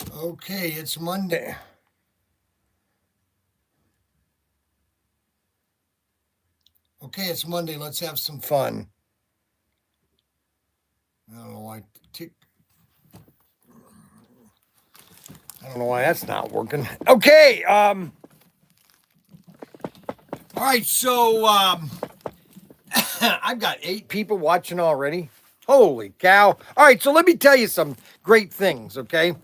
Okay, it's Monday. Okay, it's Monday. Let's have some fun. I don't know why I don't know why that's not working. Okay, all right, so I've got 8 people watching already. Holy cow. All right, so let me tell you some great things, okay?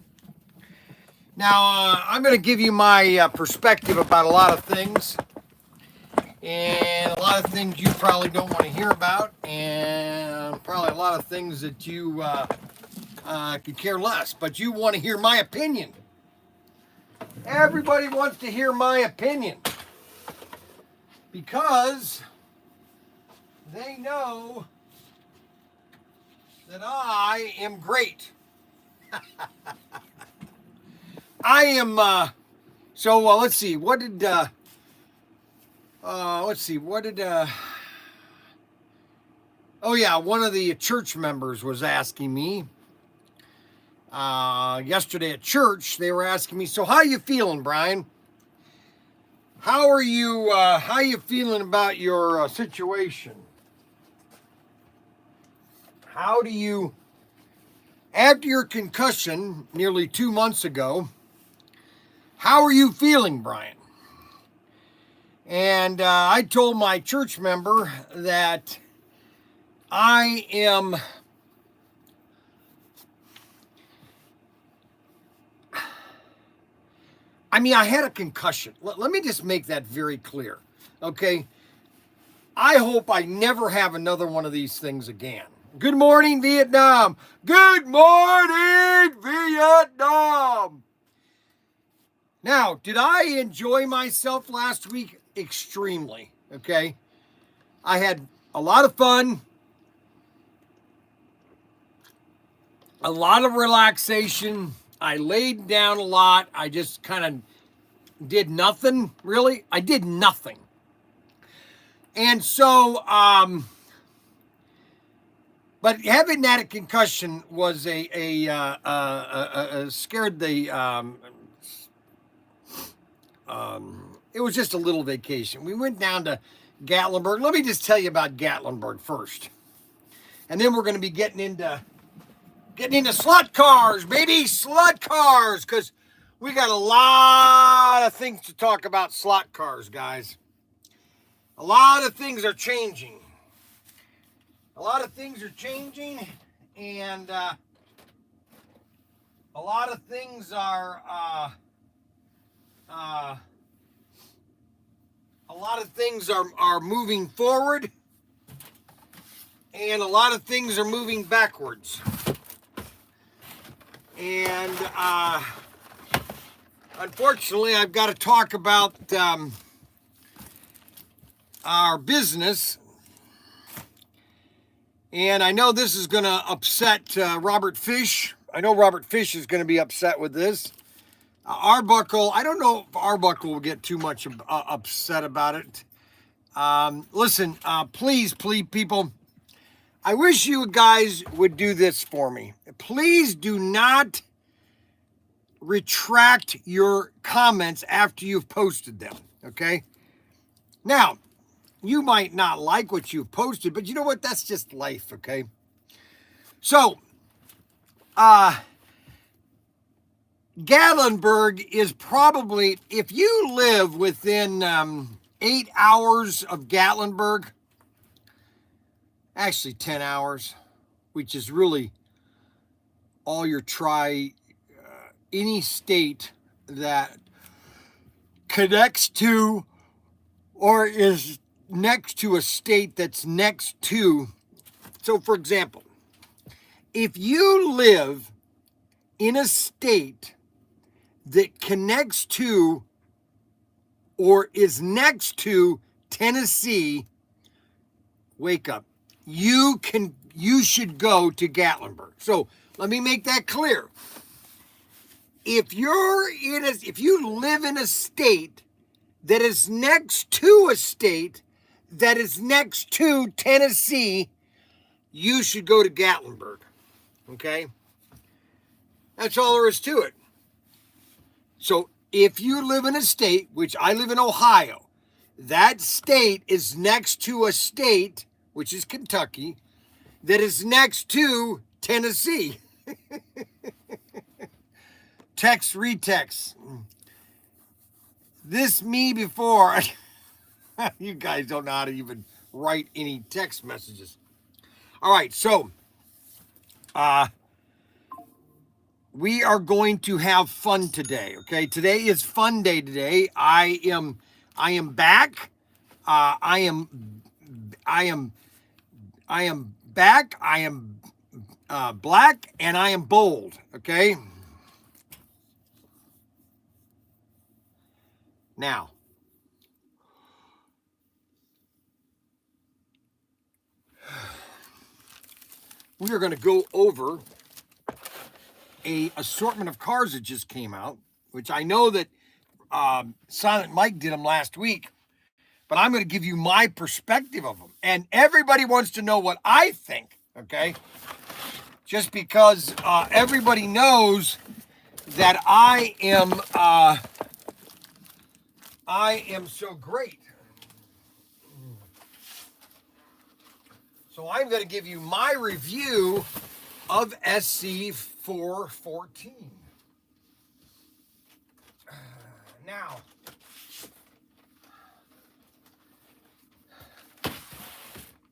Now, I'm going to give you my perspective about a lot of things. And a lot of things you probably don't want to hear about. And probably a lot of things that you could care less. But you want to hear my opinion. Everybody wants to hear my opinion. Because they know that I am great. I am, so let's see, what did, oh yeah, one of the church members was asking me, yesterday at church, they were asking me, so how you feeling, Bryan? How are you feeling about your situation? How do you, after your concussion nearly 2 months ago, how are you feeling, Bryan? And I told my church member that I am, I had a concussion. Let me just make that very clear, okay? I hope I never have another one of these things again. Good morning, Vietnam. Good morning, Vietnam. Now, did I enjoy myself last week? Extremely, okay? I had a lot of fun, a lot of relaxation. I laid down a lot. I just kind of did nothing, really. I did nothing. And so, but having that concussion was scared the, it was just a little vacation. We went down to Gatlinburg. Let me just tell you about Gatlinburg first. And then we're going to be getting into slut cars, baby, slut cars, because we got a lot of things to talk about slut cars, guys. A lot of things are changing. A lot of things are changing, and a lot of things are moving forward, and a lot of things are moving backwards. And unfortunately, I've got to talk about our business. And I know this is going to upset Robert Fish. I know Robert Fish is going to be upset with this. Arbuckle, I don't know if Arbuckle will get too much upset about it. Listen, please, people, I wish you guys would do this for me. Please do not retract your comments after you've posted them, okay? Now, you might not like what you've posted, but you know what? That's just life, okay? So, Gatlinburg is probably, if you live within 8 hours of Gatlinburg, actually 10 hours, which is really all your any state that connects to or is next to a state that's next to. So, for example, if you live in a state that connects to or is next to Tennessee, wake up. You should go to Gatlinburg. So let me make that clear. If you live in a state that is next to a state that is next to Tennessee, you should go to Gatlinburg. Okay? That's all there is to it. So if you live in a state, which I live in Ohio, that state is next to a state, which is Kentucky, that is next to Tennessee. Text, retext. This me before. You guys don't know how to even write any text messages. All right, so we are going to have fun today. Okay, today is fun day. Today, I am back. I am back. I am black, and I am bold. Okay. Now, we are going to go over a assortment of cars that just came out, which I know that Silent Mike did them last week, but I'm going to give you my perspective of them. And everybody wants to know what I think, okay? Just because everybody knows that I am so great. So I'm going to give you my review of SC414. Now,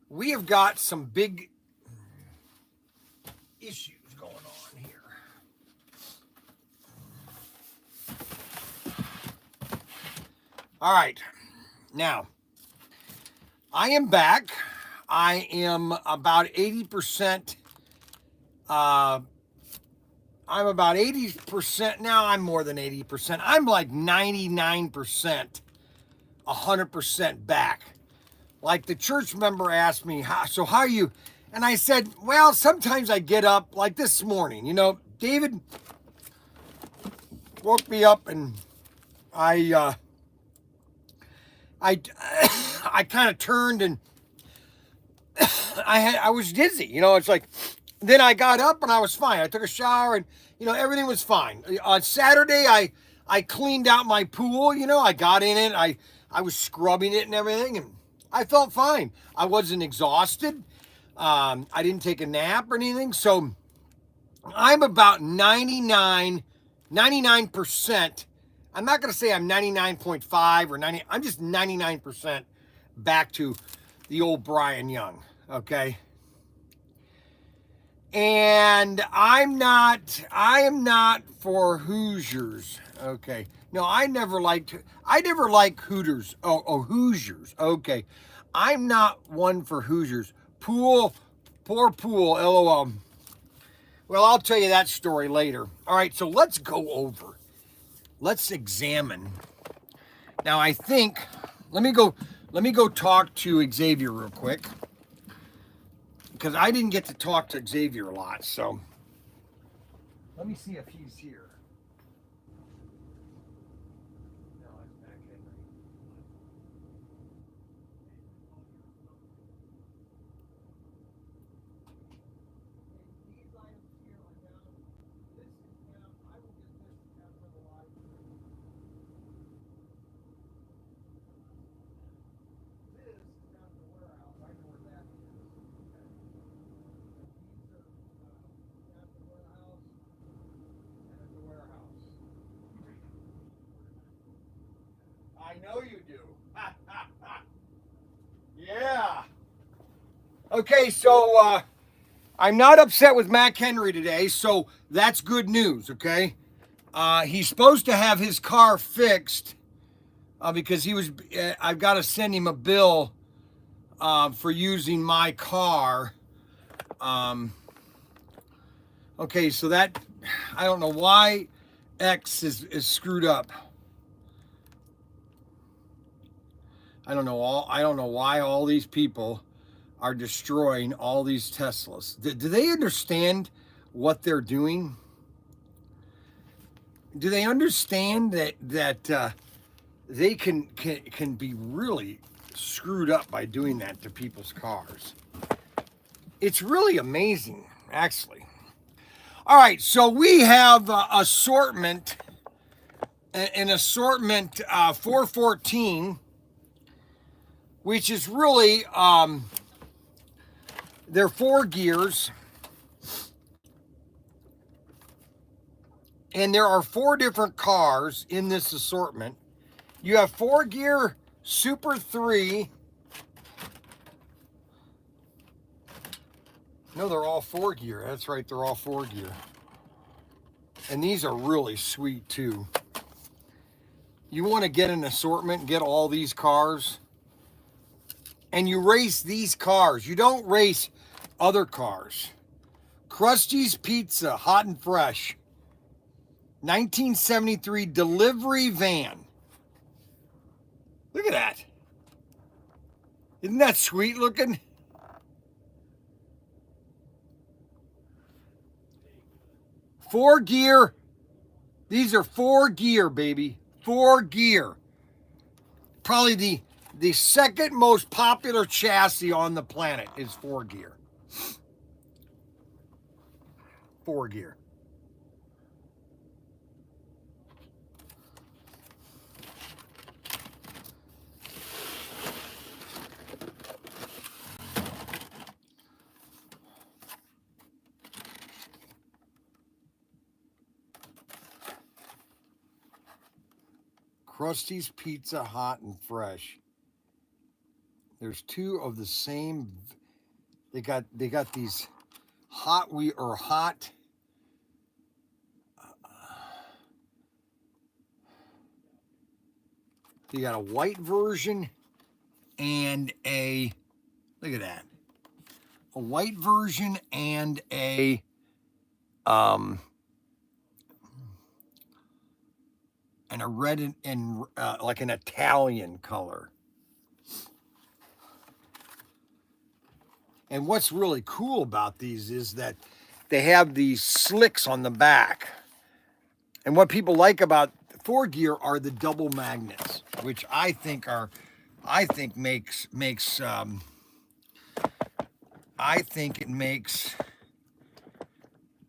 we have got some big issues going on here. All right, now, I am back. I am about 80%. I'm about 80%. Now I'm more than 80%. I'm like 99%, 100% back. Like the church member asked me, so how are you? And I said, well, sometimes I get up like this morning. You know, David woke me up and I kind of turned and I was dizzy. You know, it's like, then I got up and I was fine. I took a shower and, you know, everything was fine. On Saturday, I cleaned out my pool. You know, I got in it. I was scrubbing it and everything, and I felt fine. I wasn't exhausted. I didn't take a nap or anything. So I'm about 99%. I'm not going to say I'm 99.5 or 90. I'm just 99% back to the old Bryan Young. Okay. And I am not for Hoosiers. Okay. No, I never liked Hooters. Oh, Hoosiers. Okay. I'm not one for Hoosiers. Pool, poor pool, LOL. Well, I'll tell you that story later. All right, so let's go over. Let's examine. Now, I think, let me go talk to Xavier real quick, because I didn't get to talk to Xavier a lot, so let me see if he's here. No, it's back in. These items here are down. This is down. I will get this after the live. This is down at the warehouse. I know where that is. I know you do. Yeah. Okay, so I'm not upset with Mac Henry today, so that's good news, okay? He's supposed to have his car fixed because I've got to send him a bill for using my car. Okay, so that, I don't know why X is screwed up. I don't know why all these people are destroying all these Teslas. Do they understand what they're doing? Do they understand that they can be really screwed up by doing that to people's cars? It's really amazing, actually. All right, so we have Assortment an Assortment 414, which is really, they're 4 gears. And there are 4 different cars in this assortment. You have 4 gear Super 3. No, they're all 4 gear. That's right, they're all 4 gear. And these are really sweet too. You want to get an assortment, get all these cars, and you race these cars. You don't race other cars. Krusty's Pizza, hot and fresh. 1973 delivery van. Look at that. Isn't that sweet looking? Four gear. These are 4 gear, baby. 4 gear. Probably the second most popular chassis on the planet is 4 gear. 4 gear. Krusty's Pizza, hot and fresh. There's 2 of the same. They got these hot hot. You got a white version and a, look at that, a white version and a red and like an Italian color. And what's really cool about these is that they have these slicks on the back. And what people like about 4 gear are the double magnets, which I think makes I think it makes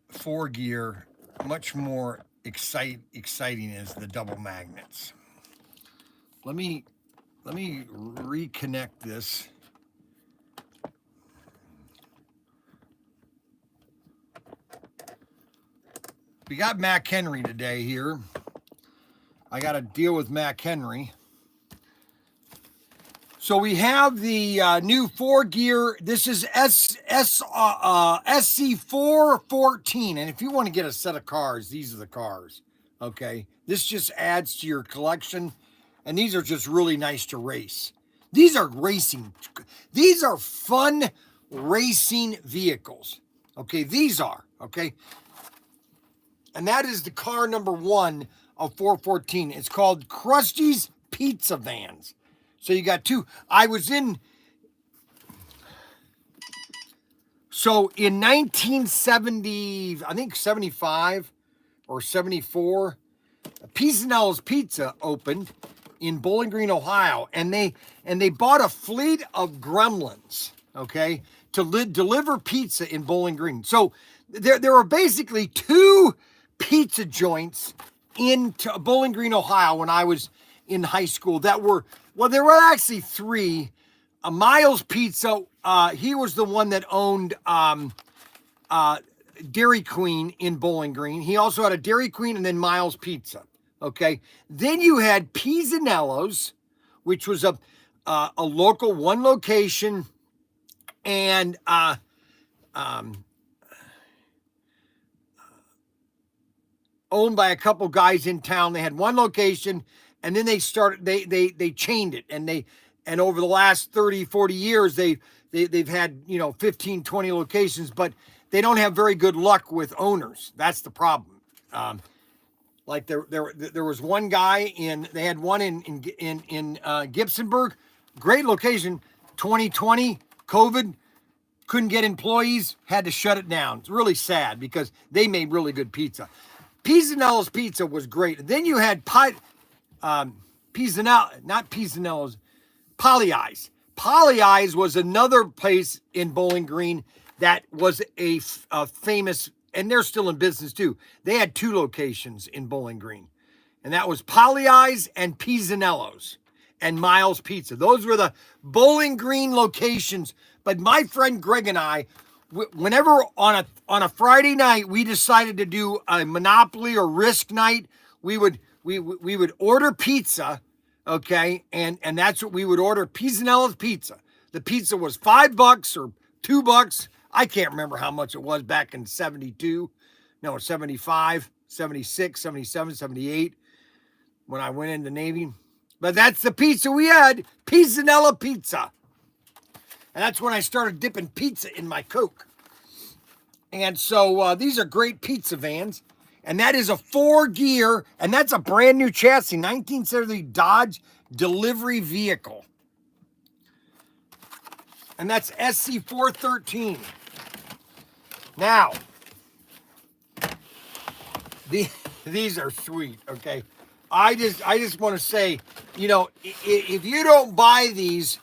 4 gear much more exciting is the double magnets. Let me reconnect this. We got Mac Henry today here. I got to deal with Mac Henry. So we have the new 4 gear. This is SC414. And if you want to get a set of cars, these are the cars. Okay. This just adds to your collection. And these are just really nice to race. These are racing. These are fun racing vehicles. Okay. These are. Okay. And that is the car number 1 of 414. It's called Krusty's Pizza Vans. So you got 2. So in 1970, I think 75 or 74, Pisanello's Pizza opened in Bowling Green, Ohio. And they bought a fleet of gremlins, okay, to deliver pizza in Bowling Green. So there were basically 2 pizza joints in Bowling Green, Ohio when I was in high school that were, well, there were actually 3. Miles Pizza, he was the one that owned Dairy Queen in Bowling Green. He also had a Dairy Queen and then Miles Pizza, okay? Then you had Pisanello's, which was a local, 1 location, and owned by a couple guys in town. They had 1 location, and then they started, they chained it, and over the last 30, 40 years, they've had, 15, 20 locations, but they don't have very good luck with owners. That's the problem. Like there was one guy they had one in Gibsonburg, great location, 2020, COVID, couldn't get employees, had to shut it down. It's really sad because they made really good pizza. Pisanello's Pizza was great. Then you had Pisanello's, Polly-Eyes. Polly-Eyes was another place in Bowling Green that was a famous, and they're still in business too. They had 2 locations in Bowling Green. And that was Polly's and Pizzanello's and Miles Pizza. Those were the Bowling Green locations. But my friend Greg and I, whenever on a Friday night we decided to do a Monopoly or Risk night, we would order pizza, okay, and that's what we would order, Pizzanello's pizza. The pizza was $5 or $2. I can't remember how much it was back in 72, no, 75, 76, 77, 78, when I went into Navy. But that's the pizza we had, Pizzanella pizza. And that's when I started dipping pizza in my Coke. And so these are great pizza vans. And that is a 4-gear, and that's a brand new chassis, 1970 Dodge delivery vehicle. And that's SC413. Now, these are sweet, okay? I just want to say, you know, if you don't buy these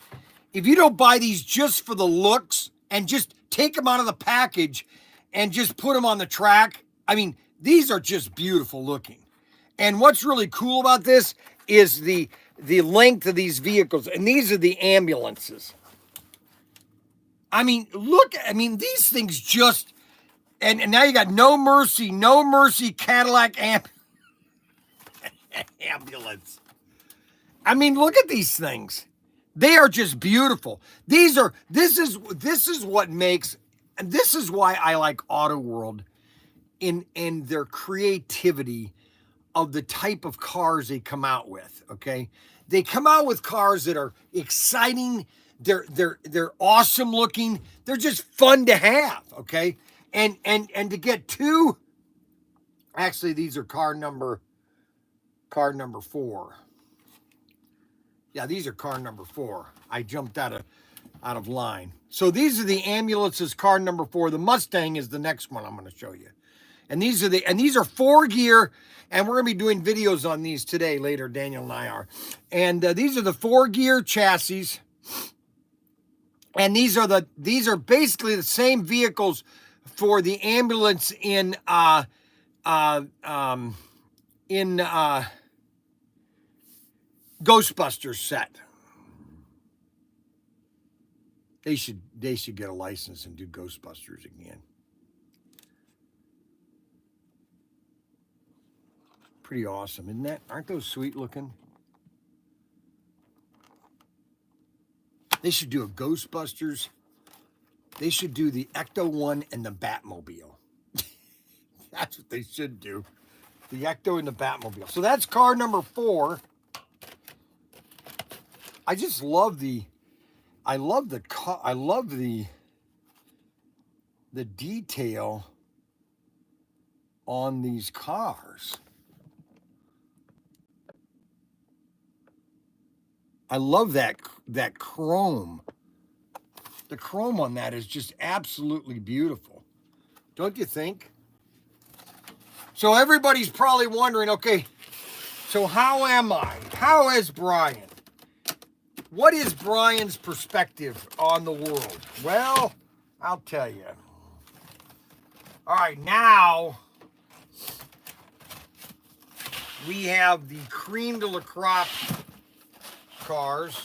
just for the looks and just take them out of the package and just put them on the track, I mean, these are just beautiful looking. And what's really cool about this is the length of these vehicles. And these are the ambulances. I mean, these things just, and now you got No Mercy Cadillac ambulance. I mean, look at these things. They are just beautiful. This is what makes, and this is why I like Auto World in their creativity of the type of cars they come out with, okay? They come out with cars that are exciting, they're awesome looking, they're just fun to have, okay? And to get two, actually these are car number 4. Yeah, these are car number 4. I jumped out of line. So these are the ambulances, car number 4. The Mustang is the next one I'm going to show you. And these are 4-gear, and we're going to be doing videos on these today later, Daniel and I are. And these are the 4-gear chassis. And these are basically the same vehicles for the ambulance in Ghostbusters set. They should get a license and do Ghostbusters again. Pretty awesome, isn't that? Aren't those sweet looking? They should do a Ghostbusters. They should do the Ecto-1 and the Batmobile. That's what they should do. The Ecto and the Batmobile. So that's car number 4. I just love the detail on these cars. I love that chrome. The chrome on that is just absolutely beautiful. Don't you think? So everybody's probably wondering, okay, so how am I? How is Bryan? What is Bryan's perspective on the world? Well, I'll tell you. All right, now we have the cream de la crop cars.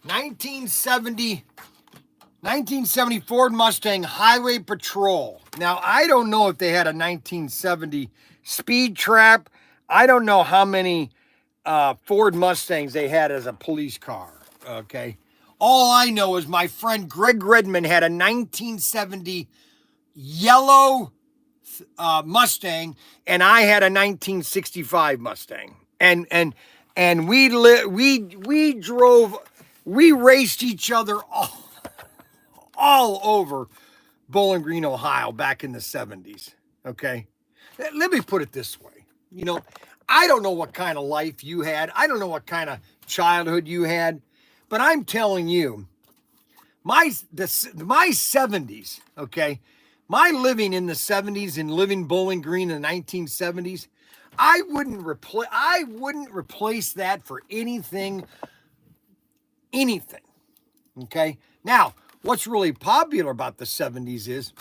1970 Ford Mustang Highway Patrol. Now, I don't know if they had a 1970 Speed Trap. I don't know how many Ford Mustangs they had as a police car, okay? All I know is my friend Greg Redman had a 1970 yellow Mustang, and I had a 1965 Mustang. And we raced each other all over Bowling Green, Ohio back in the 70s, okay? Let me put it this way. You know, I don't know what kind of life you had. I don't know what kind of childhood you had, but I'm telling you, my 70s, okay? My living in the 70s and living Bowling Green in the 1970s, I wouldn't replace that for anything, okay? Now, what's really popular about the 70s is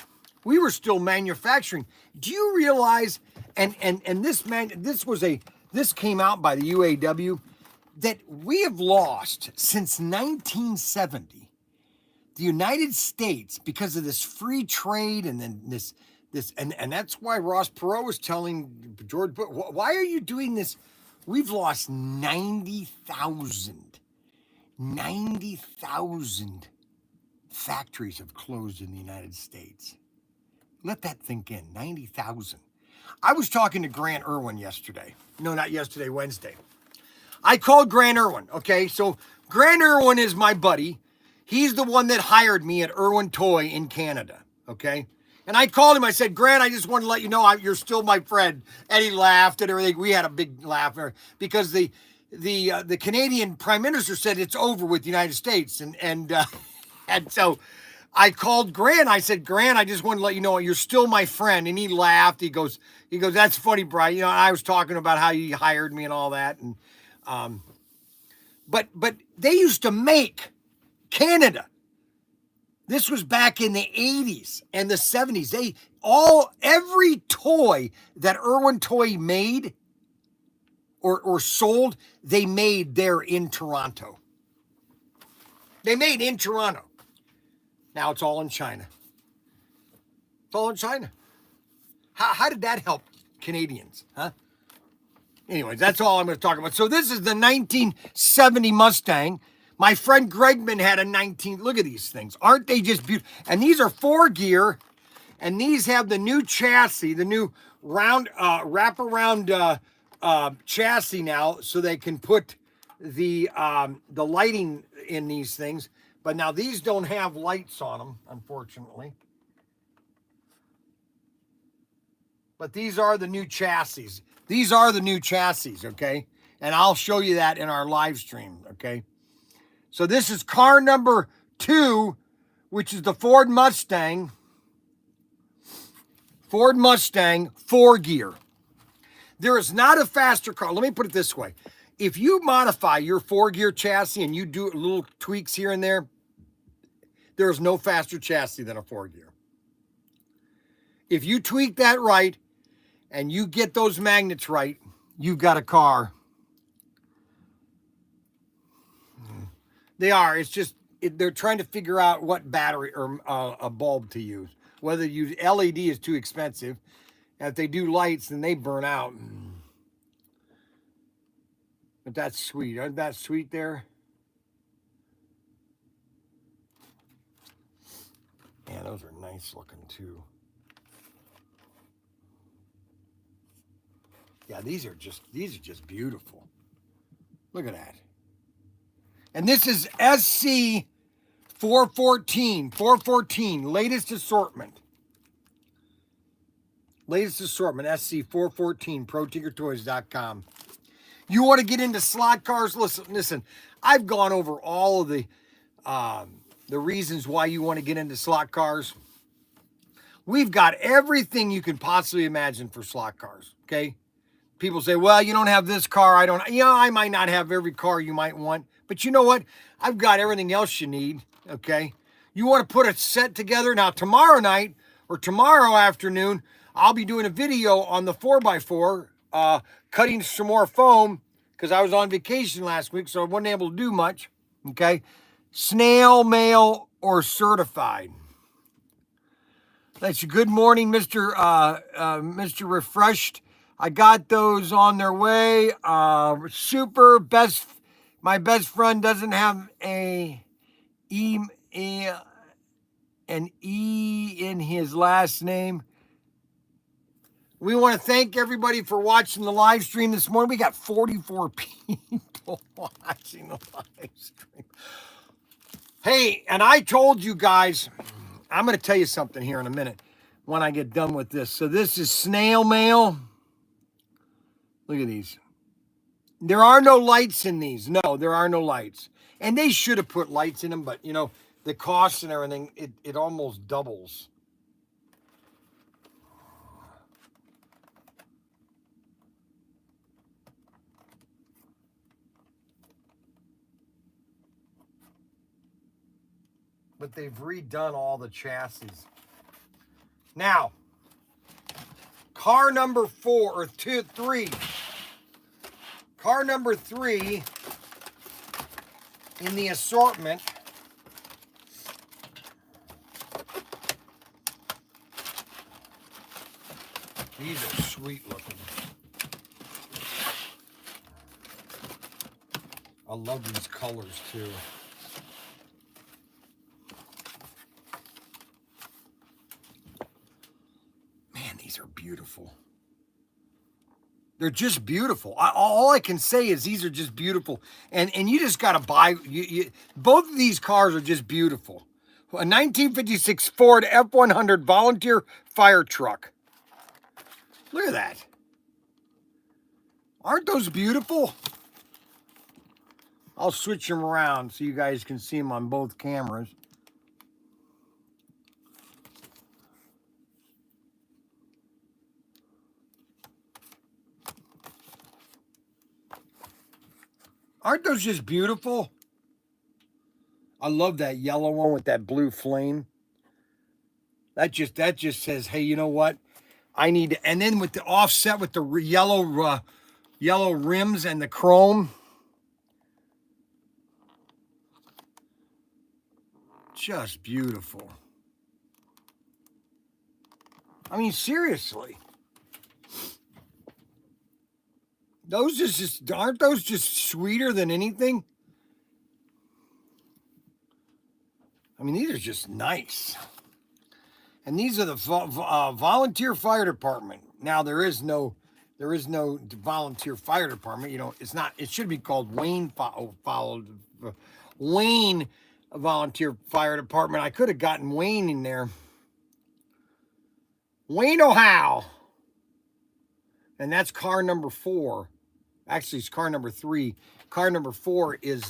we were still manufacturing. Do you realize And this came out by the UAW, that we have lost since 1970, the United States, because of this free trade, and then this and that's why Ross Perot was telling George Bush, why are you doing this? We've lost 90,000 factories have closed in the United States. Let that think in. 90,000. I was talking to Grant Irwin yesterday. No, not yesterday, Wednesday. I called Grant Irwin, okay? So Grant Irwin is my buddy. He's the one that hired me at Irwin Toy in Canada, okay? And I called him. I said, Grant, I just want to let you know you're still my friend. And he laughed and everything. We had a big laugh because the Canadian Prime Minister said it's over with the United States. And so I called Grant. I said, Grant, I just want to let you know you're still my friend. And he laughed. He goes, that's funny, Bryan. You know, I was talking about how you hired me and all that. And but they used to make Canada. This was back in the 80s and the 70s. Every toy that Irwin Toy made or sold, they made there in Toronto. They made in Toronto. Now it's all in China. It's all in China. How did that help Canadians, huh? Anyways, that's all I'm going to talk about. So this is the 1970 Mustang. My friend Gregman had a 19. Look at these things. Aren't they just beautiful? And these are 4-gear. And these have the new chassis, the new round wraparound chassis now, so they can put the lighting in these things. But now these don't have lights on them, unfortunately. But these are the new chassis. These are the new chassis, okay? And I'll show you that in our live stream, okay? So this is car number 2, which is the Ford Mustang. Ford Mustang 4-gear. There is not a faster car. Let me put it this way. If you modify your 4-gear chassis and you do little tweaks here and there is no faster chassis than a 4-gear. If you tweak that right and you get those magnets right, you've got a car. They are. It's just they're trying to figure out what battery or a bulb to use. Whether you use LED is too expensive. And if they do lights, then they burn out. But that's sweet. Aren't that sweet there? Yeah, those are nice looking too. Yeah, these are just beautiful. Look at that. And this is SC 414, latest assortment. Latest assortment, SC 414, Protinkertoys.com. You want to get into slot cars? Listen, I've gone over all of the reasons why you want to get into slot cars. We've got everything you can possibly imagine for slot cars, okay? People say, well, you don't have this car. I might not have every car you might want. But you know what? I've got everything else you need, okay? You want to put a set together? Now, tomorrow night or tomorrow afternoon, I'll be doing a video on the 4x4, cutting some more foam, because I was on vacation last week, so I wasn't able to do much, okay? Snail mail or certified. That's good morning, Mr. Refreshed. I got those on their way. Super best. My best friend doesn't have an E in his last name. We want to thank everybody for watching the live stream this morning. We got 44 people watching the live stream. Hey, and I told you guys, I'm going to tell you something here in a minute when I get done with this. So this is snail mail. Look at these. There are no lights in these. No, there are no lights. And they should have put lights in them, but, you know, the cost and everything, it almost doubles. But they've redone all the chassis. Now, car number 4 or 3. Car number 3 in the assortment. These are sweet looking. I love these colors too. Man, these are beautiful. They're just beautiful. All I can say is these are just beautiful. And you just got to buy, both of these cars are just beautiful. A 1956 Ford F100 volunteer fire truck. Look at that. Aren't those beautiful? I'll switch them around so you guys can see them on both cameras. Aren't those just beautiful? I love that yellow one with that blue flame. That just says, hey, you know what? I need to, and then with the offset with the yellow rims and the chrome. Just beautiful. I mean, seriously. Those just aren't those just sweeter than anything? I mean, these are just nice. And these are the volunteer fire department. Now there is no volunteer fire department. You know, it's not. It should be called Wayne Wayne Volunteer Fire Department. I could have gotten Wayne in there. Wayne, Ohio. And that's car number 4. Actually, it's car number 3. Car number 4 is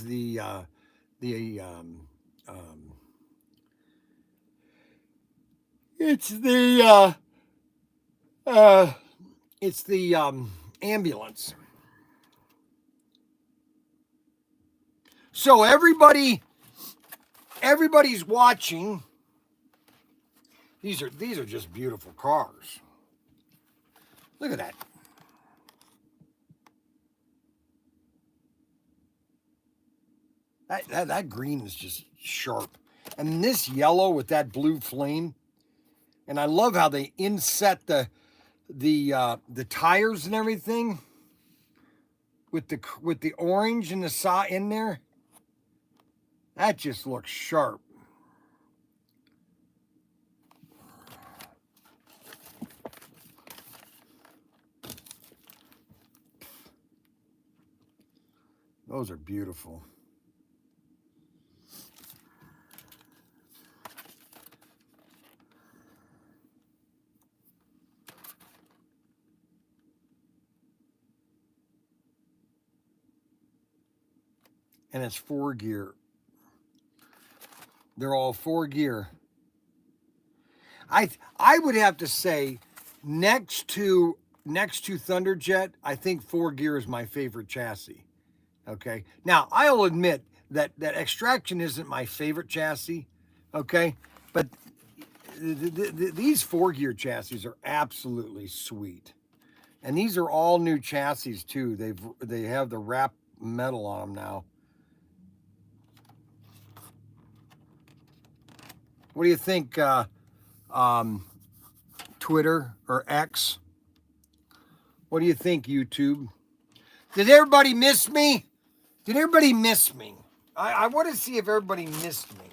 it's the ambulance. So everybody's watching. These are just beautiful cars. Look at that. That green is just sharp. And this yellow with that blue flame. And I love how they inset the tires and everything with the orange and the saw in there. That just looks sharp. Those are beautiful. And it's 4 gear. They're all 4 gear. I would have to say next to Thunderjet, I think 4 gear is my favorite chassis. Okay. Now I'll admit that Extraction isn't my favorite chassis. Okay, but these 4 gear chassis are absolutely sweet, and these are all new chassis too. They have the wrap metal on them now. What do you think, Twitter or X? What do you think, YouTube? Did everybody miss me? Did everybody miss me? I want to see if everybody missed me.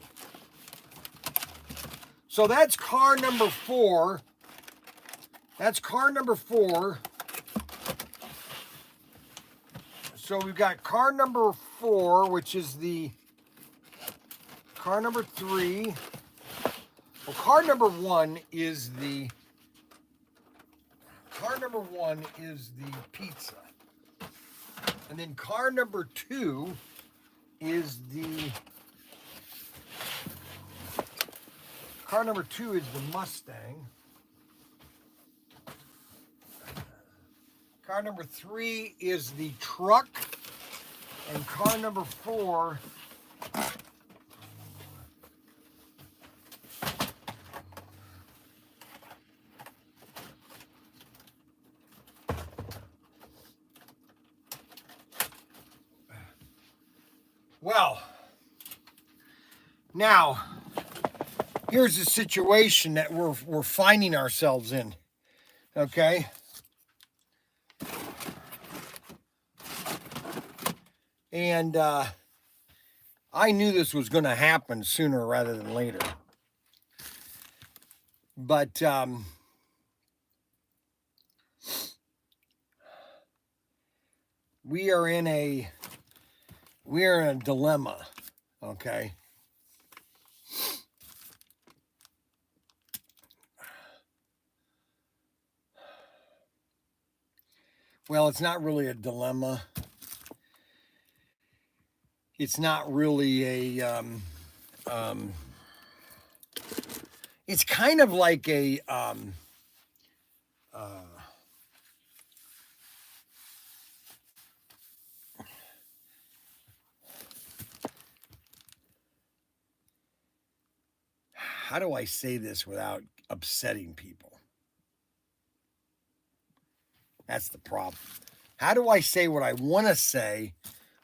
So that's car number 4. That's car number 4. So we've got car number 4, which is the car number 3. Well, car number 1 is the pizza. And then car number 2 is the Mustang. Car number 3 is the truck. And car number 4 Now, here's the situation that we're finding ourselves in. Okay. And I knew this was going to happen sooner rather than later. But we are in a dilemma, okay? Well, it's not really a dilemma. It's not really a it's kind of like a how do I say this without upsetting people? That's the problem. How do I say what I want to say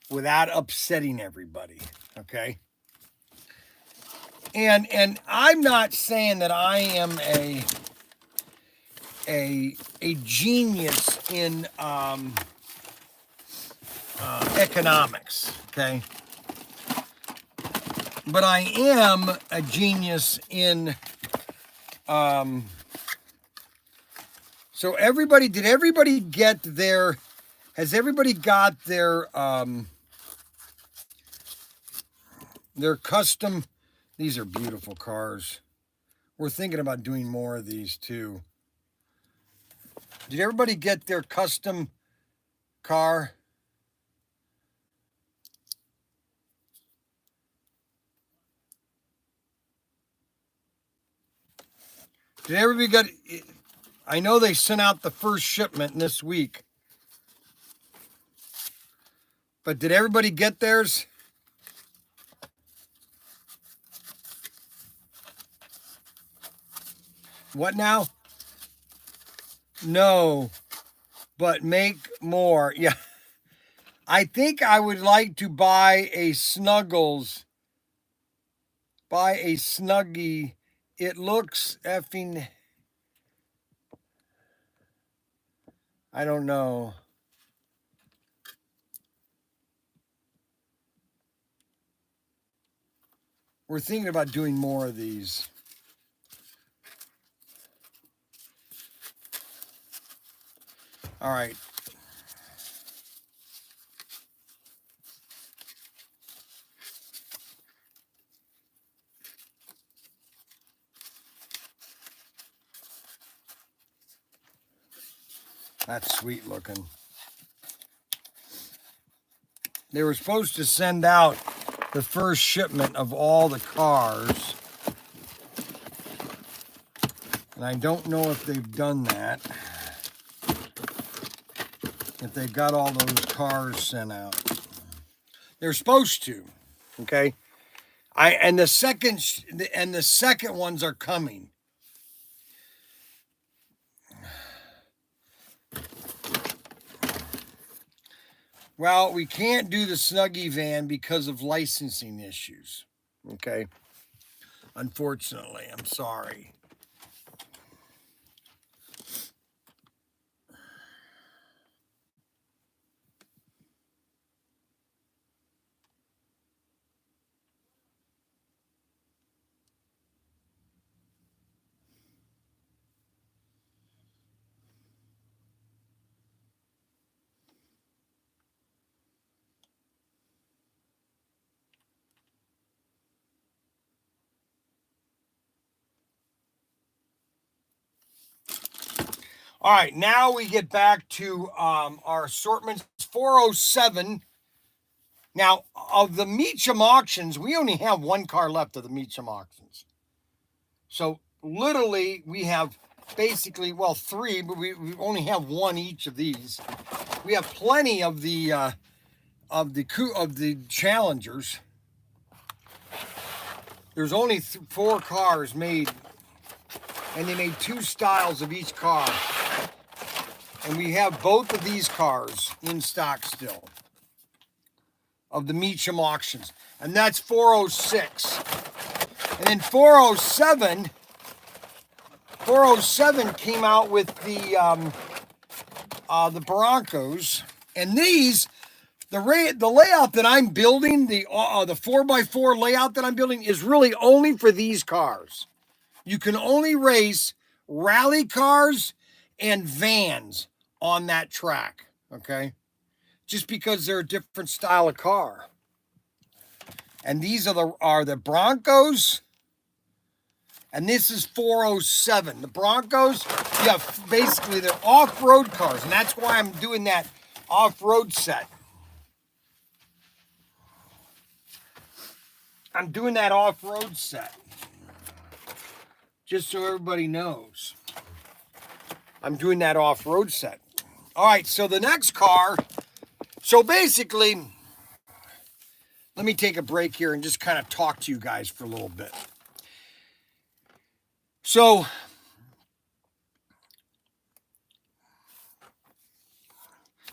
without upsetting everybody? Okay. And I'm not saying that I am a genius in economics, okay? But I am a genius in so everybody, did everybody get their, has everybody got their custom, these are beautiful cars. We're thinking about doing more of these too. Did everybody get their custom car? Did everybody get, I know they sent out the first shipment this week. But did everybody get theirs? What now? No, but make more. Yeah. I think I would like to buy a Snuggles. Buy a Snuggie. It looks effing, I don't know. We're thinking about doing more of these. All right. That's sweet looking. They were supposed to send out the first shipment of all the cars. And I don't know if they've done that. If they've got all those cars sent out. They're supposed to. Okay. And the second ones are coming. Well, we can't do the Snuggie van because of licensing issues. Okay. Unfortunately, I'm sorry. All right, now we get back to our assortments. 407. Now, of the Meacham auctions, we only have one car left of the Meacham auctions. So, literally, we have basically, well, three, but we only have one each of these. We have plenty of the Challengers. There's only 4 cars made, and they made 2 styles of each car. And we have both of these cars in stock still of the Meacham auctions. And that's 406. And then 407 came out with the Broncos. And these, the layout that I'm building, the 4x4 layout that I'm building is really only for these cars. You can only race rally cars and vans on that track, okay? Just because they're a different style of car. And these are the Broncos, and this is 407. The Broncos, yeah, basically they're off-road cars, and that's why I'm doing that off-road set. I'm doing that off-road set. Just so everybody knows. I'm doing that off-road set. All right, so the next car, so basically, let me take a break here and just kind of talk to you guys for a little bit. So,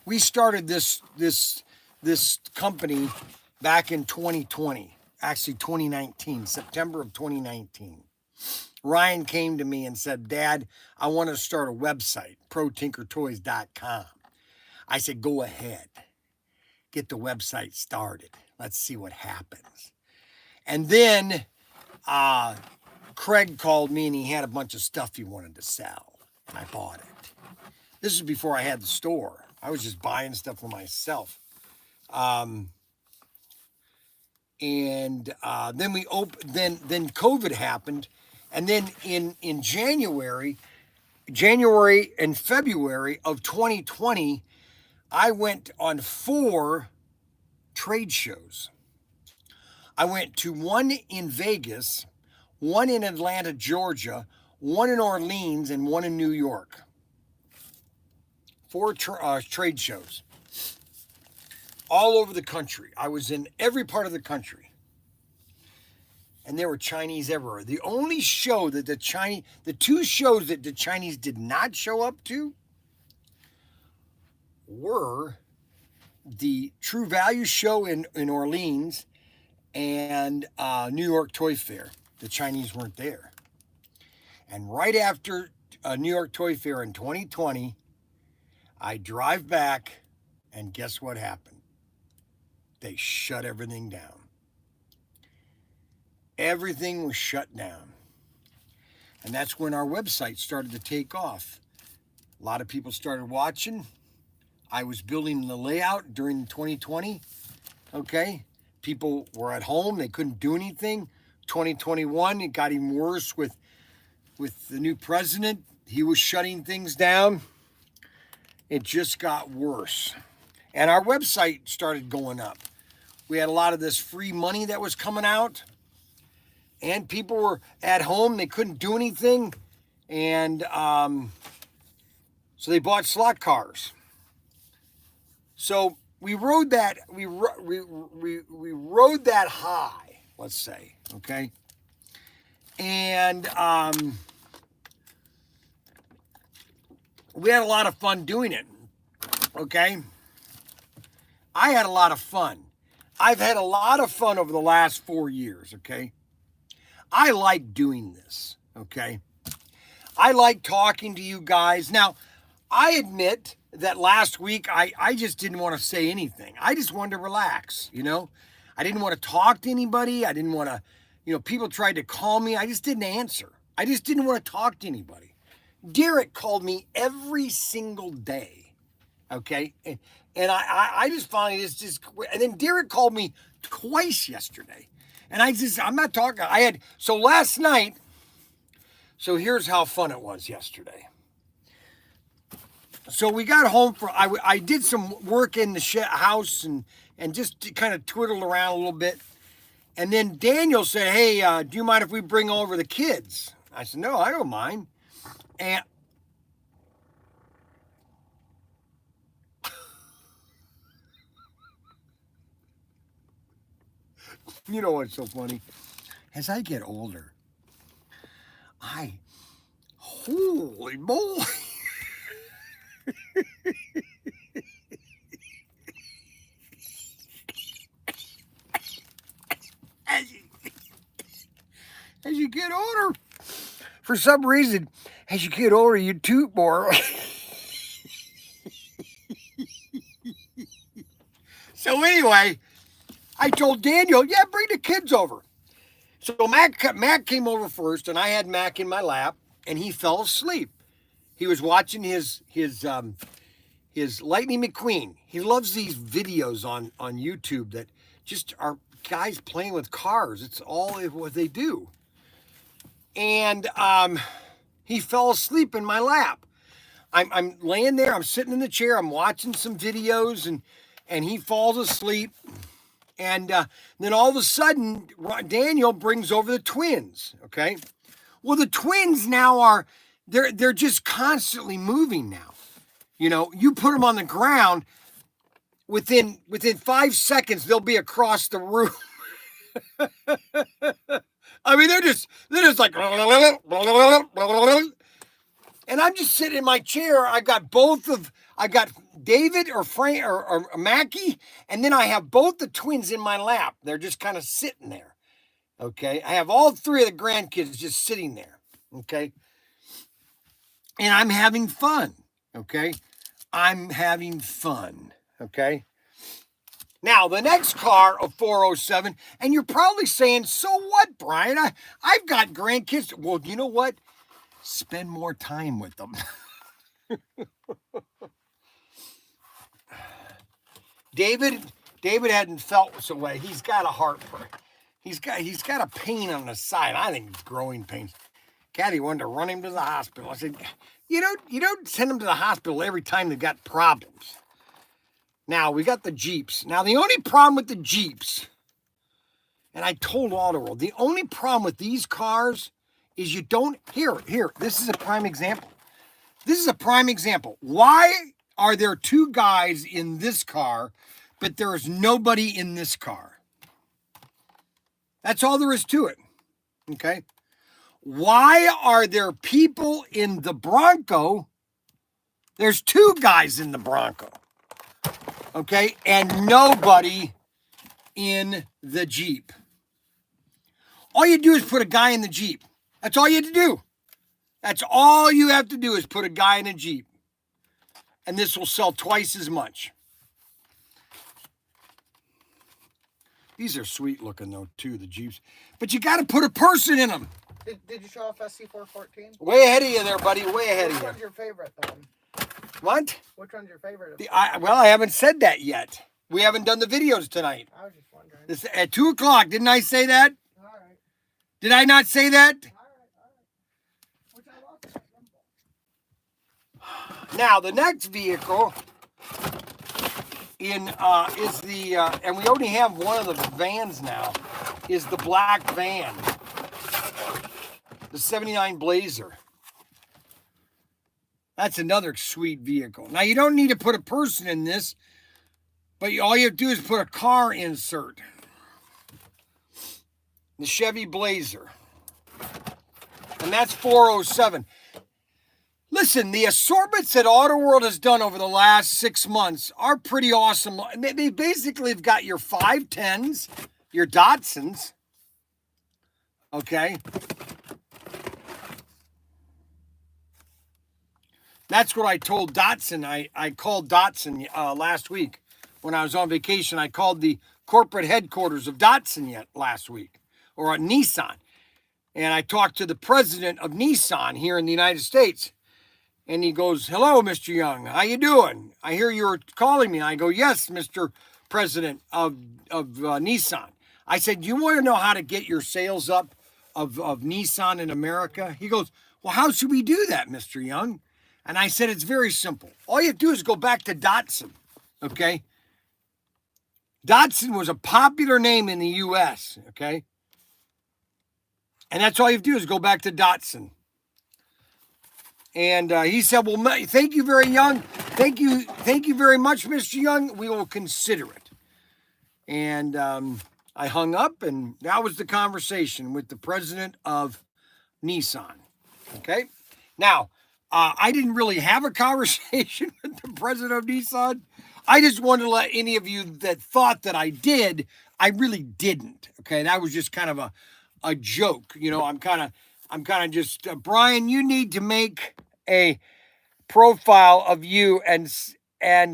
we started this company back in 2020, actually 2019, September of 2019. Ryan came to me and said, Dad, I want to start a website, Protinkertoys.com. I said, go ahead. Get the website started. Let's see what happens. And then Craig called me and he had a bunch of stuff he wanted to sell. And I bought it. This is before I had the store. I was just buying stuff for myself. Then COVID happened. And then in January and February of 2020, I went on 4 trade shows. I went to one in Vegas, one in Atlanta, Georgia, one in Orleans, and one in New York. 4 trade shows all over the country. I was in every part of the country. And there were Chinese everywhere. The only show that the 2 shows that the Chinese did not show up to were the True Value show in Orleans and New York Toy Fair. The Chinese weren't there. And right after New York Toy Fair in 2020, I drive back, and guess what happened? They shut everything down. Everything was shut down. And that's when our website started to take off. A lot of people started watching. I was building the layout during 2020. Okay. People were at home. They couldn't do anything. 2021, it got even worse with the new president. He was shutting things down. It just got worse. And our website started going up. We had a lot of this free money that was coming out. And people were at home. They couldn't do anything. And so they bought slot cars. So we rode that. We rode that high, let's say. Okay. And we had a lot of fun doing it. Okay. I had a lot of fun. I've had a lot of fun over the last 4 years. Okay. I like doing this, okay? I like talking to you guys. Now, I admit that last week I just didn't want to say anything. I just wanted to relax, you know? I didn't want to talk to anybody. I didn't want to, people tried to call me. I just didn't answer. I just didn't want to talk to anybody. Derek called me every single day, okay? And I just finally and then Derek called me twice yesterday. And I'm not talking, so last night, so here's how fun it was yesterday. So we got home I did some work in the house and just kind of twiddled around a little bit. And then Daniel said, hey, do you mind if we bring over the kids? I said, no, I don't mind. And you know what's so funny? As I get older, holy moly. As you get older, for some reason, as you get older, you toot more. So anyway, I told Daniel, yeah, bring the kids over. So Mac came over first, and I had Mac in my lap, and he fell asleep. He was watching his Lightning McQueen. He loves these videos on YouTube that just are guys playing with cars. It's all what they do. And he fell asleep in my lap. I'm laying there. I'm sitting in the chair. I'm watching some videos, and he falls asleep. And then all of a sudden, Daniel brings over the twins. Okay, well, the twins now they're just constantly moving now. You know, you put them on the ground, within 5 seconds they'll be across the room. I mean, they're just like, and I'm just sitting in my chair. I got David or Frank or Mackie, and then I have both the twins in my lap. They're just kind of sitting there. Okay, I have all three of the grandkids just sitting there. Okay, and I'm having fun. Okay, I'm having fun. Okay. Now, the next car, a 407, and you're probably saying, so what, Brian? I've got grandkids. Well, you know what? Spend more time with them. David hadn't felt so way. He's got a heartburn. He's got a pain on the side. I think it's growing pains. Kathy wanted to run him to the hospital. I said, you don't send him to the hospital every time they've got problems. Now, we got the Jeeps. Now, the only problem with the Jeeps, and I told Autoworld, the only problem with these cars is you don't, here, this is a prime example. This is a prime example. Why are there two guys in this car, but there is nobody in this car? That's all there is to it, okay? Why are there people in the Bronco? There's two guys in the Bronco. Okay, and nobody in the Jeep. All you do is put a guy in the Jeep. That's all you have to do. That's all you have to do is put a guy in a Jeep. And this will sell twice as much. These are sweet looking though, too, the Jeeps. But you got to put a person in them. Did you show off SC414? Way ahead of you there, buddy. Way ahead of you. Which one's your favorite, though? What? Which one's your favorite? Well, I haven't said that yet. We haven't done the videos tonight. I was just wondering. This at 2 o'clock. Didn't I say that? All right. Did I not say that? All right. Which I love. Now the next vehicle is the and we only have one of the vans now. Is the black van, the '79 Blazer. That's another sweet vehicle. Now, you don't need to put a person in this, but all you have to do is put a car insert. The Chevy Blazer. And that's 407. Listen, the assortments that Autoworld has done over the last 6 months are pretty awesome. They basically have got your 510s, your Datsuns, okay? That's what I told Datsun. I called Datsun last week when I was on vacation. I called the corporate headquarters of Datsun last week, or Nissan. And I talked to the president of Nissan here in the United States. And he goes, hello, Mr. Young. How you doing? I hear you were calling me. I go, yes, Mr. President of Nissan. I said, do you want to know how to get your sales up of Nissan in America? He goes, well, how should we do that, Mr. Young? And I said, it's very simple. All you have to do is go back to Datsun, okay? Datsun was a popular name in the U.S., okay? And that's all you have to do is go back to Datsun. And he said, well, thank you very young. Thank you very much, Mr. Young. We will consider it. And I hung up, and that was the conversation with the president of Nissan, okay? Now, I didn't really have a conversation with the president of Nissan. I just wanted to let any of you that thought that I did, I really didn't. Okay, that was just kind of a joke. You know, I'm kind of just Bryan. You need to make a profile of you and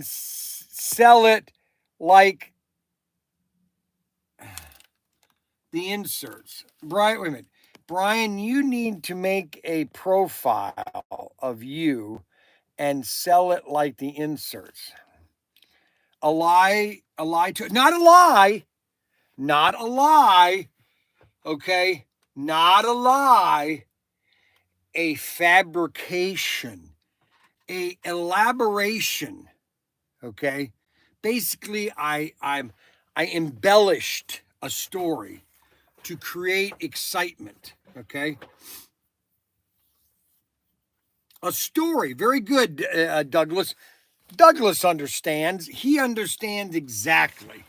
sell it like the inserts. Bryan, wait a minute. Bryan, you need to make a profile of you and sell it like the inserts. A lie to not a lie, not a lie, okay? Not a lie, a fabrication, a elaboration, okay? Basically, I embellished a story to create excitement, okay? A story, very good, Douglas. Douglas understands. He understands exactly.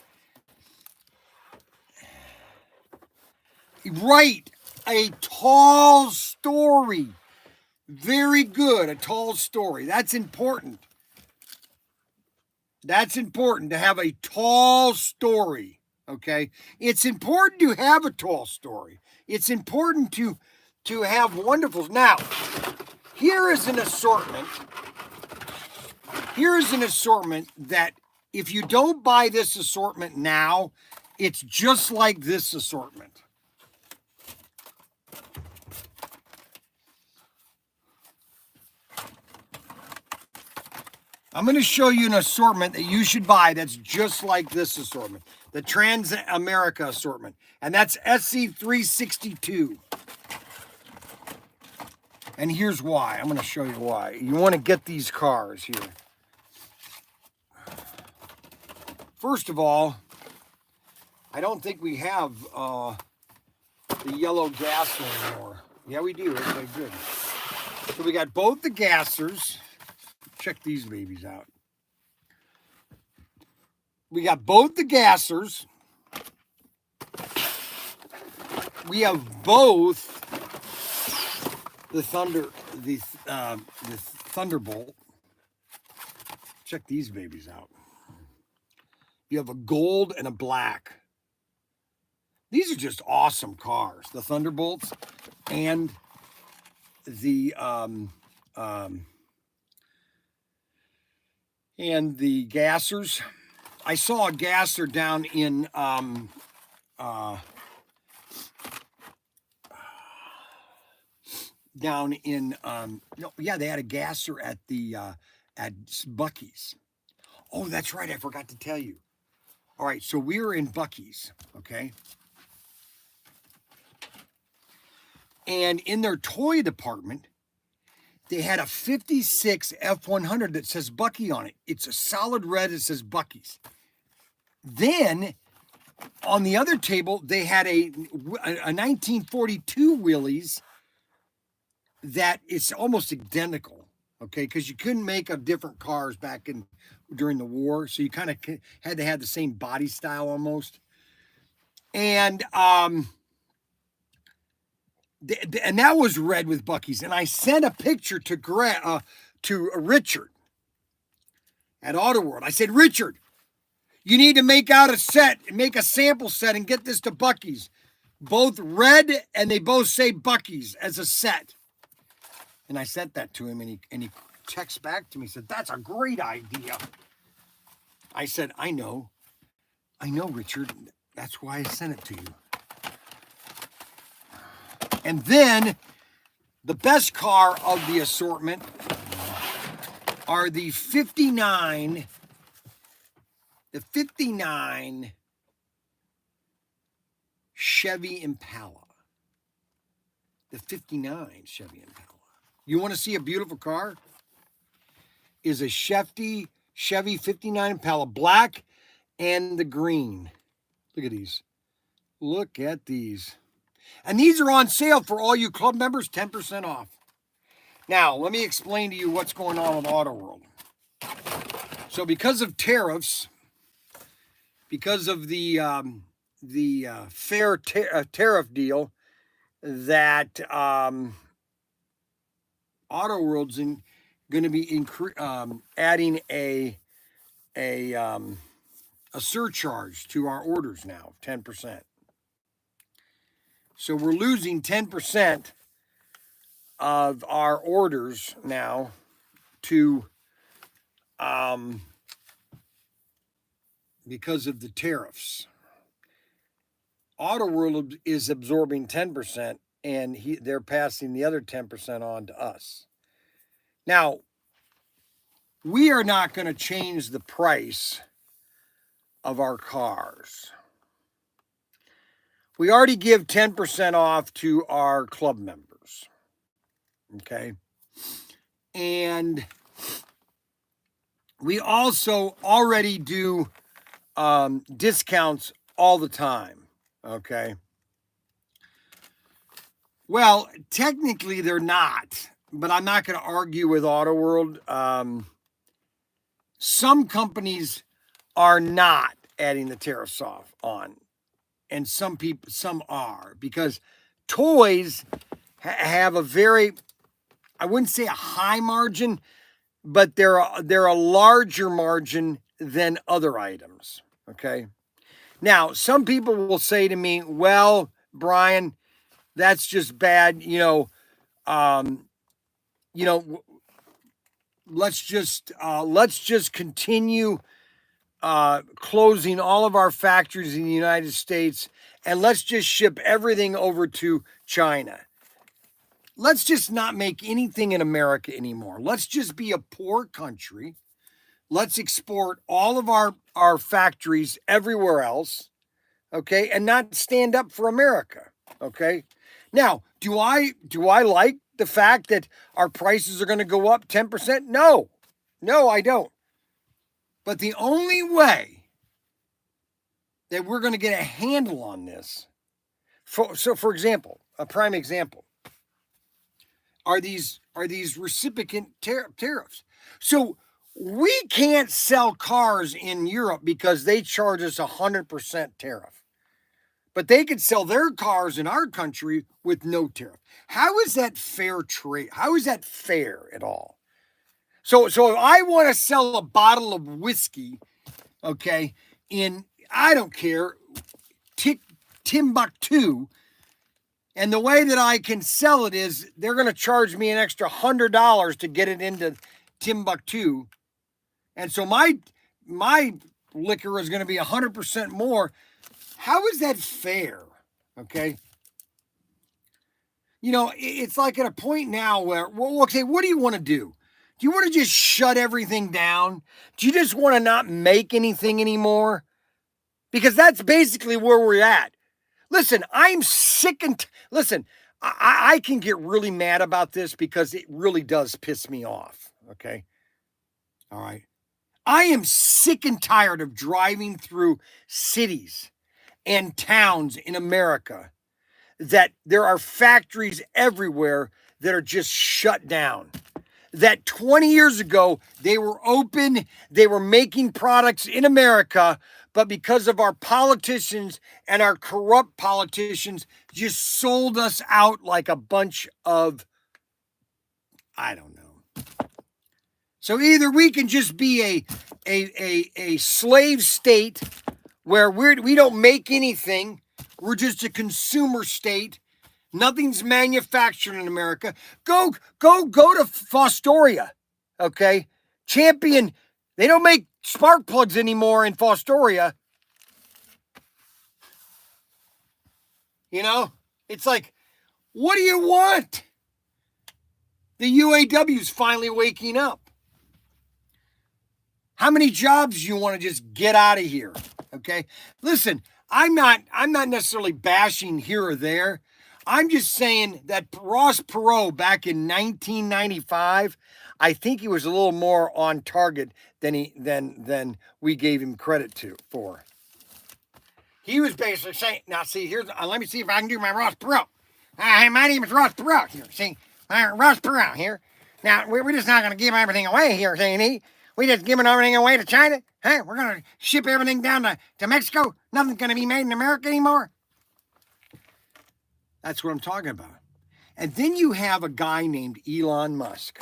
Right, a tall story. Very good, a tall story. That's important. That's important to have a tall story, okay? It's important to have a tall story. It's important to have wonderful. Now, here is an assortment. Here is an assortment that if you don't buy this assortment now, it's just like this assortment. I'm going to show you an assortment that you should buy that's just like this assortment, the Trans America assortment, and that's SC362. And here's why. I'm going to show you why. You want to get these cars here. First of all, I don't think we have the yellow gasser anymore. Yeah, we do. Okay, good. So we got both the gassers. Check these babies out. We got both the gassers. We have both the Thunderbolt. Check these babies out. You have a gold and a black. These are just awesome cars. The Thunderbolts and the gassers. I saw a gasser down in they had a gasser at the at Buc-ee's. Oh, that's right, I forgot to tell you. All right, so we were in Buc-ee's, okay? And in their toy department, they had a 56 F100 that says Buc-ee on it. It's a solid red, it says Buc-ee's. Then, on the other table, they had a 1942 Willys that is almost identical, okay? Because you couldn't make of different cars back during the war, so you kind of had to have the same body style almost. And that was red with Buc-ee's. And I sent a picture to Richard at Auto World. I said, Richard, you need to make out a set, make a sample set, and get this to Buc-ee's. Both red, and they both say Buc-ee's as a set. And I sent that to him, and he texts back to me, said, that's a great idea. I said, I know, Richard. That's why I sent it to you. And then the best car of the assortment are the 59 Chevy Impala. The 59 Chevy Impala. You want to see a beautiful car? Is a Chevy 59 Impala, black and the green. Look at these. Look at these. And these are on sale for all you club members, 10% off. Now, let me explain to you what's going on with Auto World. So because of tariffs, because of the fair tariff deal that Auto World's going to be adding a surcharge to our orders now, 10%. So we're losing 10% of our orders now to because of the tariffs. Auto World is absorbing 10%, and they're passing the other 10% on to us. Now, we are not going to change the price of our cars. We already give 10% off to our club members. Okay. And we also already do discounts all the time. Okay. Well, technically they're not, but I'm not going to argue with Auto World. Some companies are not adding the tariffs on, and some are, because toys have a very, I wouldn't say a high margin, but they're a larger margin than other items. Okay. Now, some people will say to me, well, Bryan, that's just bad. Let's just continue closing all of our factories in the United States, and let's just ship everything over to China. Let's just not make anything in America anymore. Let's just be a poor country. Let's export all of our factories everywhere else, okay, and not stand up for America, okay? Now, do I like the fact that our prices are going to go up 10%? No, I don't. But the only way that we're going to get a handle on this, for example, a prime example, are these reciprocant tariffs. So we can't sell cars in Europe because they charge us 100% tariff. But they could sell their cars in our country with no tariff. How is that fair trade? How is that fair at all? So if I want to sell a bottle of whiskey, okay, in, I don't care, Timbuktu, and the way that I can sell it is they're going to charge me an extra $100 to get it into Timbuktu. And so my liquor is going to be 100% more. How is that fair? Okay. It's like at a point now where, well, okay, what do you want to do? Do you want to just shut everything down? Do you just want to not make anything anymore? Because that's basically where we're at. Listen, I'm sick and listen, I can get really mad about this because it really does piss me off. Okay. All right. I am sick and tired of driving through cities and towns in America that there are factories everywhere that are just shut down. That 20 years ago, they were open, they were making products in America, but because of our politicians and our corrupt politicians just sold us out like a bunch of, I don't know. So either we can just be a slave state where we don't make anything, we're just a consumer state, nothing's manufactured in America. Go to Fostoria, okay? Champion, they don't make spark plugs anymore in Fostoria. It's like, what do you want? The UAW's finally waking up. How many jobs do you want to just get out of here? Okay? Listen, I'm not necessarily bashing here or there. I'm just saying that Ross Perot back in 1995, I think he was a little more on target than we gave him credit for. He was basically saying, now see, let me see if I can do my Ross Perot. Hey, my name is Ross Perot here. See, Ross Perot here. Now, we're just not going to give everything away here, see? We just giving everything away to China? Hey, we're going to ship everything down to Mexico? Nothing's going to be made in America anymore? That's what I'm talking about. And then you have a guy named Elon Musk.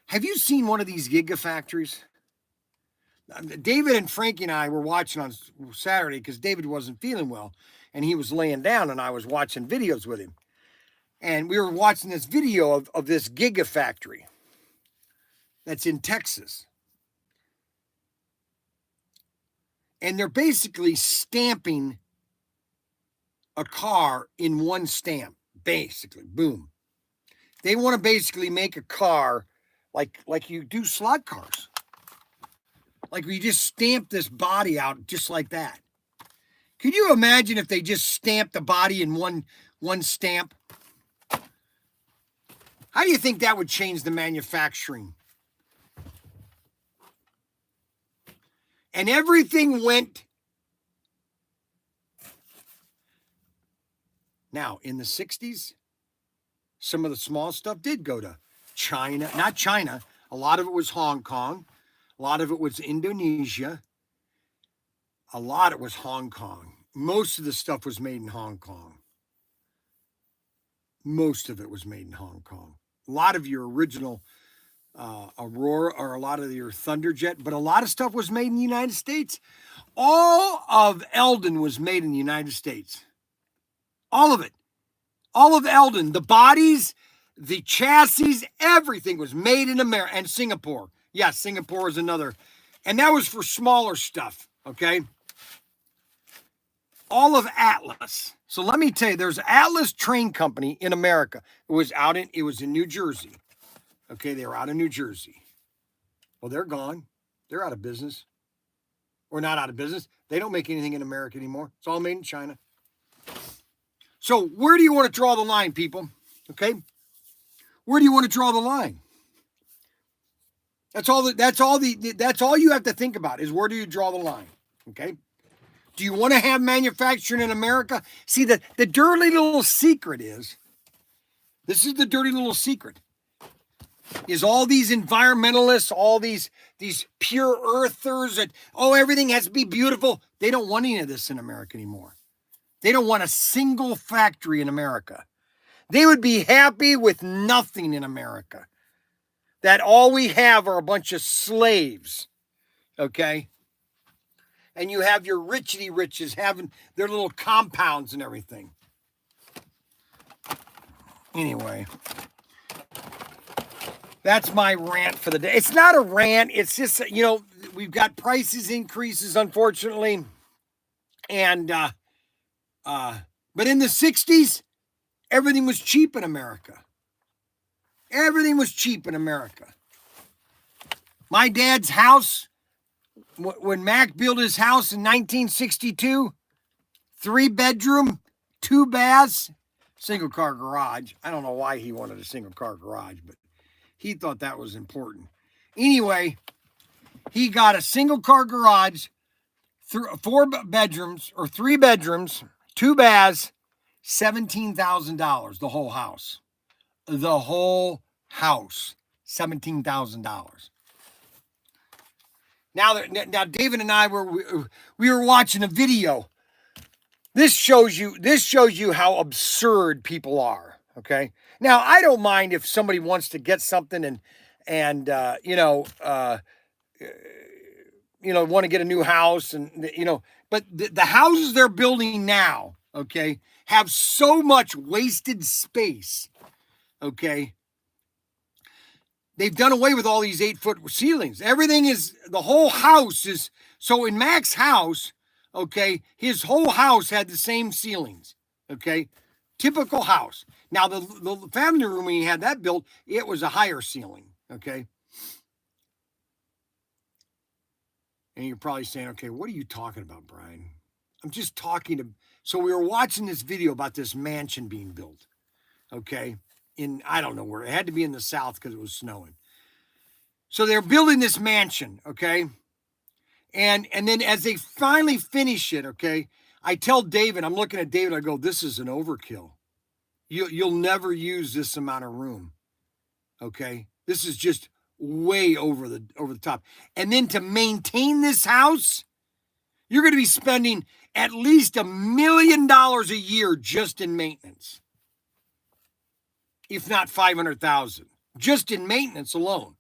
Have you seen one of these gigafactories? David and Frankie and I were watching on Saturday because David wasn't feeling well. and he was laying down, and I was watching videos with him. And we were watching this video of this gigafactory that's in Texas. And they're basically stamping a car in one stamp, basically, boom. They want to basically make a car like you do slot cars. Like we just stamp this body out just like that. Could you imagine if they just stamped the body in one stamp? How do you think that would change the manufacturing? And everything went. Now, in the 60s, some of the small stuff did go to China. Not China. A lot of it was Hong Kong. A lot of it was Indonesia. A lot of it was Hong Kong. Most of the stuff was made in Hong Kong. Most of it was made in Hong Kong. A lot of your original Aurora or a lot of your Thunderjet, but a lot of stuff was made in the United States. All of Eldon was made in the United States. All of it. All of Eldon. The bodies, the chassis, everything was made in America and Singapore. Yes, Singapore is another. And that was for smaller stuff, okay? All of Atlas. So let me tell you, there's Atlas Train Company in America. It was in New Jersey. Okay, they were out of New Jersey. Well, they're gone. They're out of business. Or not out of business. They don't make anything in America anymore. It's all made in China. So where do you want to draw the line, people? Okay? Where do you want to draw the line? That's all you have to think about is where do you draw the line? Okay? Do you want to have manufacturing in America? See, the dirty little secret is, this is the dirty little secret, is all these environmentalists, all these pure earthers that, everything has to be beautiful. They don't want any of this in America anymore. They don't want a single factory in America. They would be happy with nothing in America. That all we have are a bunch of slaves, okay? And you have your richity riches having their little compounds and everything. Anyway, that's my rant for the day. It's not a rant. It's just, we've got prices increases, unfortunately. And, but in the 60s, everything was cheap in America. Everything was cheap in America. My dad's house, when Mac built his house in 1962, 3-bedroom, 2 baths, single car garage. I don't know why he wanted a single car garage, but he thought that was important. Anyway, he got a single car garage, 4 bedrooms or 3 bedrooms, 2 baths, $17,000, the whole house. The whole house, $17,000. Now, David and I we were watching a video. This shows you how absurd people are. Okay. Now, I don't mind if somebody wants to get something and want to get a new house but the houses they're building now, okay, have so much wasted space. Okay. They've done away with all these 8-foot ceilings. The whole house is, so in Mac's house, okay, his whole house had the same ceilings. Okay. Typical house. Now, the family room, when he had that built, it was a higher ceiling. Okay. And you're probably saying, okay, what are you talking about, Brian? I'm just talking so we were watching this video about this mansion being built. Okay. I don't know where. It had to be in the south because it was snowing. So they're building this mansion, okay? And then as they finally finish it, okay, I tell David, I'm looking at David, I go, this is an overkill. You'll never use this amount of room, okay? This is just way over the top. And then to maintain this house, you're going to be spending at least $1 million a year just in maintenance. If not 500,000, just in maintenance alone.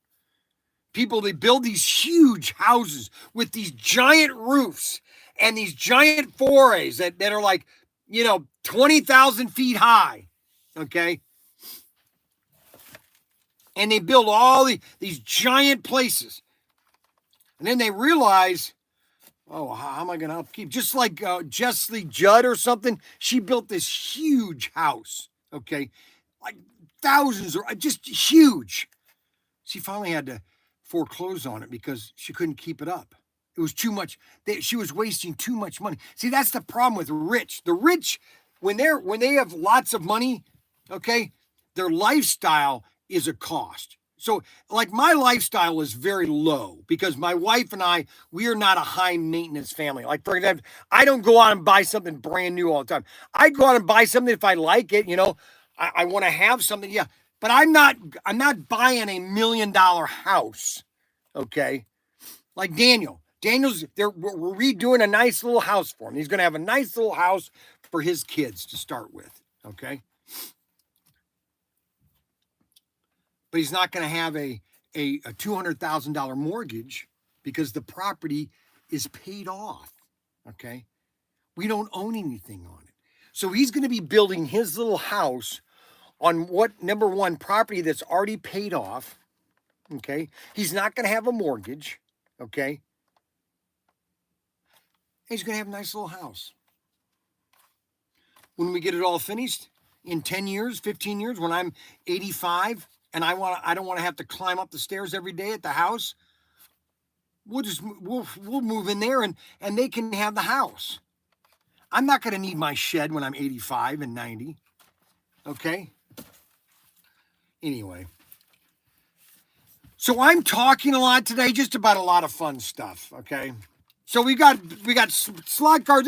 People, they build these huge houses with these giant roofs and these giant forays that are like 20,000 feet high. Okay. And they build all these giant places. And then they realize, oh, how am I going to upkeep? Just like Jessie Judd or something, she built this huge house, okay? Like thousands, or just huge. She finally had to foreclose on it because she couldn't keep it up. It was too much. She was wasting too much money. See, that's the problem with the rich. The rich, when they have lots of money, okay, their lifestyle is a cost. So, like, my lifestyle is very low because my wife and we are not a high maintenance family. Like, for example, I don't go out and buy something brand new all the time. I go out and buy something if I like it. I want to have something, yeah. But I'm not buying $1 million house, okay? Like Daniel's, we're redoing a nice little house for him. He's going to have a nice little house for his kids to start with, okay? But he's not going to have a $200,000 mortgage because the property is paid off, okay? We don't own anything on it. So he's going to be building his little house on number one, property that's already paid off, okay? He's not going to have a mortgage, okay? He's going to have a nice little house. When we get it all finished, in 10 years, 15 years, when I'm 85 and I don't want to have to climb up the stairs every day at the house, we'll move in there and they can have the house. I'm not going to need my shed when I'm 85 and 90, okay? Anyway, so I'm talking a lot today, just about a lot of fun stuff. Okay, so we got slot cars.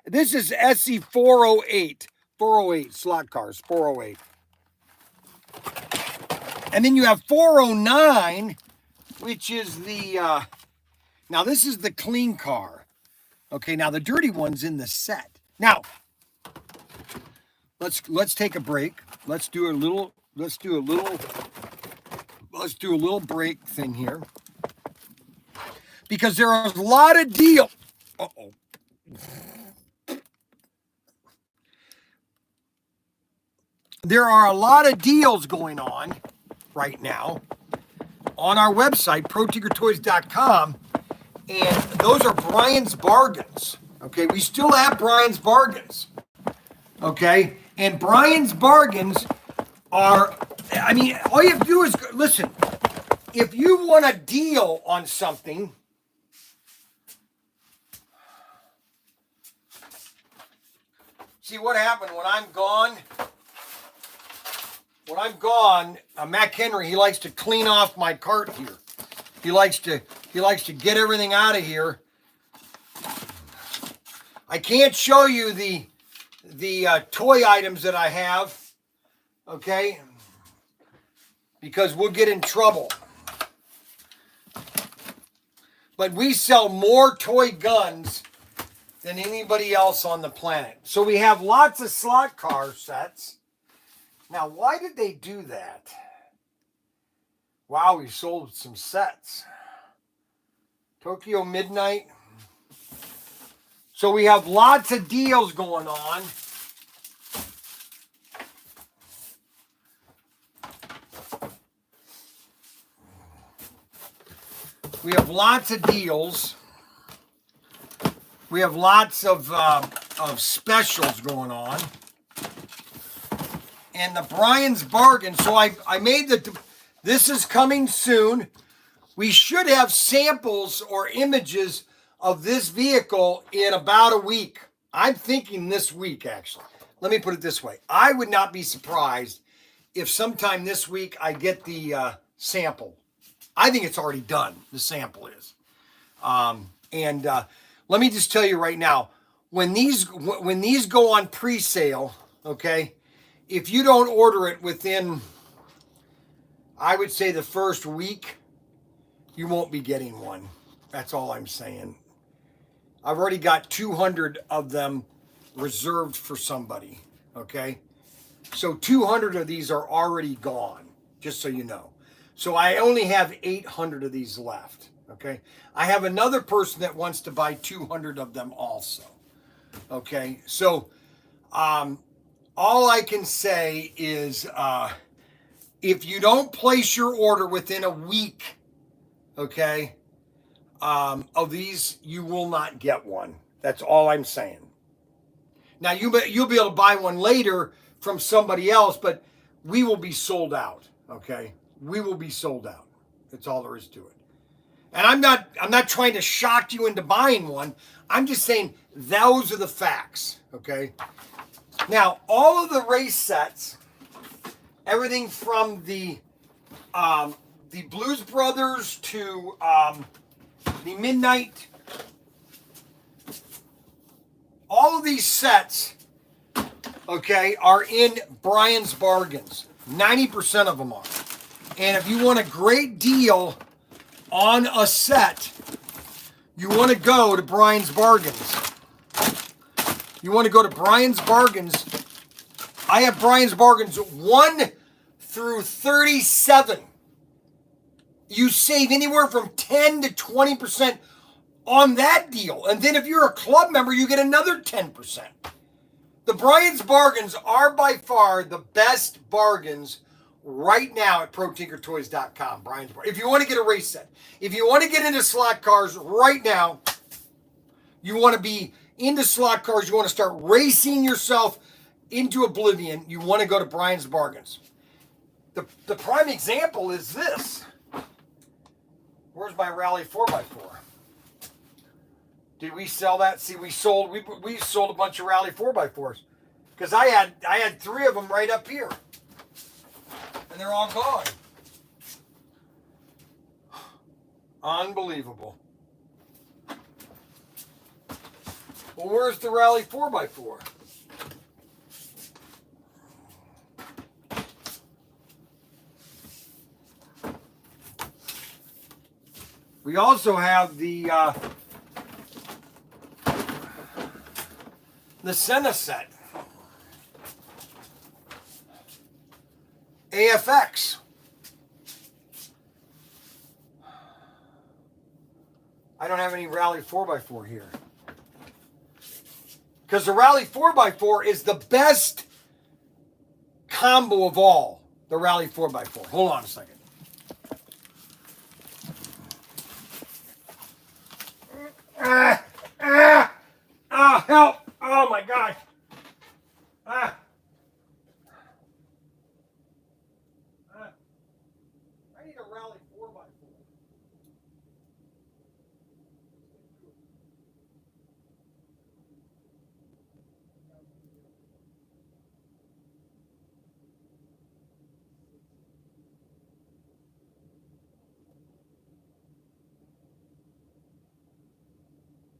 This is SE 408 slot cars 408, and then you have 409, which is the now this is the clean car. Okay, now the dirty one's in the set. Now let's take a break. Let's do a little break thing here. Because there are a lot of deals. Uh-oh. There are a lot of deals going on right now on our website, Protinkertoys.com. And those are Bryan's bargains. Okay, we still have Bryan's bargains. Okay, and Bryan's bargains are, all you have to do is listen. If you want a deal on something, see what happened when I'm gone. When I'm gone, Mac Henry, he likes to clean off my cart here. He likes to get everything out of here. I can't show you the toy items that I have, okay? Because we'll get in trouble. But we sell more toy guns than anybody else on the planet. So we have lots of slot car sets. Now, why did they do that? Wow, we sold some sets. Tokyo Midnight. So we have lots of deals going on. We have lots of deals. We have lots of specials going on. And the Bryan's bargain. So I made this is coming soon. We should have samples or images of this vehicle in about a week. I'm thinking this week, actually. Let me put it this way. I would not be surprised if sometime this week I get the sample. I think it's already done, the sample is. Let me just tell you right now, when these go on pre-sale, okay, if you don't order it within, I would say, the first week, you won't be getting one. That's all I'm saying. I've already got 200 of them reserved for somebody, okay? So 200 of these are already gone, just so you know. So I only have 800 of these left, okay? I have another person that wants to buy 200 of them also, okay? So All I can say is if you don't place your order within a week, okay, of these, you will not get one. That's all I'm saying. Now you'll be able to buy one later from somebody else, but we will be sold out. Okay, we will be sold out. That's all there is to it. And I'm not trying to shock you into buying one. I'm just saying those are the facts. Okay. Now all of the race sets, everything from the Blues Brothers to the Midnight, all of these sets, okay, are in Bryan's Bargains. 90% of them are. And if you want a great deal on a set, you want to go to Bryan's Bargains. You want to go to Bryan's Bargains. I have Bryan's Bargains 1 through 37. You save anywhere from 10 to 20% on that deal. And then if you're a club member, you get another 10%. The Bryan's Bargains are by far the best bargains right now at Protinkertoys.com. Bryan's Bargains. If you want to get a race set, if you want to get into slot cars right now, you want to be into slot cars, you want to start racing yourself into oblivion, you want to go to Bryan's Bargains. The prime example is this. Where's my Rally 4x4? Did we sell that? See, we sold a bunch of Rally 4x4s because I had 3 of them right up here, and they're all gone. Unbelievable. Well, where's the Rally 4x4? We also have the Senna set. AFX. I don't have any Rally 4x4 here. Because the Rally 4x4 is the best combo of all, the Rally 4x4. Hold on a second. Help! Oh my gosh! I need a Rally 4x4.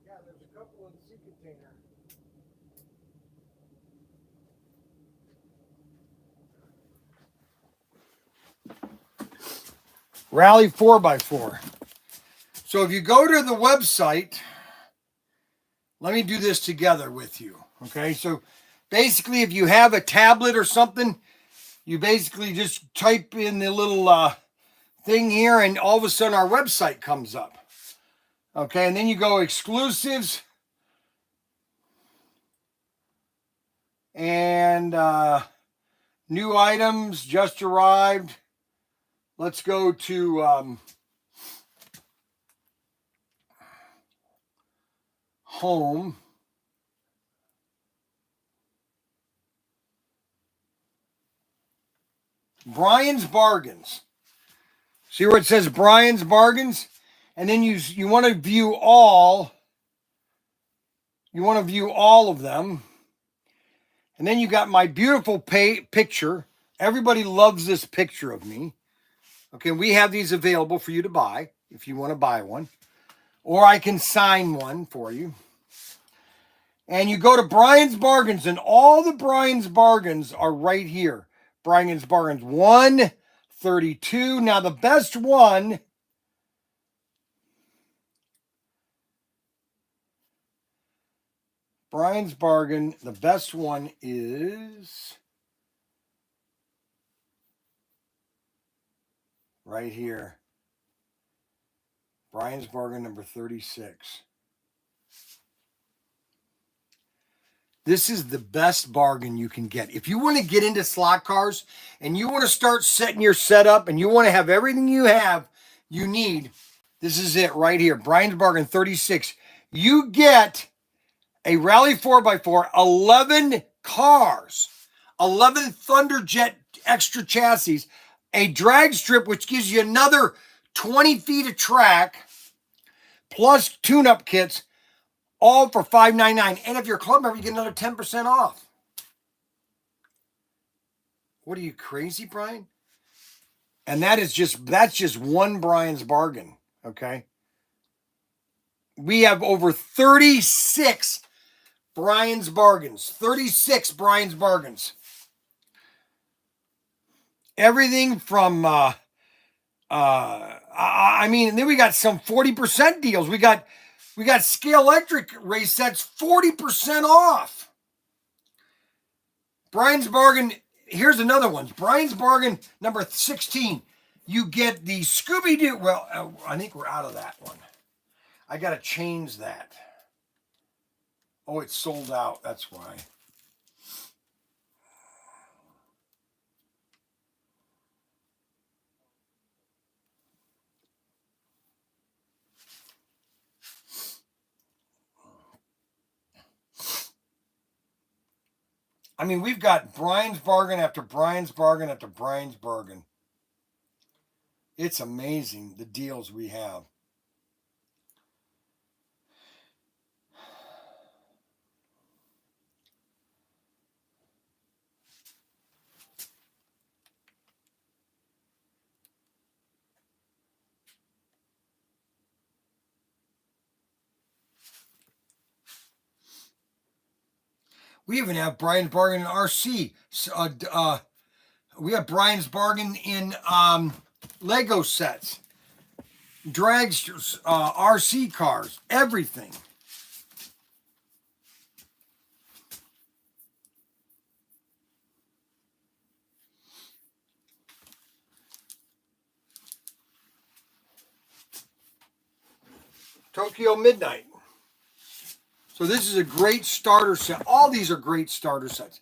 Yeah, there's a couple in the sea container. Rally 4x4. So if you go to the website, let me do this together with you. Okay, so basically if you have a tablet or something, you basically just type in the little thing here and all of a sudden our website comes up. Okay, and then you go exclusives and new items just arrived. Let's go to home. Bryan's Bargains. See where it says Bryan's Bargains? And then you want to view all. You want to view all of them. And then you got my beautiful picture. Everybody loves this picture of me. Okay, we have these available for you to buy if you want to buy one. Or I can sign one for you. And you go to Bryan's Bargains, and all the Bryan's Bargains are right here. Bryan's Bargains 1, 32. Now the best one Bryan's Bargain, the best one is right here. Bryan's Bargain number 36. This is the best bargain you can get. If you want to get into slot cars and you want to start setting your setup and you want to have everything you need, this is it right here. Bryan's Bargain 36. You get a Rally 4x4, 11 cars, 11 Thunderjet extra chassis, a drag strip, which gives you another 20 feet of track, plus tune-up kits, all for $5.99. And if you're a club member, you get another 10% off. What are you, crazy, Bryan? And that's just one Bryan's Bargain, okay? We have over 36 Bryan's Bargains. 36 Bryan's Bargains. Everything from, I mean, and then we got some 40% deals. We got Scale Electric race sets 40% off. Bryan's Bargain, here's another one. Bryan's Bargain number 16. You get the Scooby-Doo. Well, I think we're out of that one. I got to change that. Oh, it's sold out. That's why. I mean, we've got Bryan's Bargain after Bryan's Bargain after Bryan's Bargain. It's amazing the deals we have. We even have Bryan's Bargain in RC. We have Bryan's Bargain in Lego sets, dragsters, RC cars, everything. Tokyo Midnight. So this is a great starter set. All these are great starter sets.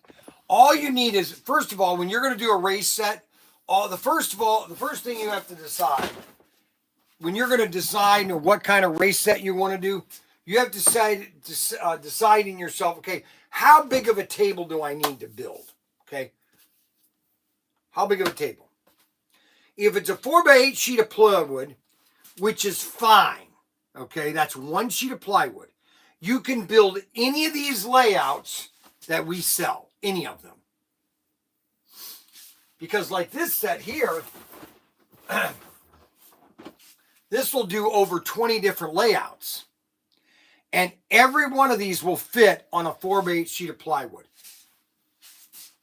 All you need is, first of all, when you're going to do a race set, the first thing you have to decide, when you're going to decide what kind of race set you want to do, you have to decide in yourself, okay, how big of a table do I need to build? Okay. How big of a table? If it's a 4x8 sheet of plywood, which is fine, okay, that's one sheet of plywood. You can build any of these layouts that we sell, any of them. Because like this set here, this will do over 20 different layouts. And every one of these will fit on a 4x8 sheet of plywood.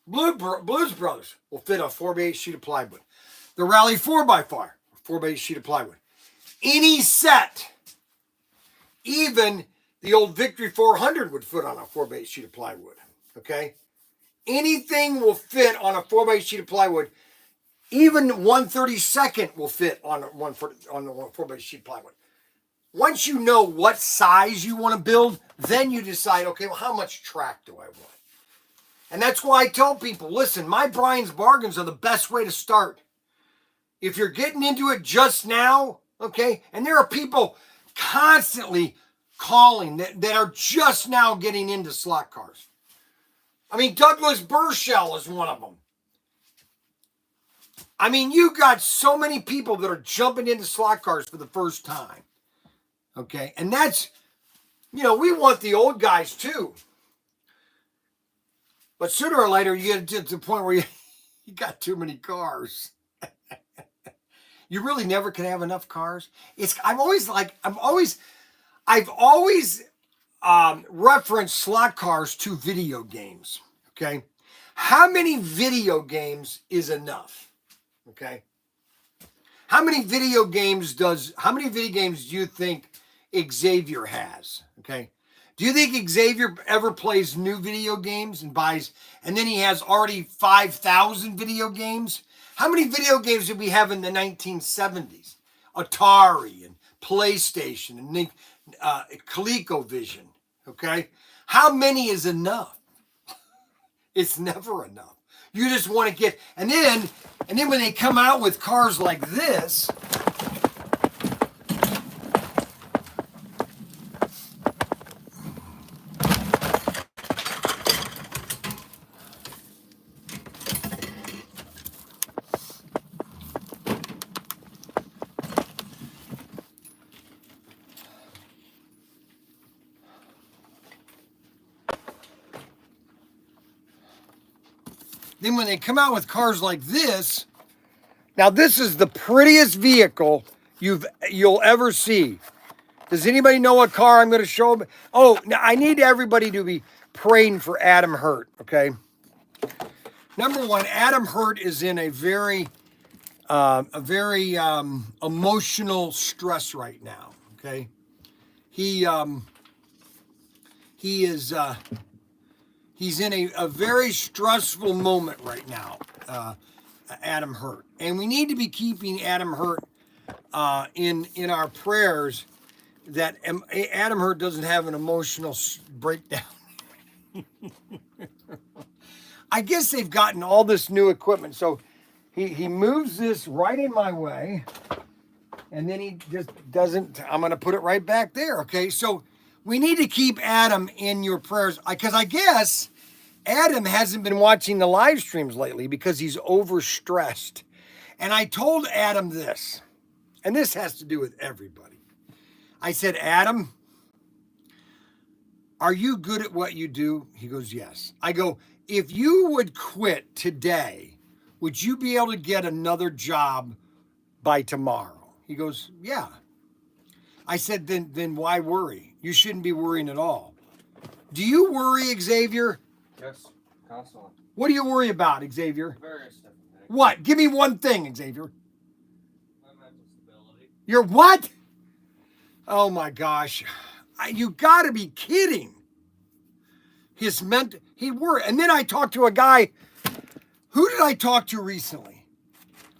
Blues Brothers will fit on a 4x8 sheet of plywood. The Rally 4x4, 4x8 sheet of plywood. Any set, even the old Victory 400 would fit on a 4x8 sheet of plywood, okay? Anything will fit on a 4x8 sheet of plywood. Even 1/32 will fit on the 4x8 sheet of plywood. Once you know what size you want to build, then you decide, okay, well, how much track do I want? And that's why I tell people, listen, my Bryan's Bargains are the best way to start. If you're getting into it just now, okay, and there are people constantly calling that are just now getting into slot cars. I mean, Douglas Burchell is one of them. I mean, you got so many people that are jumping into slot cars for the first time. Okay, and that's, we want the old guys too. But sooner or later, you get to the point where you got too many cars. You really never can have enough cars. I've always referenced slot cars to video games. Okay, how many video games is enough? Okay, how many video games do you think Xavier has? Okay, do you think Xavier ever plays new video games and then he has already 5,000 video games? How many video games did we have in the 1970s? Atari and PlayStation and ColecoVision. Okay, how many is enough? It's never enough. You just want to get, and then when they come out with cars like this, now this is the prettiest vehicle you'll ever see. Does anybody know what car I'm going to show them? Oh, now I need everybody to be praying for Adam Hurt, okay? Number one, Adam Hurt is in a very emotional stress right now, okay? He's in a very stressful moment right now, Adam Hurt. And we need to be keeping Adam Hurt in our prayers, that Adam Hurt doesn't have an emotional breakdown. I guess they've gotten all this new equipment. So he moves this right in my way, and then he just doesn't, I'm going to put it right back there, okay? So we need to keep Adam in your prayers, because I guess Adam hasn't been watching the live streams lately because he's overstressed. And I told Adam this, and this has to do with everybody. I said, Adam, are you good at what you do? He goes, yes. I go, if you would quit today, would you be able to get another job by tomorrow? He goes, yeah. I said, then why worry? You shouldn't be worrying at all. Do you worry, Xavier? Yes, constantly. What do you worry about, Xavier? Various different things. What? Give me one thing, Xavier. My mental stability. Your what? Oh my gosh. You gotta be kidding. He worried. And then I talked to a guy. Who did I talk to recently?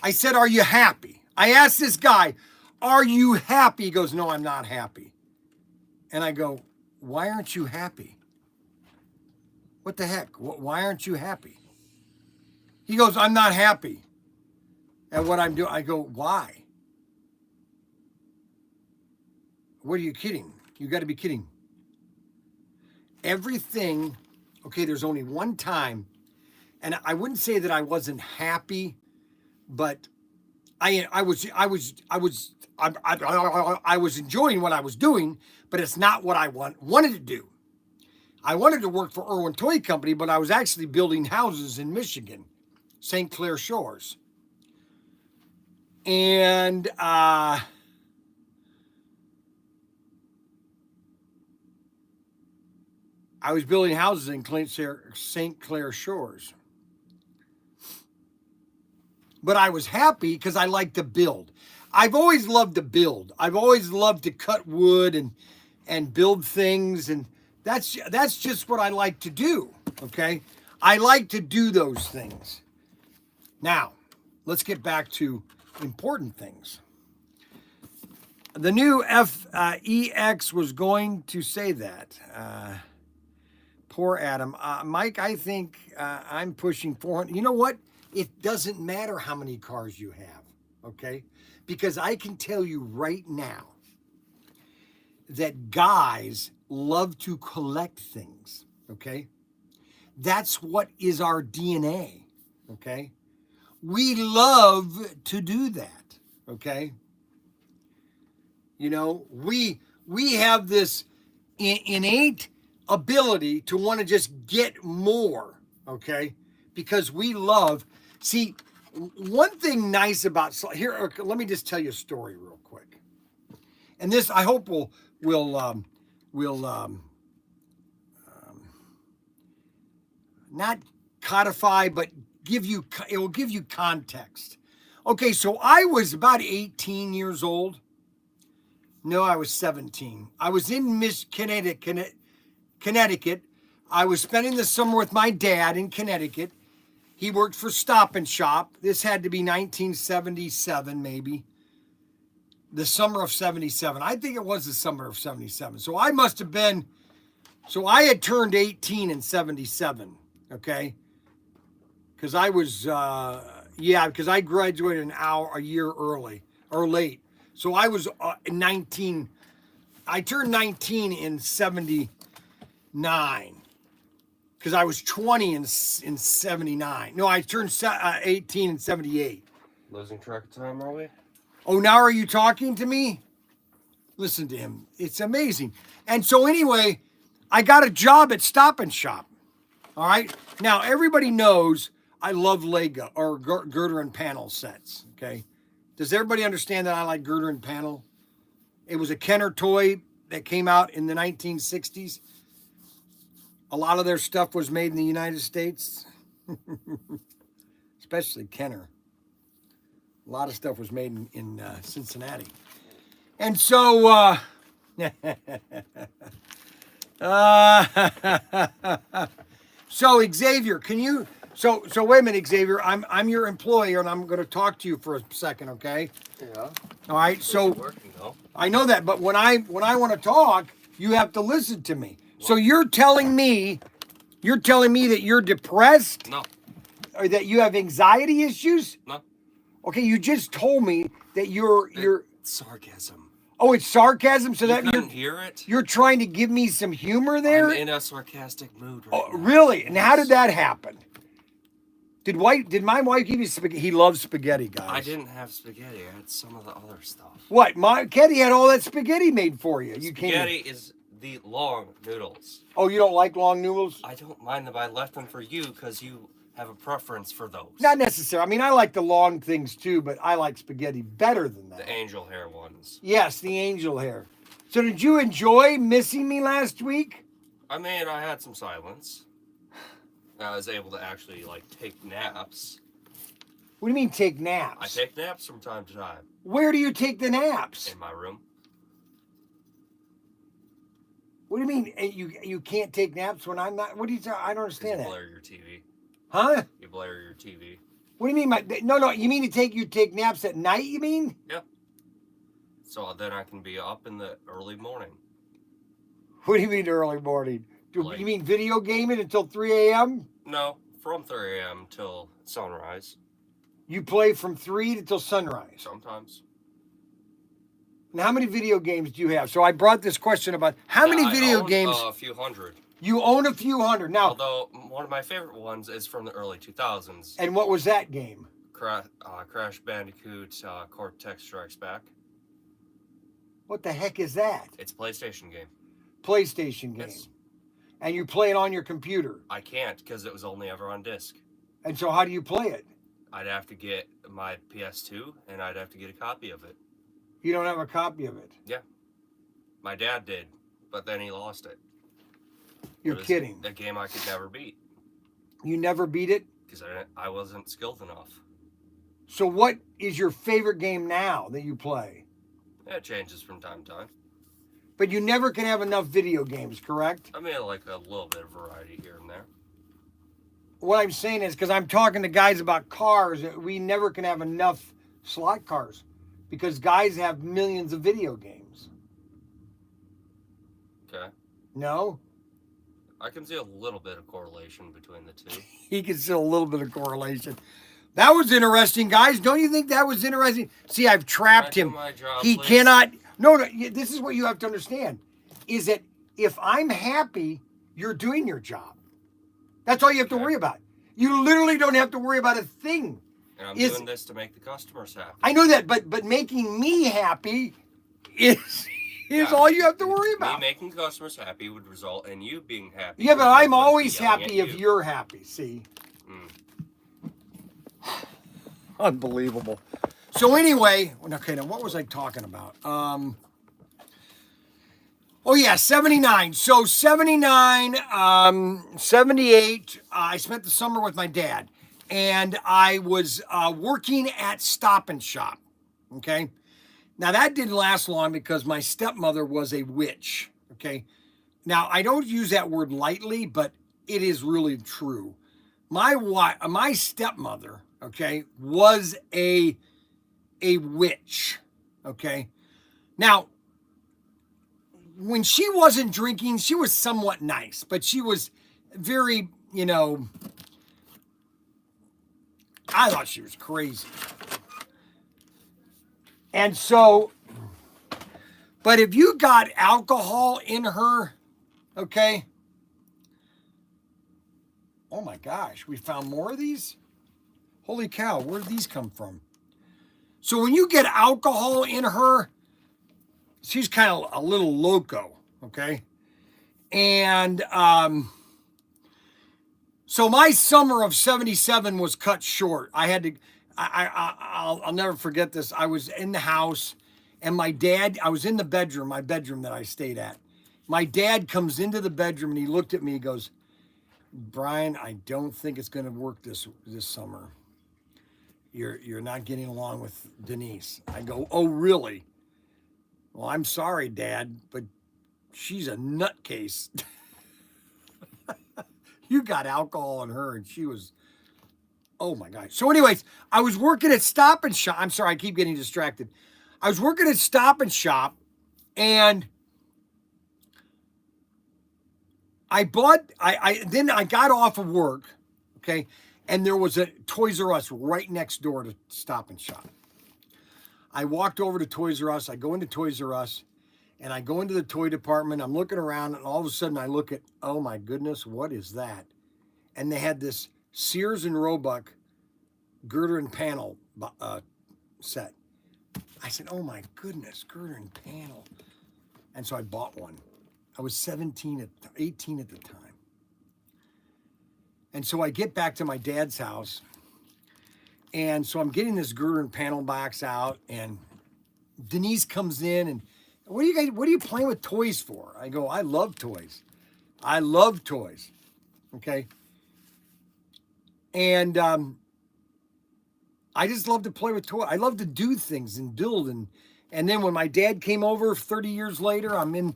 I said, are you happy? I asked this guy, are you happy? He goes, no, I'm not happy. And I go, why aren't you happy? What the heck? Why aren't you happy? He goes, I'm not happy at what I'm doing. I go, why? What are you kidding? You got to be kidding. Everything, okay, there's only one time, and I wouldn't say that I wasn't happy, but I was enjoying what I was doing, but it's not what I wanted to do. I wanted to work for Irwin Toy Company, but I was actually building houses in Michigan, St. Clair Shores. And I was building houses in St. Clair Shores. But I was happy because I like to build. I've always loved to build. I've always loved to cut wood and build things, and that's just what I like to do, okay? I like to do those things. Now, let's get back to important things. The new FEX was going to say that. Poor Adam. Mike, I think I'm pushing 400. You know what? It doesn't matter how many cars you have, okay? Because I can tell you right now that guys love to collect things, okay? That's what is our DNA, okay? We love to do that, okay? You know, we have this innate ability to want to just get more, okay? Because we love, see, one thing nice about, here, okay, let me just tell you a story real quick. And this, I hope will not codify, but it will give you context. Okay, so I was about 18 years old. No, I was 17. I was in Connecticut. I was spending the summer with my dad in Connecticut. He worked for Stop and Shop. This had to be 1977, maybe. The summer of 77. I think it was the summer of 77. So I had turned 18 in 77, okay? because I was, because I graduated a year early or late. So I was 19. I turned 19 in 79 because I was 20 in 79. No, I turned 18 in 78. Losing track of time, are we? Oh, now are you talking to me? Listen to him. It's amazing. And so anyway, I got a job at Stop and Shop. All right. Now everybody knows I love Lego or girder and panel sets. Okay. Does everybody understand that I like girder and panel? It was a Kenner toy that came out in the 1960s. A lot of their stuff was made in the United States, especially Kenner. A lot of stuff was made in Cincinnati. And so, so Xavier, can you? So wait a minute, Xavier. I'm your employer, and I'm going to talk to you for a second, okay? Yeah. All right. So Working though. I know that, but when I want to talk, you have to listen to me. So you're telling me that you're depressed, No. or that you have anxiety issues? No. Okay, you just told me that you're. Sarcasm. Oh, it's sarcasm. So You that couldn't hear it? you're trying to give me some humor there. I'm in a sarcastic mood right Oh, now. really? And how did that happen? Did my wife give you spaghetti? He loves spaghetti, guys. I didn't have spaghetti. I had some of the other stuff. What? My Ketty had all that spaghetti made for you. You Spaghetti is the long noodles. Oh, you don't like long noodles? I don't mind them. I left them for you because you have a preference for those. Not necessarily. I mean, I like the long things too, but I like spaghetti better than that. The angel hair ones. Yes, the angel hair. So did you enjoy missing me last week? I mean, I had some silence. I was able to actually, like, take naps. What do you mean take I naps? take naps from time to time Where do you take the naps? in my room. What do you mean you can't take naps when I'm not? What do you? I don't You understand that. blare your TV. Huh? You blare your TV. What do you mean? No. You mean you take naps at night? You mean? Yeah. So then I can be up in the early morning. What do you mean early morning? Like- You mean video gaming until 3 a.m.? No, from 3 a.m. till sunrise. You play from 3 till sunrise. Sometimes. And how many video games do you have? So I brought this question about how many I video own games A few hundred. you own. A few hundred now. Although one of my favorite ones is from the early 2000s. And what was that game? Crash Bandicoot Cortex Strikes Back. What the heck is that? It's a PlayStation game. PlayStation game. Yes. And you play it on your computer. I can't because it was only ever on disc. And so how do you play it? I'd have to get my PS2 and I'd have to get a copy of it. You don't have a copy of it. My dad did, but then he lost it. You're It was kidding. A game I could never beat You never beat it? because I wasn't skilled enough. So what is your favorite game now that you play? Yeah, it changes from time to time. But you never can have enough video games, correct? I mean, like a little bit of variety here and there. What I'm saying is, because I'm talking to guys about cars, we never can have enough slot cars because guys have millions of video games. Okay. No? I can see a little bit of correlation between the two. He can see a little bit of correlation. That was interesting, guys. Don't you think that was interesting? See, I've trapped Can I him. do my job, He please? cannot. No, this is what you have to understand. Is that if I'm happy, you're doing your job. That's all you have to Okay. worry about. You literally don't have to worry about a thing. And I'm Is- doing this to make the customers happy. I know that, but making me happy is Yeah. all you have to worry Me about. making customers happy would result in you being happy. Yeah, but which I'm would always be yelling happy at if you. you're happy. See? Mm. Unbelievable. So anyway, okay, now what was I talking about? Oh yeah, 79. So 79, 78, I spent the summer with my dad. And I was working at Stop and Shop. Okay. Now that didn't last long because my stepmother was a witch. Okay. Now I don't use that word lightly, but it is really true. My stepmother, okay, was a witch. Okay. Now, when she wasn't drinking, she was somewhat nice, but she was very, I thought she was crazy. And so, but if you got alcohol in her, okay. Oh my gosh, we found more of these? Holy cow, where did these come from? So when you get alcohol in her, she's kind of a little loco, okay? And so my summer of 77 was cut short. I had to, I'll never forget this. I was in the house and my dad, I was in the bedroom, my bedroom that I stayed at. My dad comes into the bedroom and he looked at me, he goes, Bryan, I don't think it's going to work this summer. You're not getting along with Denise. I go, oh, really? Well, I'm sorry, Dad, but she's a nutcase. You got alcohol in her, and she was, oh my gosh. So anyways, I was working at Stop and Shop. I'm sorry, I keep getting distracted. I was working at Stop and Shop, and I got off of work, okay, and there was a Toys R Us right next door to Stop and Shop. I walked over to Toys R Us. I go into Toys R Us, and I go into the toy department. I'm looking around, and all of a sudden I look at, oh my goodness, what is that? And they had this Sears and Roebuck girder and panel set. I said, oh my goodness, girder and panel. And so I bought one. I was 18 at the time. And so I get back to my dad's house. And so I'm getting this girder and panel box out, and Denise comes in and, what are you playing with toys for? I go, I love toys. I love toys. Okay. And I just love to play with toys. I love to do things and build. And then when my dad came over 30 years later, I'm in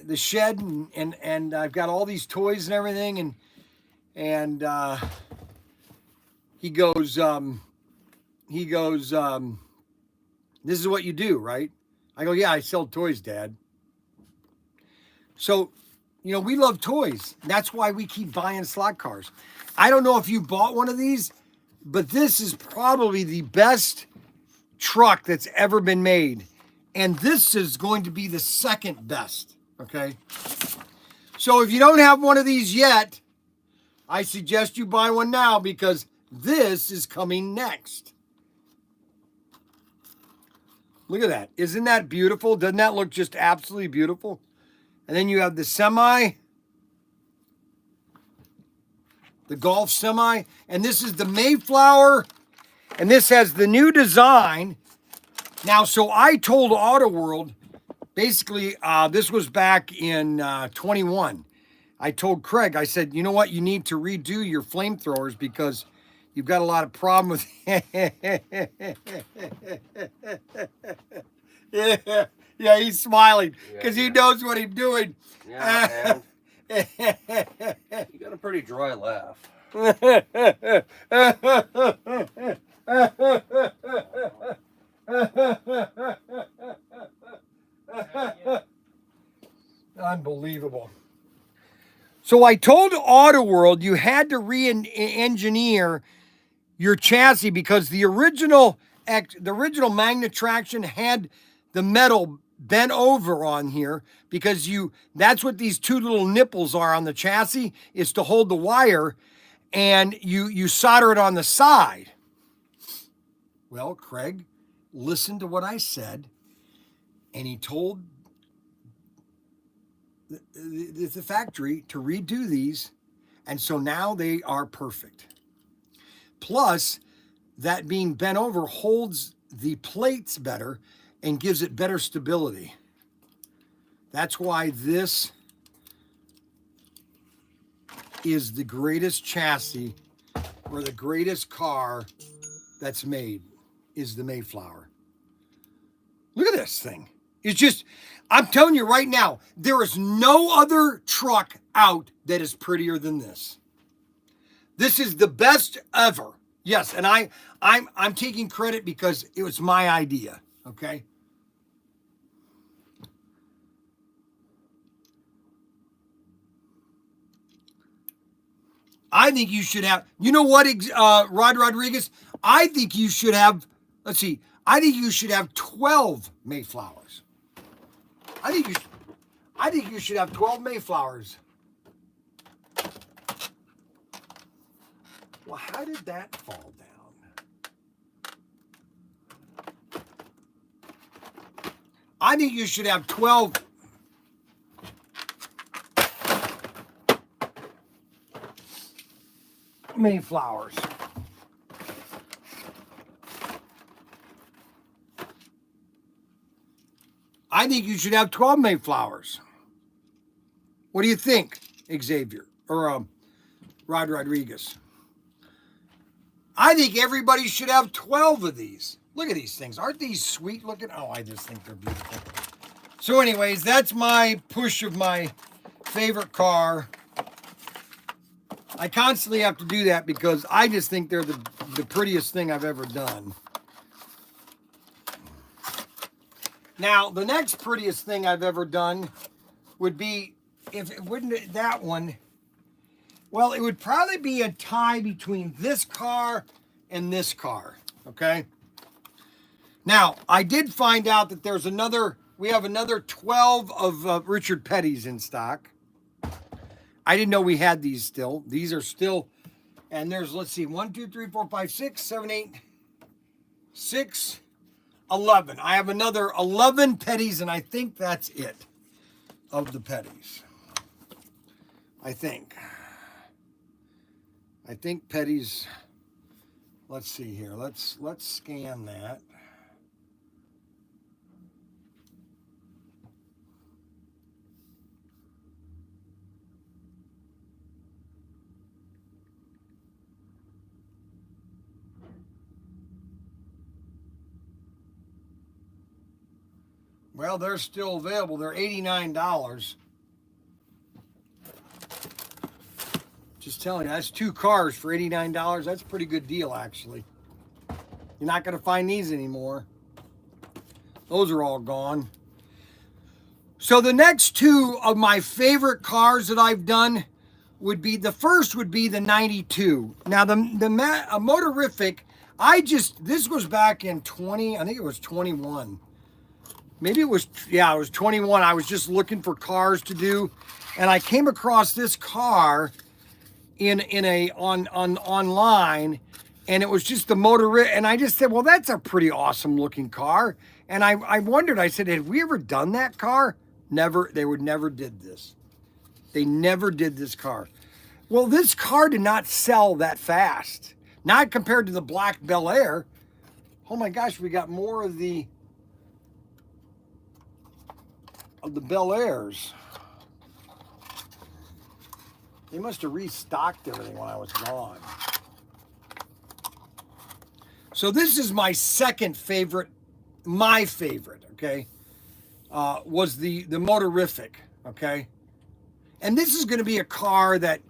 the shed and I've got all these toys and everything. And he goes, this is what you do, right? I go, yeah, I sell toys, Dad. So, we love toys. That's why we keep buying slot cars. I don't know if you bought one of these, but this is probably the best truck that's ever been made. And this is going to be the second best, okay? So if you don't have one of these yet, I suggest you buy one now because this is coming next. Look at that. Isn't that beautiful? Doesn't that look just absolutely beautiful? And then you have the semi, the Golf semi, and this is the Mayflower, and this has the new design. Now, so I told Auto World, basically, this was back in 21. I told Craig, I said, you know what? You need to redo your flamethrowers because you've got a lot of problem with Yeah, he's smiling because he knows what he's doing. Yeah, and you got a pretty dry laugh. Unbelievable. So I told Auto World you had to re-engineer your chassis because the original magnet traction had the metal bent over on here because that's what these two little nipples are on the chassis, is to hold the wire, and you solder it on the side. Well, Craig listened to what I said, and he told the factory to redo these, and so now they are perfect. Plus, that being bent over holds the plates better and gives it better stability. That's why this is the greatest chassis or the greatest car that's made, is the Mayflower. Look at this thing. It's just, I'm telling you right now, there is no other truck out that is prettier than this. This is the best ever. Yes, and I'm taking credit because it was my idea, okay? I think you should have, you know what, Rod Rodriguez? I think you should have, let's see, I think you should have 12 Mayflowers. I think you should have 12 Mayflowers. Well, how did that fall down? I think you should have 12. Mayflowers. I think you should have 12 Mayflowers. What do you think, Xavier? Or Rod Rodriguez? I think everybody should have 12 of these. Look at these things. Aren't these sweet looking? Oh, I just think they're beautiful. So anyways, that's my push of my favorite car. I constantly have to do that because I just think they're the prettiest thing I've ever done. Now, the next prettiest thing I've ever done would be, if it wouldn't, that one, well, it would probably be a tie between this car and this car, okay? Now, I did find out that there's we have another 12 of Richard Petty's in stock. I didn't know we had these still. These are still, and there's, let's see, 1, 2, 3, 4, 5, 6, 7, 8, 6, 11. I have another 11 Petty's, and I think that's it of the Petty's. I think Petty's, let's see here. Let's scan that. Well, they're still available. They're $89. Just telling you, that's 2 cars for $89. That's a pretty good deal, actually. You're not going to find these anymore. Those are all gone. So the next 2 of my favorite cars that I've done would be, the first would be the 92. Now, a motorific, this was back in I think it was 21. Maybe it was, yeah, it was 21. I was just looking for cars to do, and I came across this car online, and it was just the motor, and I just said, well, that's a pretty awesome looking car. And I wondered, I said, had we ever done that car? Never. They would never did this. They never did this car. Well, this car did not sell that fast. Not compared to the black Bel Air. Oh my gosh, we got more of the Bel Airs. They must have restocked everything when I was gone. So this is my second favorite, my favorite, okay, was the motorific, okay? And this is going to be a car that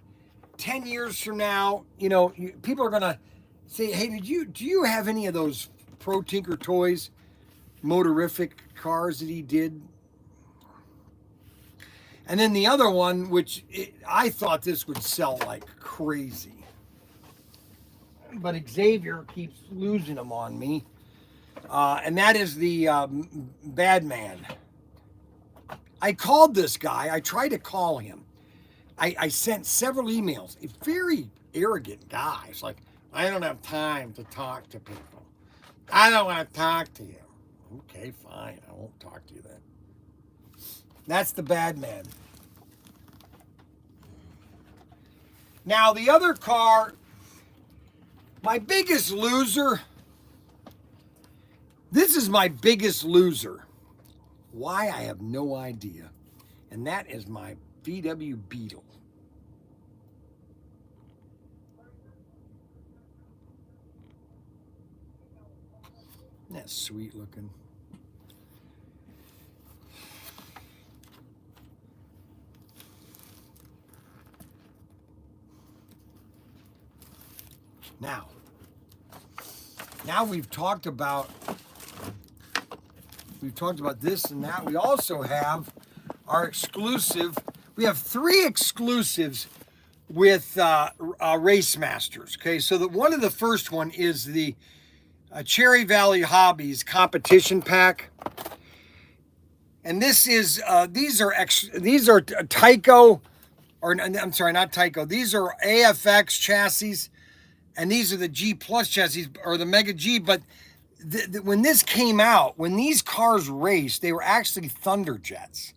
10 years from now, you know, people are going to say, hey, do you have any of those Protinkertoys motorific cars that he did? And then the other one, which I thought this would sell like crazy. But Xavier keeps losing them on me. And that is the Bad Man. I called this guy. I tried to call him. I sent several emails. A very arrogant guy. It's like, I don't have time to talk to people. I don't want to talk to you. Okay, fine. I won't talk to you then. That's the Bad Man. Now, the other car, my biggest loser, this is my biggest loser. Why, I have no idea. And that is my VW Beetle. That's sweet looking. Now we've talked about this and that. We also have our exclusive. We have 3 exclusives with Race Masters. Okay, so one of the first one is the Cherry Valley Hobbies competition pack, and this is these are Tyco, or I'm sorry, not Tyco. These are AFX chassis, and these are the G Plus chassis or the Mega G. But when this came out, when these cars raced, they were actually Thunderjets.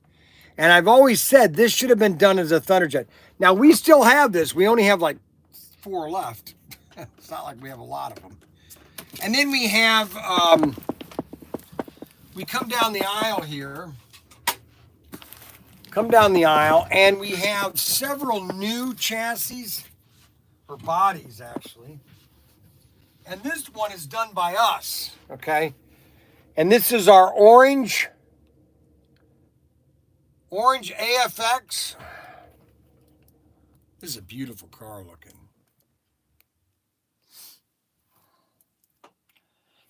And I've always said this should have been done as a Thunderjet. Now, we still have this. We only have like 4 left. It's not like we have a lot of them. And then we have, we come down the aisle here. Come down the aisle, and we have several new chassis, or bodies, actually. And this one is done by us, okay? And this is our orange AFX. This is a beautiful car looking.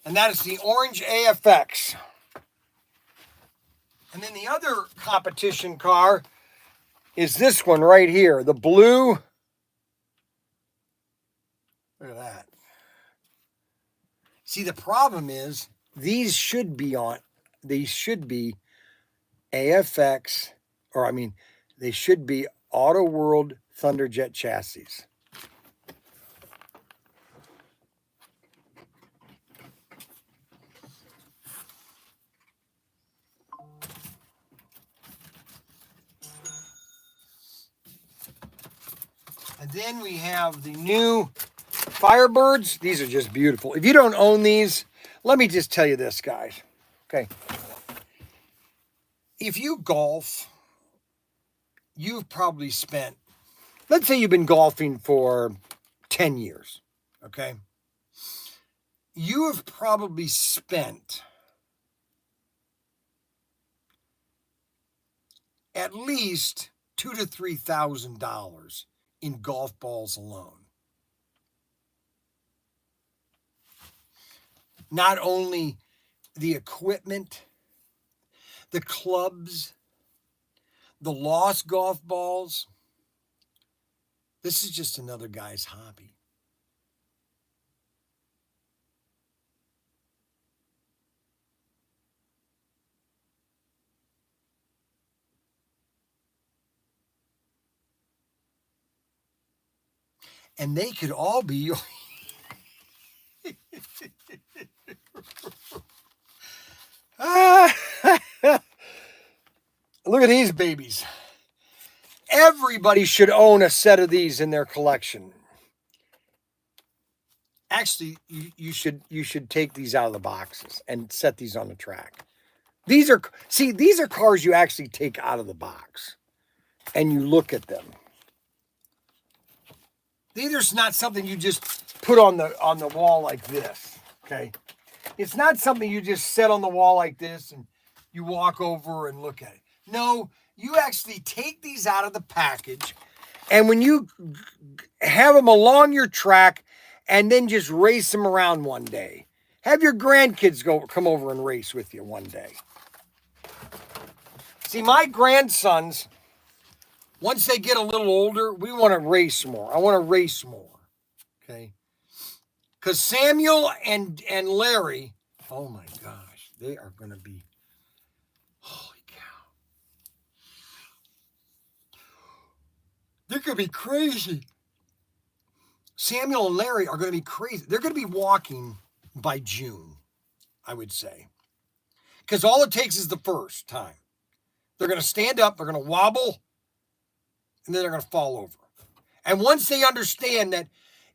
And that is the orange AFX. And then the other competition car is this one right here, the blue. Look at that. See, the problem is these should be AFX, or I mean, they should be Auto World Thunderjet chassis. And then we have the new Firebirds. These are just beautiful. If you don't own these, let me just tell you this, guys. Okay. If you golf, you've probably spent, let's say you've been golfing for 10 years, okay? You have probably spent at least $2,000 to $3,000 in golf balls alone. Not only the equipment, the clubs, the lost golf balls. This is just another guy's hobby. And they could all be Look at these babies. Everybody should own a set of these in their collection. Actually, you should take these out of the boxes and set these on the track. These are cars you actually take out of the box and you look at them. These are not something you just put on the wall like this, okay? It's not something you just set on the wall like this and you walk over and look at it. No, you actually take these out of the package, and when you have them along your track and then just race them around one day. Have your grandkids come over and race with you one day. See, my grandsons, once they get a little older, we want to race more. I want to race more, okay? Because Samuel and Larry, oh my gosh, they are going to be, holy cow. They're going to be crazy. Samuel and Larry are going to be crazy. They're going to be walking by June, I would say. Because all it takes is the first time. They're going to stand up, they're going to wobble, and then they're going to fall over. And once they understand that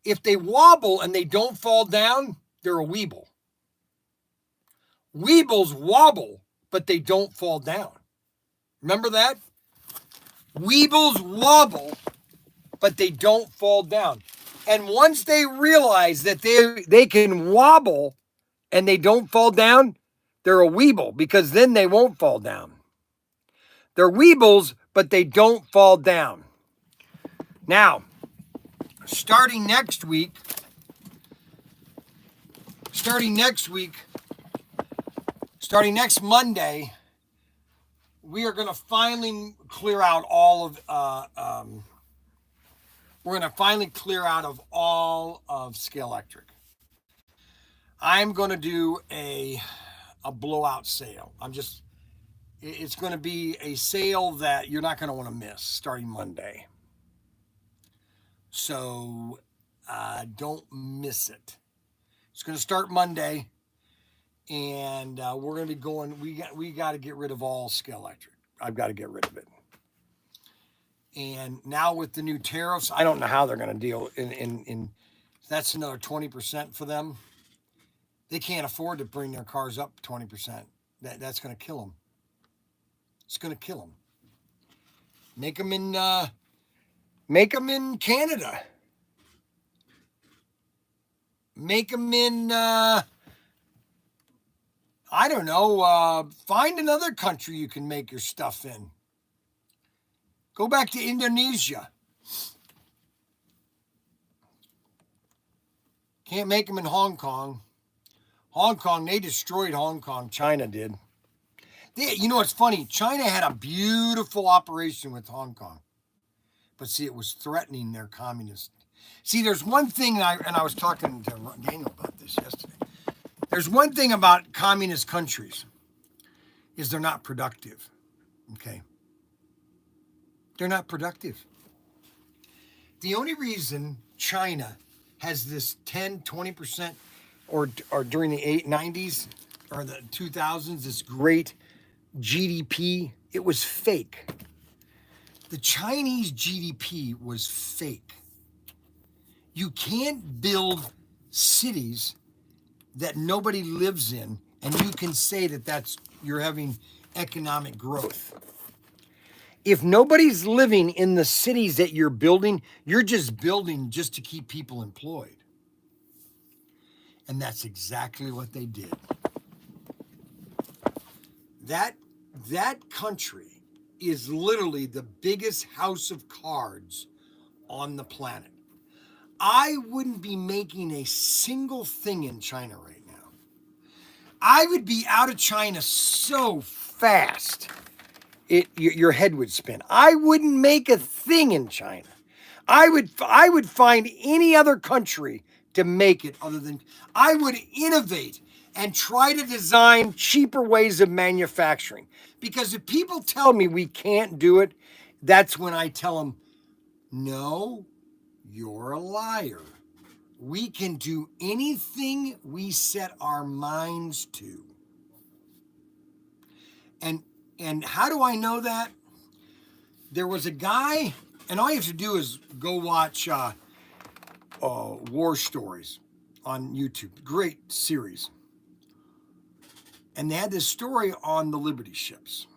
if they wobble and they don't fall down, they're a weeble. Weebles wobble, but they don't fall down. Remember that? Weebles wobble, but they don't fall down. And once they realize that they can wobble and they don't fall down, they're a weeble, because then they won't fall down. They're weebles, but they don't fall down. Now, starting next Monday, we are going to finally clear out all of we're going to finally clear out of all of Scale Electric. I'm going to do a blowout sale. It's going to be a sale that you're not going to want to miss starting Monday. So don't miss it. It's going to start Monday, and we're going to be going. We got to get rid of all Scale Electric. I've got to get rid of it. And now with the new tariffs, I don't know how they're going to deal. In that's another 20% for them. They can't afford to bring their cars up 20%. That's going to kill them. It's going to kill them. Make them in Canada. Make them in, I don't know, find another country you can make your stuff in. Go back to Indonesia. Can't make them in Hong Kong. Hong Kong, they destroyed Hong Kong. China did. You know what's funny? China had a beautiful operation with Hong Kong. But see, it was threatening their communist. See, there's one thing, and I was talking to Daniel about this yesterday. There's one thing about communist countries, is they're not productive. Okay? They're not productive. The only reason China has this 10, 20%, or during the 90s or the 2000s, this great GDP, it was fake. The Chinese GDP was fake. You can't build cities that nobody lives in, and you can say that you're having economic growth. If nobody's living in the cities that you're building, you're just building just to keep people employed. And that's exactly what they did. That country is literally the biggest house of cards on the planet. I wouldn't be making a single thing in China right now. I would be out of China so fast, your head would spin. I wouldn't make a thing in China. I would find any other country to make it other than, I would innovate and try to design cheaper ways of manufacturing. Because if people tell me we can't do it, that's when I tell them, no, you're a liar. We can do anything we set our minds to. And how do I know that? There was a guy, and all you have to do is go watch War Stories on YouTube. Great series. And they had this story on the Liberty ships.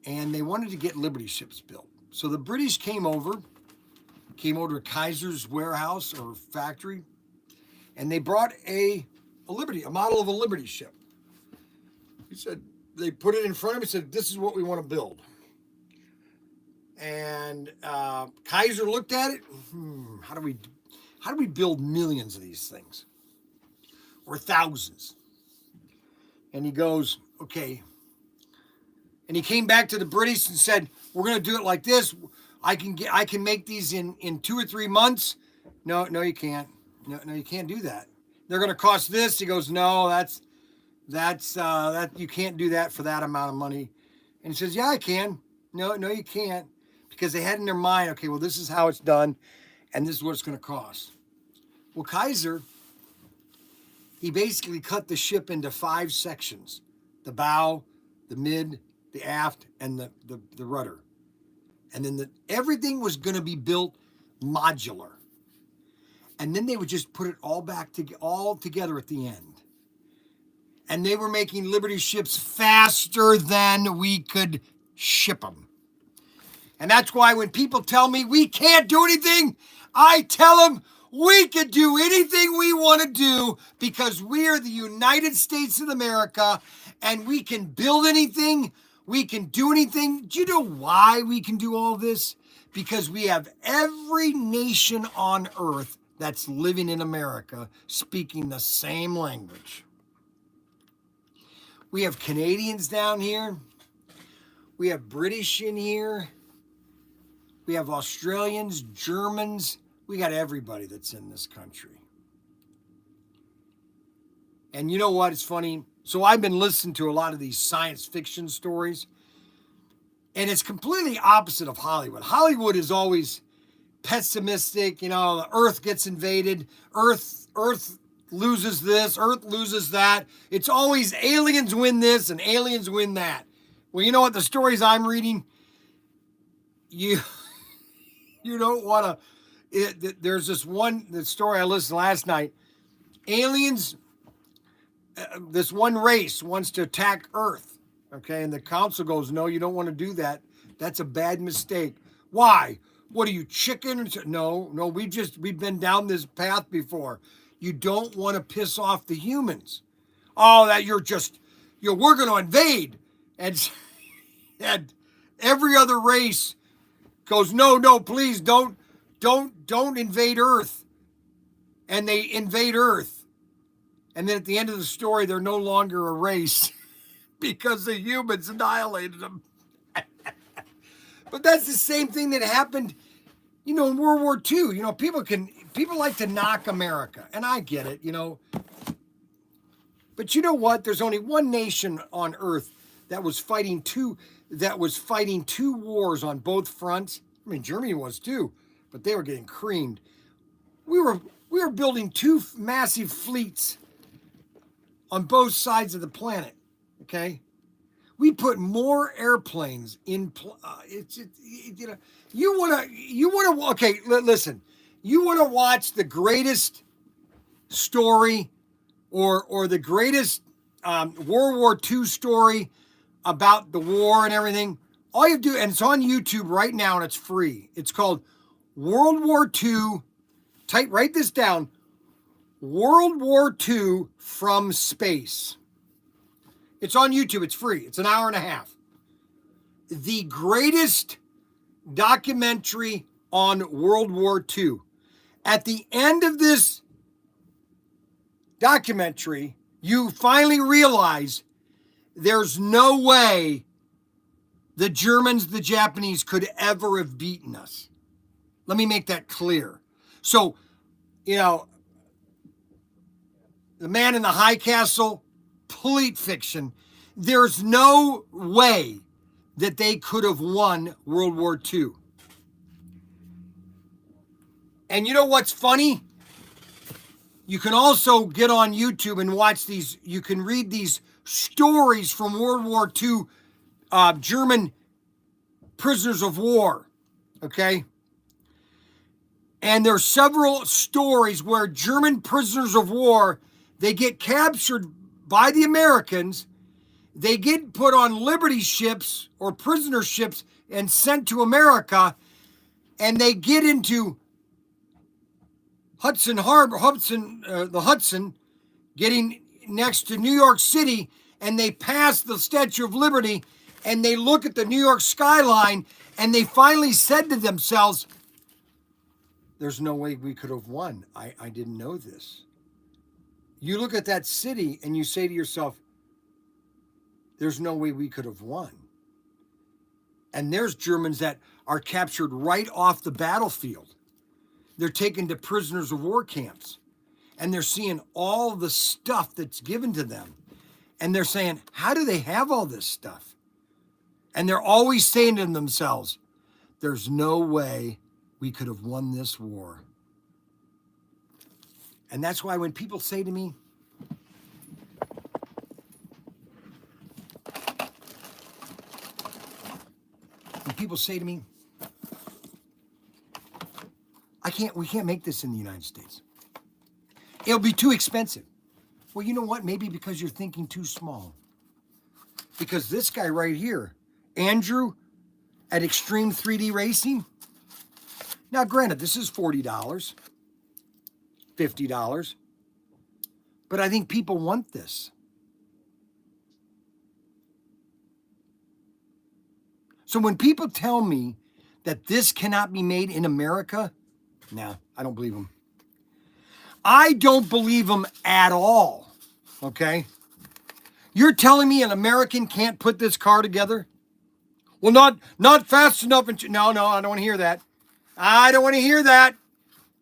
And they wanted to get Liberty ships built. So the British came over to Kaiser's warehouse or factory, and they brought a model of a Liberty ship. He said, they put it in front of him and said, this is what we want to build. And Kaiser looked at it. How do we build millions of these things? Or thousands? And he goes, okay. And he came back to the British and said, we're going to do it like this. I can make these in 2 or 3 months. No, you can't. No, you can't do that. They're going to cost this. He goes, no, that you can't do that for that amount of money. And he says, yeah, I can. No, you can't. Because they had in their mind, okay, well, this is how it's done, and this is what it's going to cost. Well, Kaiser, he basically cut the ship into 5 sections: the bow, the mid, the aft, and the rudder. And then everything was going to be built modular. And then they would just put it all together at the end. And they were making Liberty ships faster than we could ship them. And that's why when people tell me we can't do anything, I tell them we can do anything we want to do because we are the United States of America and we can build anything, we can do anything. Do you know why we can do all this? Because we have every nation on earth that's living in America speaking the same language. We have Canadians down here. We have British in here. We have Australians, Germans. We got everybody that's in this country. And you know what? It's funny. So I've been listening to a lot of these science fiction stories, and it's completely opposite of Hollywood. Hollywood is always pessimistic. You know, the Earth gets invaded. Earth loses this. Earth loses that. It's always aliens win this and aliens win that. Well, you know what? The stories I'm reading, you don't want to. There's the story I listened to last night. Aliens, this one race wants to attack Earth. Okay, and the council goes, no, you don't want to do that. That's a bad mistake. Why? What are you, chicken? No, we've been down this path before. You don't want to piss off the humans. Oh, that we're going to invade. And every other race goes, no, please don't invade Earth. And they invade Earth. And then at the end of the story, they're no longer a race because the humans annihilated them. But that's the same thing that happened, in World War II. People like to knock America, and I get it, But you know what? There's only one nation on Earth that was fighting two wars on both fronts. I mean, Germany was too, but they were getting creamed. We were building two massive fleets on both sides of the planet. Okay, we put more airplanes in. Okay, listen. You want to watch the greatest story, or the greatest World War II story about the war and everything? All you do, and it's on YouTube right now, and it's free. It's called World War II. Write this down. World War II from Space. It's on YouTube. It's free. It's an hour and a half. The greatest documentary on World War II. At the end of this documentary, you finally realize there's no way the Germans, the Japanese could ever have beaten us. Let me make that clear. So, The Man in the High Castle, complete fiction. There's no way that they could have won World War II. And you know what's funny? You can also get on YouTube and watch these. You can read these stories from World War II, German prisoners of war. Okay? And there's several stories where German prisoners of war, they get captured by the Americans, they get put on liberty ships or prisoner ships and sent to America, and they get into Hudson Harbor, the Hudson, getting next to New York City, and they pass the Statue of Liberty, and they look at the New York skyline, and they finally said to themselves, there's no way we could have won. I didn't know this. You look at that city and you say to yourself, there's no way we could have won. And there's Germans that are captured right off the battlefield. They're taken to prisoners of war camps. And they're seeing all the stuff that's given to them. And they're saying, how do they have all this stuff? And they're always saying to themselves, there's no way we could have won this war. And that's why when people say to me, we can't make this in the United States. It'll be too expensive. Well, you know what? Maybe because you're thinking too small. Because this guy right here, Andrew at Extreme 3D Racing. Now, granted, this is $40, $50, but I think people want this. So when people tell me that this cannot be made in America, no, I don't believe them. I don't believe them at all, okay? You're telling me an American can't put this car together? Well, not fast enough. No, I don't want to hear that. I don't want to hear that.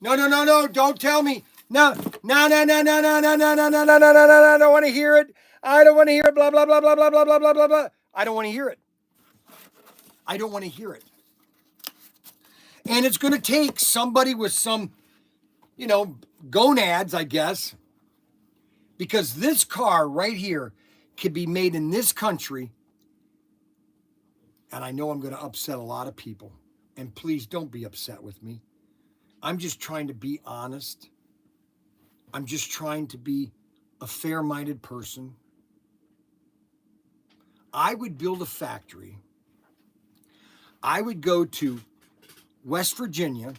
No. Don't tell me. No. I don't want to hear it. I don't want to hear it. Blah blah blah blah blah blah blah blah blah blah. I don't want to hear it. I don't want to hear it. And it's going to take somebody with some, gonads, I guess, because this car right here could be made in this country. And I know I'm going to upset a lot of people. And please don't be upset with me. I'm just trying to be honest. I'm just trying to be a fair-minded person. I would build a factory. I would go to West Virginia,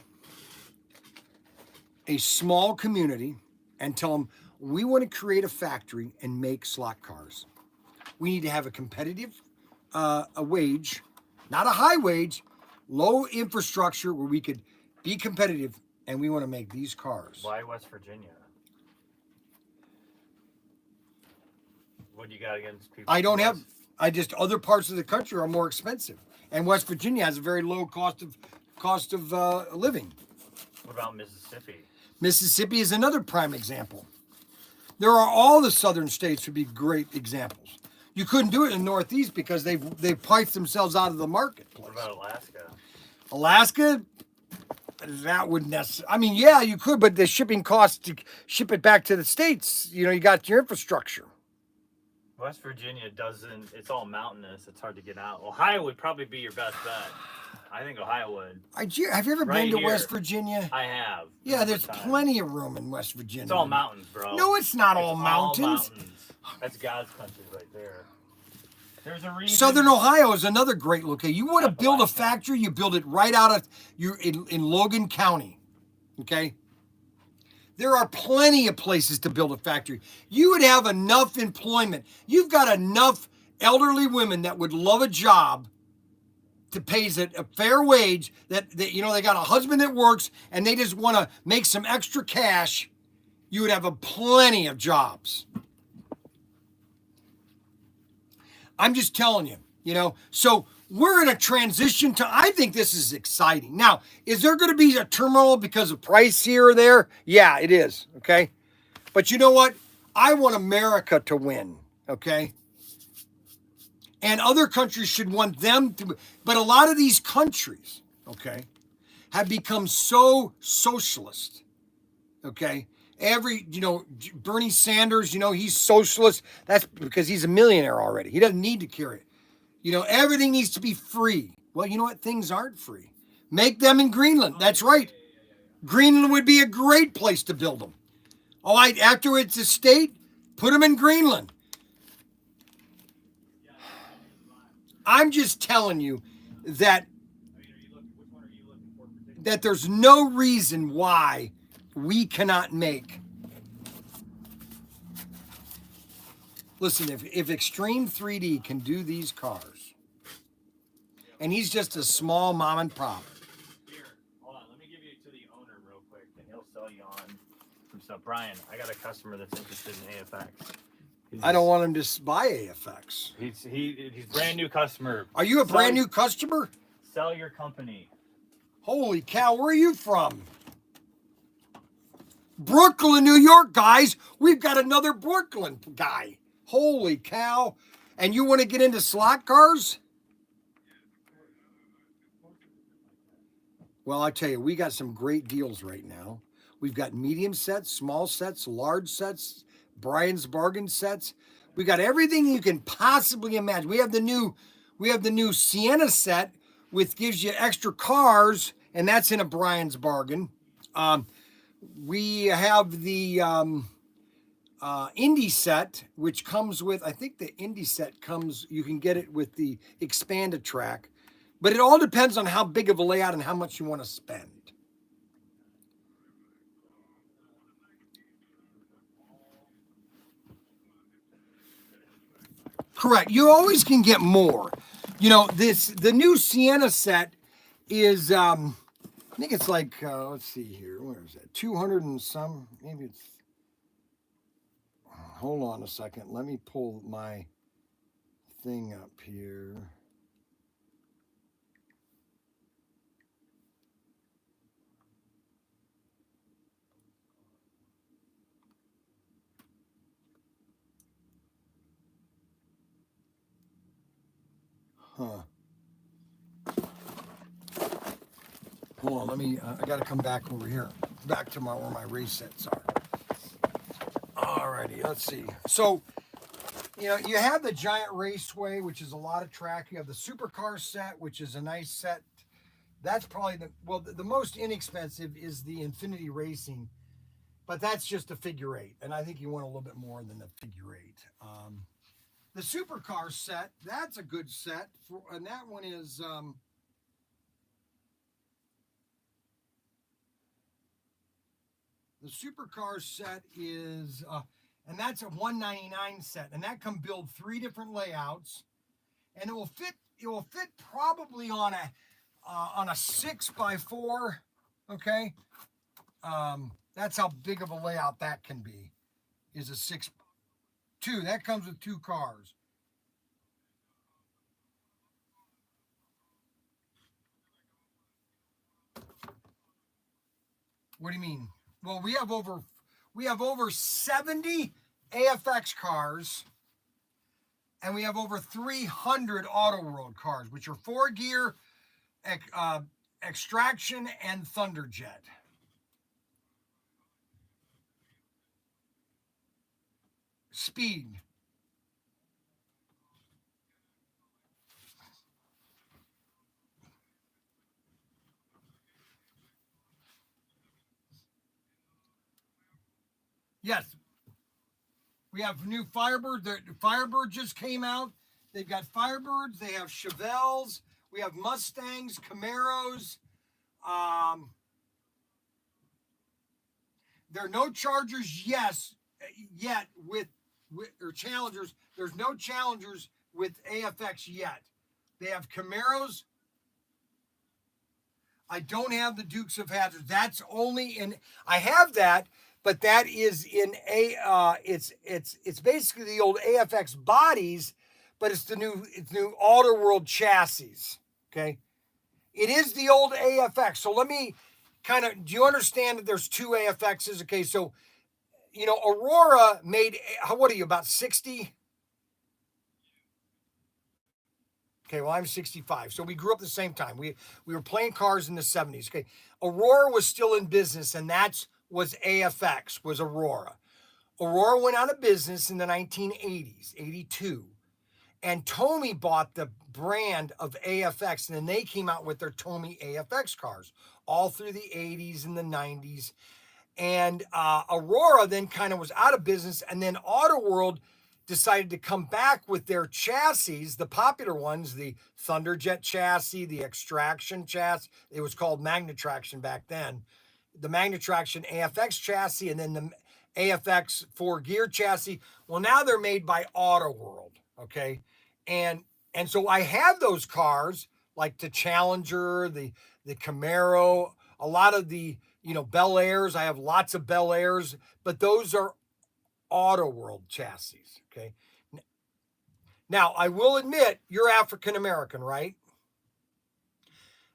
a small community, and tell them, we want to create a factory and make slot cars. We need to have a competitive a wage, not a high wage, low infrastructure where we could be competitive, and we want to make these cars. Why West Virginia? What do you got against people? Other parts of the country are more expensive, and West Virginia has a very low cost of living. What about Mississippi? Mississippi is another prime example. There are all the southern states would be great examples. You couldn't do it in the Northeast because they've priced themselves out of the marketplace. What about Alaska? Alaska, that wouldn't necessarily. I mean, yeah, you could, but the shipping costs to ship it back to the States, you got your infrastructure. West Virginia doesn't, it's all mountainous. It's hard to get out. Ohio would probably be your best bet. I think Ohio would. Have you ever been to West Virginia? I have. Yeah, there's plenty of room in West Virginia. It's all mountains, bro. No, it's not all mountains. That's God's country right there. There's a reason. Southern Ohio is another great location. You want to build a factory, you build it right out of in Logan County. Okay? There are plenty of places to build a factory. You would have enough employment. You've got enough elderly women that would love a job to pay a fair wage, that they got a husband that works and they just want to make some extra cash. You would have plenty of jobs. I'm just telling you, so we're in a transition I think this is exciting. Now, is there going to be a turmoil because of price here or there? Yeah, it is. Okay. But you know what? I want America to win. Okay. And other countries should want them to, but a lot of these countries, okay, have become so socialist. Okay. Bernie Sanders, he's socialist. That's because he's a millionaire already. He doesn't need to carry it. Everything needs to be free. Well, you know what? Things aren't free. Make them in Greenland. That's right. Greenland would be a great place to build them. All right, after it's a state, put them in Greenland. I'm just telling you that there's no reason why we cannot make. Listen, if Extreme 3D can do these cars, and he's just a small mom and pop. Here, hold on. Let me give you to the owner real quick, and he'll sell you on some stuff. Brian, I got a customer that's interested in AFX. I don't want him to buy AFX. He's brand new customer. Are you a brand new customer? Sell your company. Holy cow, where are you from? Brooklyn, New York, guys. We've got another Brooklyn guy. Holy cow. And you want to get into slot cars? Well, I tell you, we got some great deals right now. We've got medium sets, small sets, large sets, Bryan's bargain sets. We got everything you can possibly imagine. We have the new Sienna set, which gives you extra cars, and that's in a Bryan's bargain. We have the Indy set, which comes with, I think the Indy set comes, you can get it with the expanded track, but it all depends on how big of a layout and how much you want to spend. Correct. You always can get more. The new Sienna set is, I think it's like, let's see here. Where is that? 200 and some, maybe it's, hold on a second. Let me pull my thing up here. Huh. Hold on, I gotta come back over here. Back to where my race sets are. Alrighty, let's see. So, you have the Giant Raceway, which is a lot of track. You have the Supercar set, which is a nice set. That's probably the most inexpensive is the Infinity Racing, but that's just a figure eight. And I think you want a little bit more than a figure eight. The Supercar set, that's a good set. And that one is, the Supercar set is, and that's a $199 set, and that can build 3 different layouts, and it will fit probably on a 6x4. Okay, that's how big of a layout that can be. Is a 6x2. That comes with 2 cars. What do you mean? Well, we have over 70 AFX cars, and we have over 300 Auto World cars, which are 4-gear, Extraction, and Thunderjet. Speed. Yes. We have new Firebird. The Firebird just came out. They've got Firebirds. They have Chevelles. We have Mustangs, Camaros. There are no Chargers yet with or Challengers. There's no Challengers with AFX yet. They have Camaros. I don't have the Dukes of Hazzard. That's only in. I have that, but that is in it's basically the old AFX bodies, but it's new Auto World chassis. Okay, it is the old AFX. So let me do you understand that there's 2 AFXs? Okay, so Aurora made, what are you, about 60? Okay, well, I'm 65. So we grew up at the same time. We were playing cars in the 70s. Okay, Aurora was still in business, and was AFX, was Aurora. Aurora went out of business in the 1980s, 82. And Tomy bought the brand of AFX, and then they came out with their Tomy AFX cars all through the 80s and the 90s. And Aurora then kind of was out of business, and then Auto World decided to come back with their chassis, the popular ones, the Thunderjet chassis, the Extraction chassis. It was called Magnetraction back then. The Magnetraction AFX chassis, and then the AFX 4-gear chassis. Well, now they're made by Auto World, okay? And so I have those cars, like the Challenger, the Camaro, a lot of the Bel Airs. I have lots of Bel Airs, but those are Auto World chassis. Okay. Now, I will admit, you're African American, right?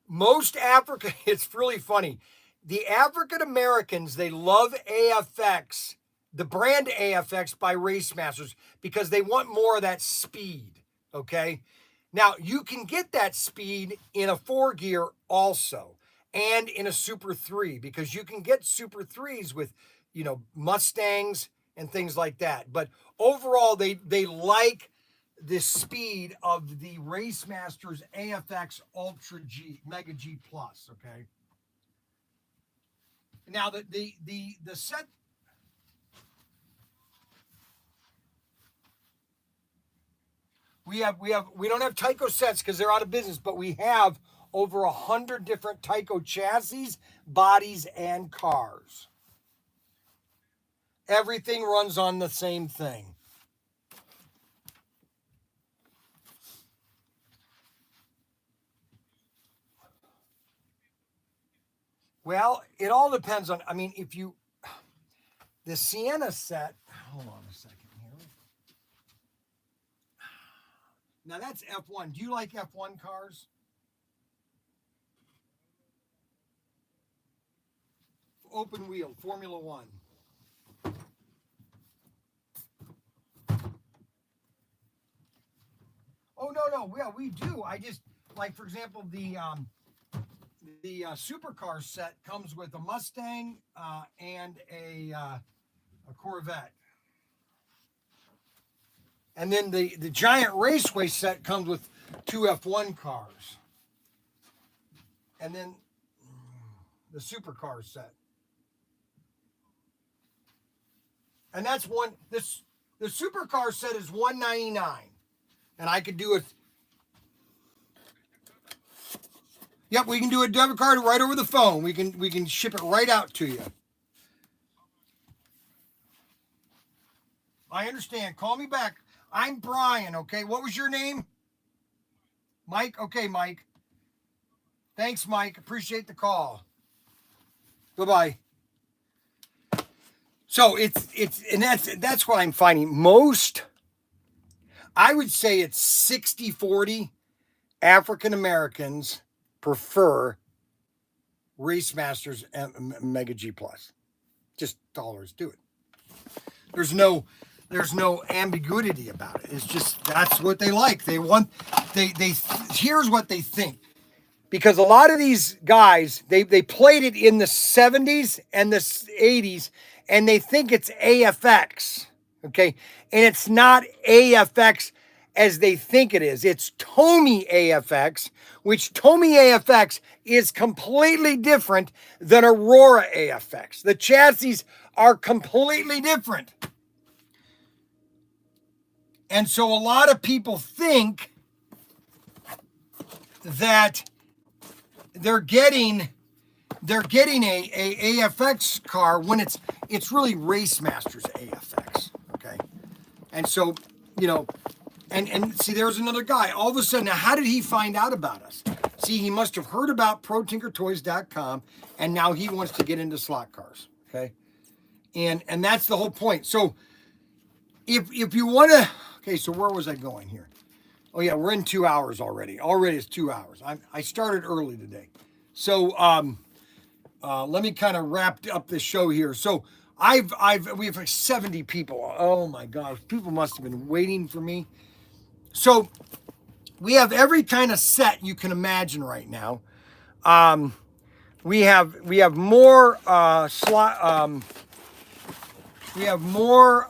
Most African, it's really funny. The African Americans, they love AFX, the brand AFX by Race Masters, because they want more of that speed. Okay. Now, you can get that speed in a 4-gear also, and in a Super 3, because you can get Super 3s with, Mustangs and things like that. But overall, they like the speed of the Race Masters AFX Ultra G, Mega G Plus, okay? Now, the set... We don't have Tyco sets because they're out of business, but we have over 100 different Tyco chassis, bodies, and cars. Everything runs on the same thing. Well, it all depends on, the Sienna set, hold on a second here. Now that's F1. Do you like F1 cars? Open wheel, Formula One. Oh, no. well, we do. I just, like, for example, the supercar set comes with a Mustang and a Corvette. And then the giant raceway set comes with 2 F1 cars. And then the supercar set. And that's the supercar set is $199. And I could do it. Yep, we can do a debit card right over the phone. We can ship it right out to you. I understand. Call me back. I'm Bryan, okay? What was your name? Mike? Okay, Mike. Thanks, Mike. Appreciate the call. Goodbye. So and that's what I'm finding. Most, I would say it's 60-40 African Americans prefer Race Masters and Mega G Plus. Just dollars do it. There's no ambiguity about it. It's just that's what they like. They here's what they think. Because a lot of these guys, they played it in the 70s and the 80s, and they think it's AFX, okay? And it's not AFX as they think it is. It's Tommy AFX, which Tommy AFX is completely different than Aurora AFX. The chassis are completely different. And so a lot of people think that they're getting a AFX car when it's really Race Masters AFX, okay? And so, and see, there's another guy. All of a sudden, now how did he find out about us? See, he must have heard about Protinkertoys.com, and now he wants to get into slot cars, okay? And that's the whole point. So if you want to, okay, so where was I going here? Oh yeah, we're in 2 hours already. Already it's 2 hours. I started early today. So let me kind of wrap up this show here. So we have like 70 people. Oh my gosh, people must have been waiting for me. So we have every kind of set you can imagine right now. We have more slot. We have more.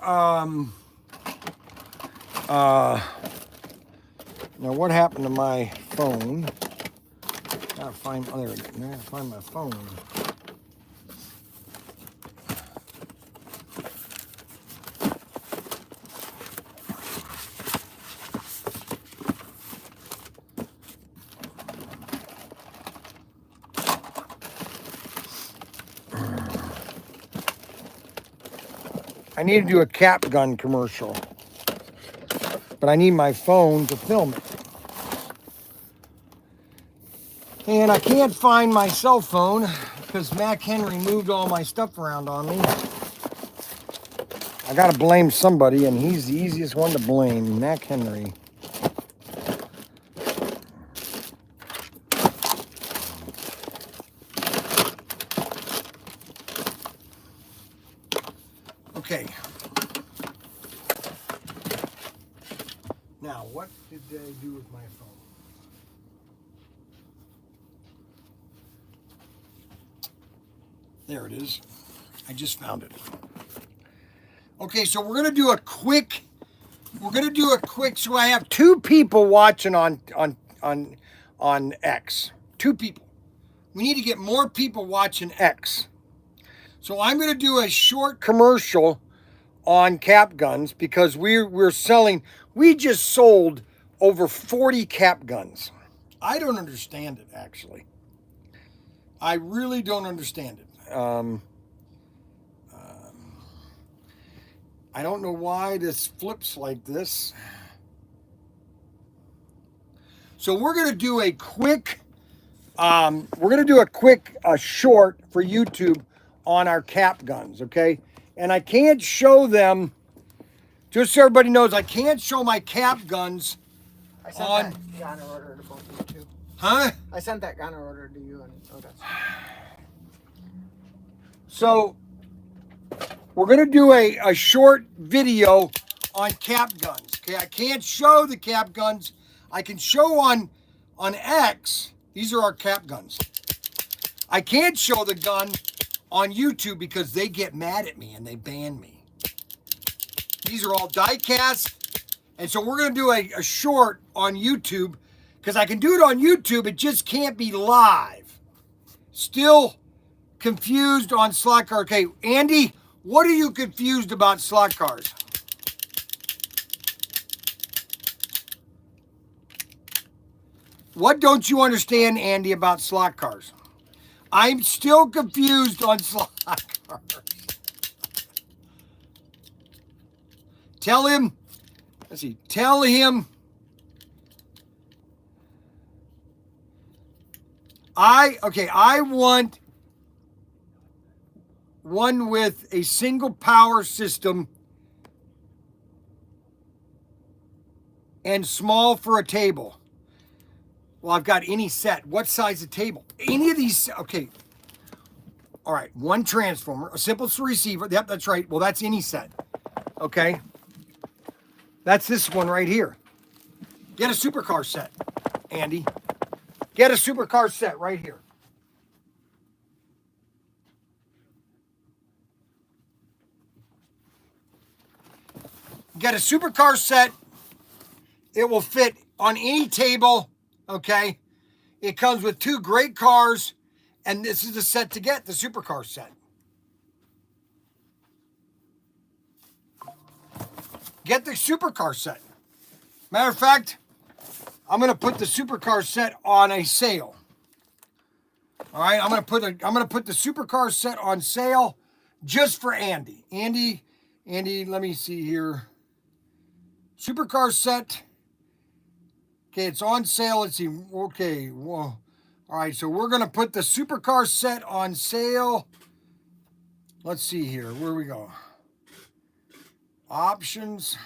Now what happened to my phone? Gotta find. Oh, there we go. Now I gotta find my phone. I need to do a cap gun commercial, but I need my phone to film it. And I can't find my cell phone because Mac Henry moved all my stuff around on me. I gotta blame somebody, and he's the easiest one to blame, Mac Henry. Okay. Now, what did I do with my phone? There it is. I just found it. Okay, so we're gonna do a quick. So I have 2 people watching on X. 2 people. We need to get more people watching X. So I'm gonna do a short commercial on cap guns because we're selling. We just sold over 40 cap guns. I don't understand it, actually. I really don't understand it. I don't know why this flips like this. So we're going to do a quick, short for YouTube on our cap guns, okay? And I can't show them, just so everybody knows, I can't show my cap guns I sent that gunner order to both of you too. Huh? I sent that gunner order to you and Otis. So we're going to do a short video on cap guns. Okay, I can't show the cap guns. I can show on X, these are our cap guns. I can't show the gun on YouTube because they get mad at me and they ban me. These are all die cast. And so we're going to do a short on YouTube because I can do it on YouTube. It just can't be live. Still confused on slot car. Okay, Andy, what are you confused about slot cars? What don't you understand, Andy, about slot cars? I'm still confused on slot cars. Tell him, let's see, tell him I want one with a single power system and small for a table. Well, I've got any set. What size of table? Any of these, okay. All right, one transformer, a simple receiver. Yep, that's right. Well, that's any set. Okay. That's this one right here. Get a supercar set, Andy. Get a supercar set right here. Get a supercar set. It will fit on any table, okay? It comes with 2 great cars, and this is the set to get, the supercar set. Get the supercar set. Matter of fact, I'm going to put the supercar set on a sale. All right, I'm going to put the supercar set on sale just for Andy. Andy, let me see here. Supercar set. Okay, it's on sale. Let's see. Okay, whoa. All right, so we're going to put the supercar set on sale. Let's see here. Where we go? Options.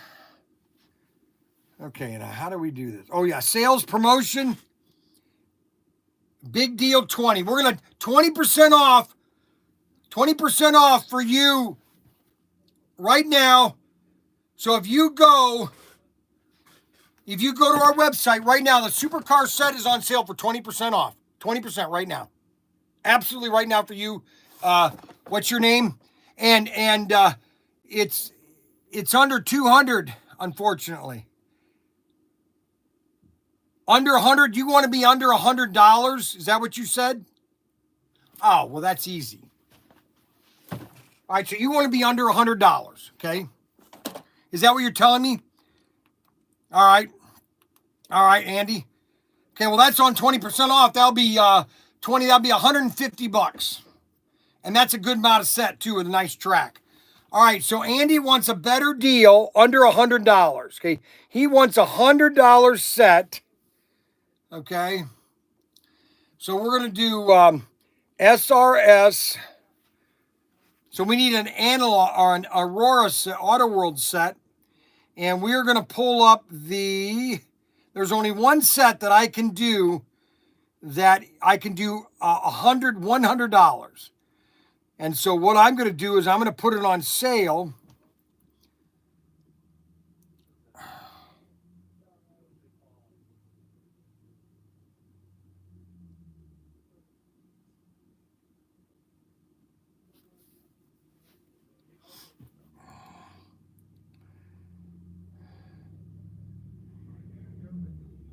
Okay, now how do we do this? Oh, yeah, sales promotion. Big deal 20. We're going to 20% off. 20% off for you right now. So if you go to our website right now, the supercar set is on sale for 20% off. 20% right now. Absolutely right now for you. What's your name? And it's under 200, unfortunately. Under 100, you want to be under $100? Is that what you said? Oh, well, that's easy. All right, so you want to be under $100, okay? Is that what you're telling me? All right. All right, Andy. Okay, well, that's on 20% off. That'll be that'll be $150. And that's a good amount of set, too, with a nice track. All right, so Andy wants a better deal under $100, okay? He wants a $100 set, okay? So we're going to do SRS. So we need an analog or an Aurora set, Auto World set. And we're going to pull up there's only one set that I can do $100. And so what I'm going to do is I'm going to put it on sale.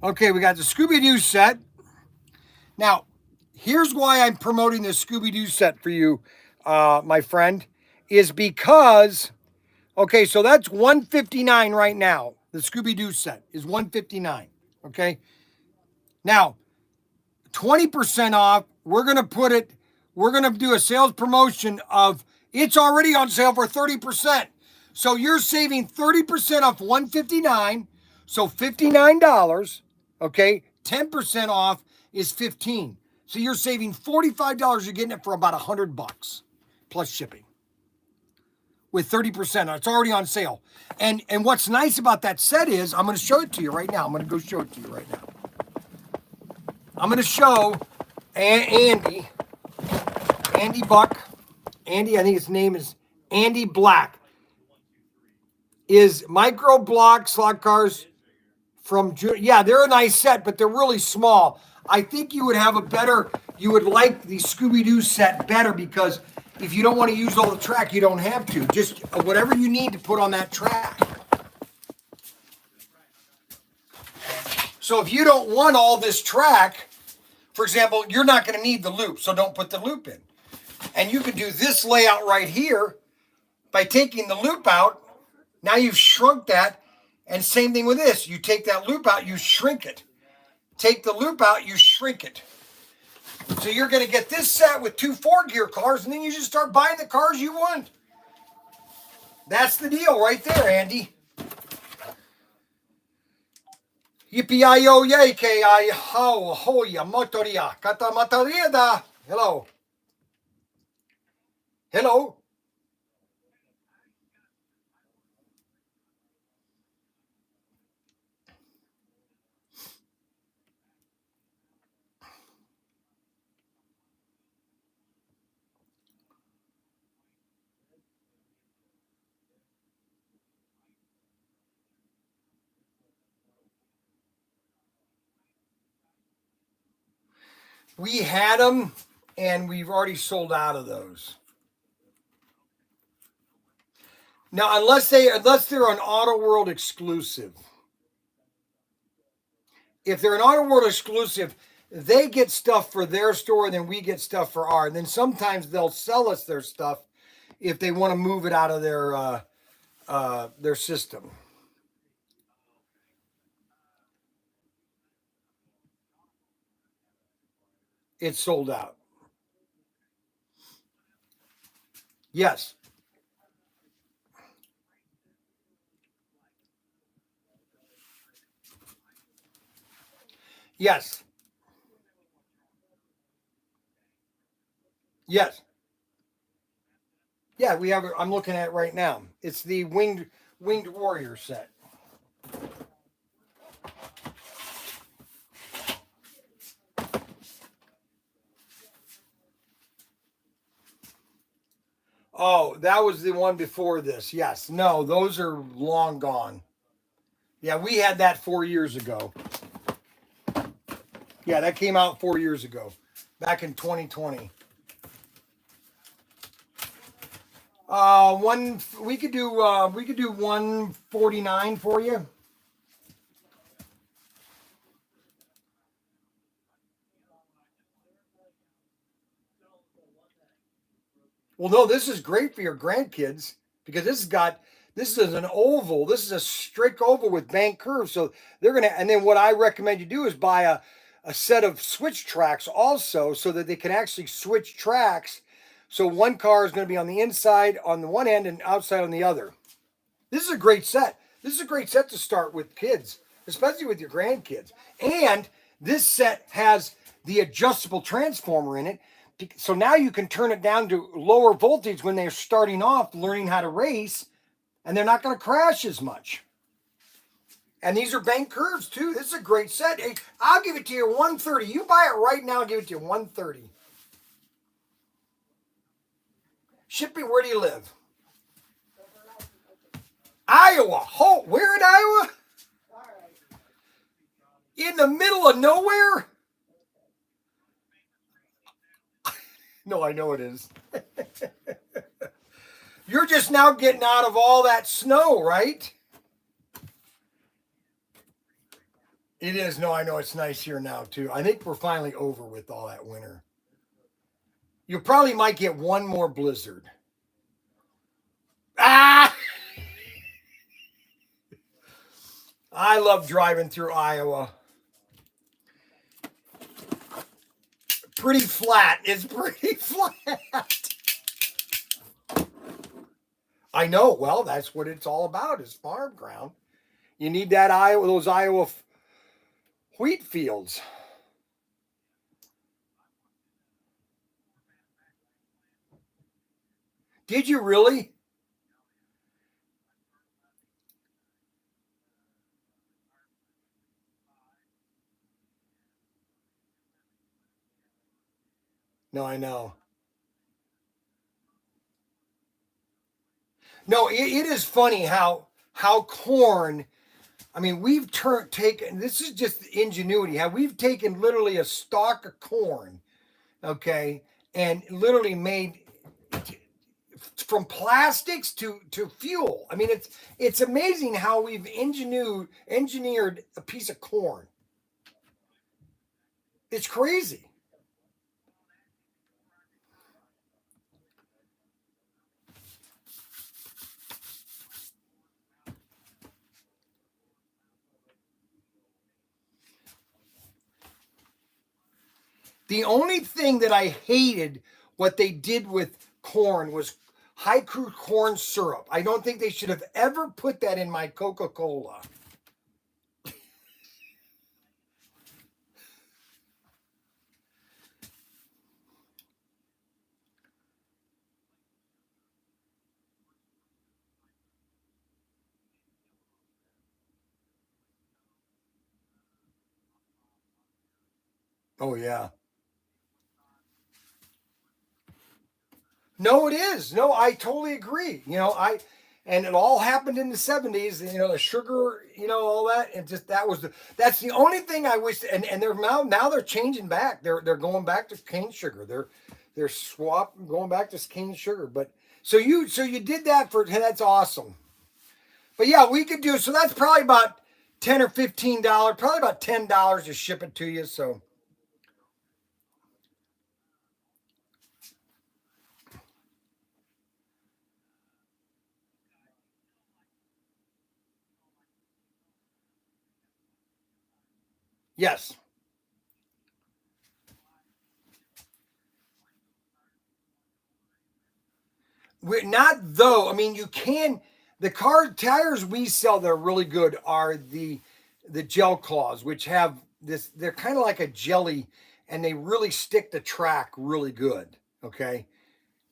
Okay, we got the Scooby-Doo set. Now, here's why I'm promoting this Scooby-Doo set for you, my friend, is because, okay, so that's $159 right now. The Scooby-Doo set is $159, okay? Now, 20% off, we're going to do a sales promotion of, it's already on sale for 30%. So you're saving 30% off $159, so $59, okay? 10% off is $15. So you're saving $45. You're getting it for about $100 plus shipping with 30%. It's already on sale. And what's nice about that set is, I'm going to show it to you right now. I'm going to go show it to you right now. I'm going to show Andy Buck. Andy, I think his name is Andy Black. Is micro block slot cars from June. Yeah, they're a nice set, but they're really small. I think you would have you would like the Scooby-Doo set better because if you don't want to use all the track, you don't have to. Just whatever you need to put on that track. So if you don't want all this track, for example, you're not going to need the loop, so don't put the loop in. And you can do this layout right here by taking the loop out. Now you've shrunk that. And same thing with this. You take that loop out, you shrink it. Take the loop out, you shrink it. So you're going to get this set with 2 4-gear cars, and then you just start buying the cars you want. That's the deal right there, Andy. Yippee-i-yo, yay, ki how hoya motoria kata matarieda. Hello. Hello. We had them, and we've already sold out of those. Now, unless they're an Auto World exclusive. If they're an Auto World exclusive, they get stuff for their store, and then we get stuff for ours. And then sometimes they'll sell us their stuff if they want to move it out of their system. It's sold out. Yes. Yes. Yes. Yeah, we have. I'm looking at it right now. It's the winged warrior set. Oh, that was the one before this. Yes. No, those are long gone. Yeah, we had that 4 years ago. Yeah, that came out 4 years ago, back in 2020. We could do 149 for you. Well, no, this is great for your grandkids because this is an oval. This is a strict oval with bank curves. So they're gonna. And then what I recommend you do is buy a set of switch tracks also, so that they can actually switch tracks. So one car is going to be on the inside on the one end and outside on the other. This is a great set. This is a great set to start with kids, especially with your grandkids. And this set has the adjustable transformer in it. So now you can turn it down to lower voltage when they're starting off learning how to race, and they're not going to crash as much. And these are bank curves too. This is a great set. Hey, I'll give it to you 130. You buy it right now, I'll give it to you 130. Shipping, where do you live? Iowa. Oh, where in Iowa? In the middle of nowhere? No, I know it is. You're just now getting out of all that snow, right? It is. No, I know it's nice here now, too. I think we're finally over with all that winter. You probably might get one more blizzard. Ah! I love driving through Iowa. Pretty flat. It's pretty flat. I know. Well, that's what it's all about is farm ground. You need that those Iowa wheat fields. Did you really? No, I know. No, it is funny how corn. I mean, we've taken, this is just ingenuity, how we've taken literally a stalk of corn, okay, and literally made from plastics to fuel. I mean, it's amazing how we've engineered a piece of corn. It's crazy. The only thing that I hated what they did with corn was high crude corn syrup. I don't think they should have ever put that in my Coca-Cola. Oh yeah. No, it is. No, I totally agree. And it all happened in the 70s, the sugar, all that. And just that's the only thing I wish. And they're now they're changing back. They're going back to cane sugar. They're going back to cane sugar. But so you did that that's awesome. But yeah, we could do, so that's probably about $10 or $15, probably about $10 to ship it to you. So yes. We're not though. I mean, you can. The car tires we sell that are really good are the gel claws, which have this. They're kind of like a jelly, and they really stick the track really good. Okay,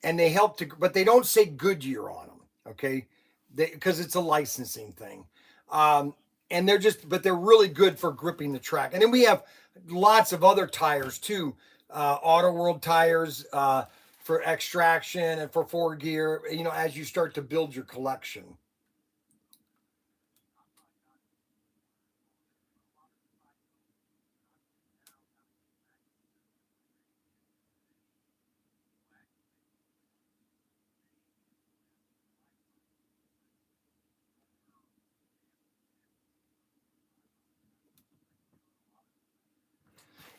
and they help to, but they don't say Goodyear on them. Okay, because it's a licensing thing. And but they're really good for gripping the track. And then we have lots of other tires too. Auto World tires. For extraction and for 4 gear, as you start to build your collection.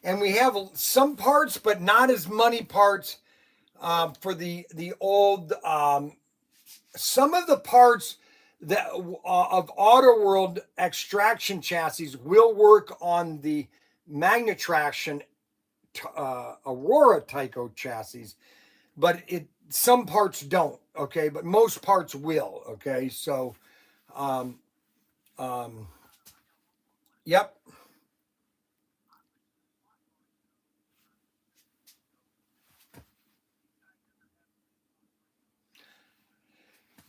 And we have some parts, but not as many parts for the old. Some of the parts that of Auto World extraction chassis will work on the Magnetraction Aurora Tyco chassis, but some parts don't. Okay, but most parts will. Okay, so yep.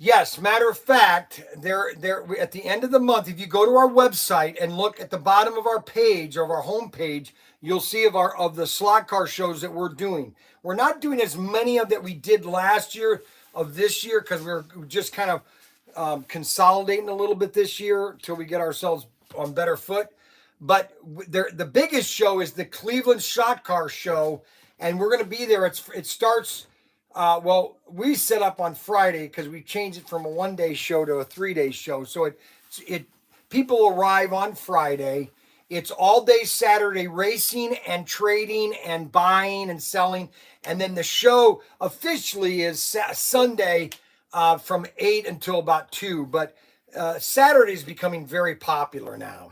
Yes, matter of fact, there at the end of the month, if you go to our website and look at the bottom of our page, of our homepage, you'll see of the slot car shows that we're doing. We're not doing as many of that we did last year of this year because we're just kind of consolidating a little bit this year till we get ourselves on better foot. But the biggest show is the Cleveland Shot Car Show, and we're going to be there. It starts. Well, we set up on Friday because we changed it from a 1-day show to a 3-day show. So people arrive on Friday. It's all day Saturday racing and trading and buying and selling, and then the show officially is Sunday from 8 until about 2. But Saturday is becoming very popular now.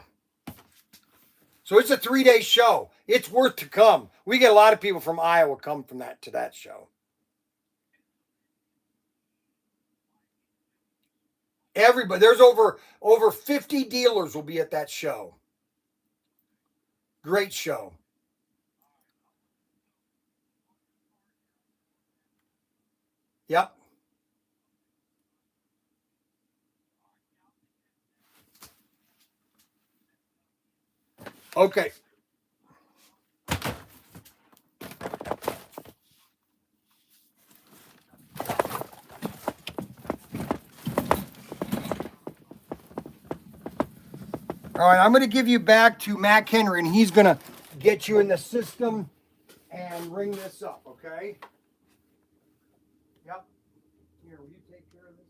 So it's a 3-day show. It's worth to come. We get a lot of people from Iowa come from to that show. Everybody, there's over 50 dealers will be at that show. Great show. Yep. Okay. All right, I'm going to give you back to Mac Henry, and he's going to get you in the system and ring this up, okay? Yep. Here, will you take care of this?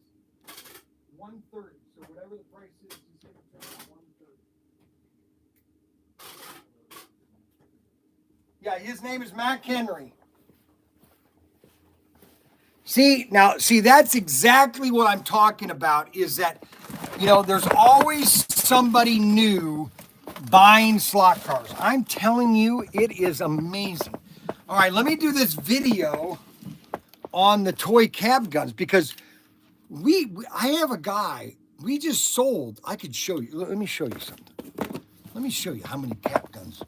130. So whatever the price is, he's going to turn out 130. Yeah, his name is Mac Henry. See, that's exactly what I'm talking about, is that, you know, there's always somebody new buying slot cars. I'm telling you, it is amazing. All right, let me do this video on the toy cab guns, because I have a guy, we just sold, I could show you, let me show you something. Let me show you how many cab guns,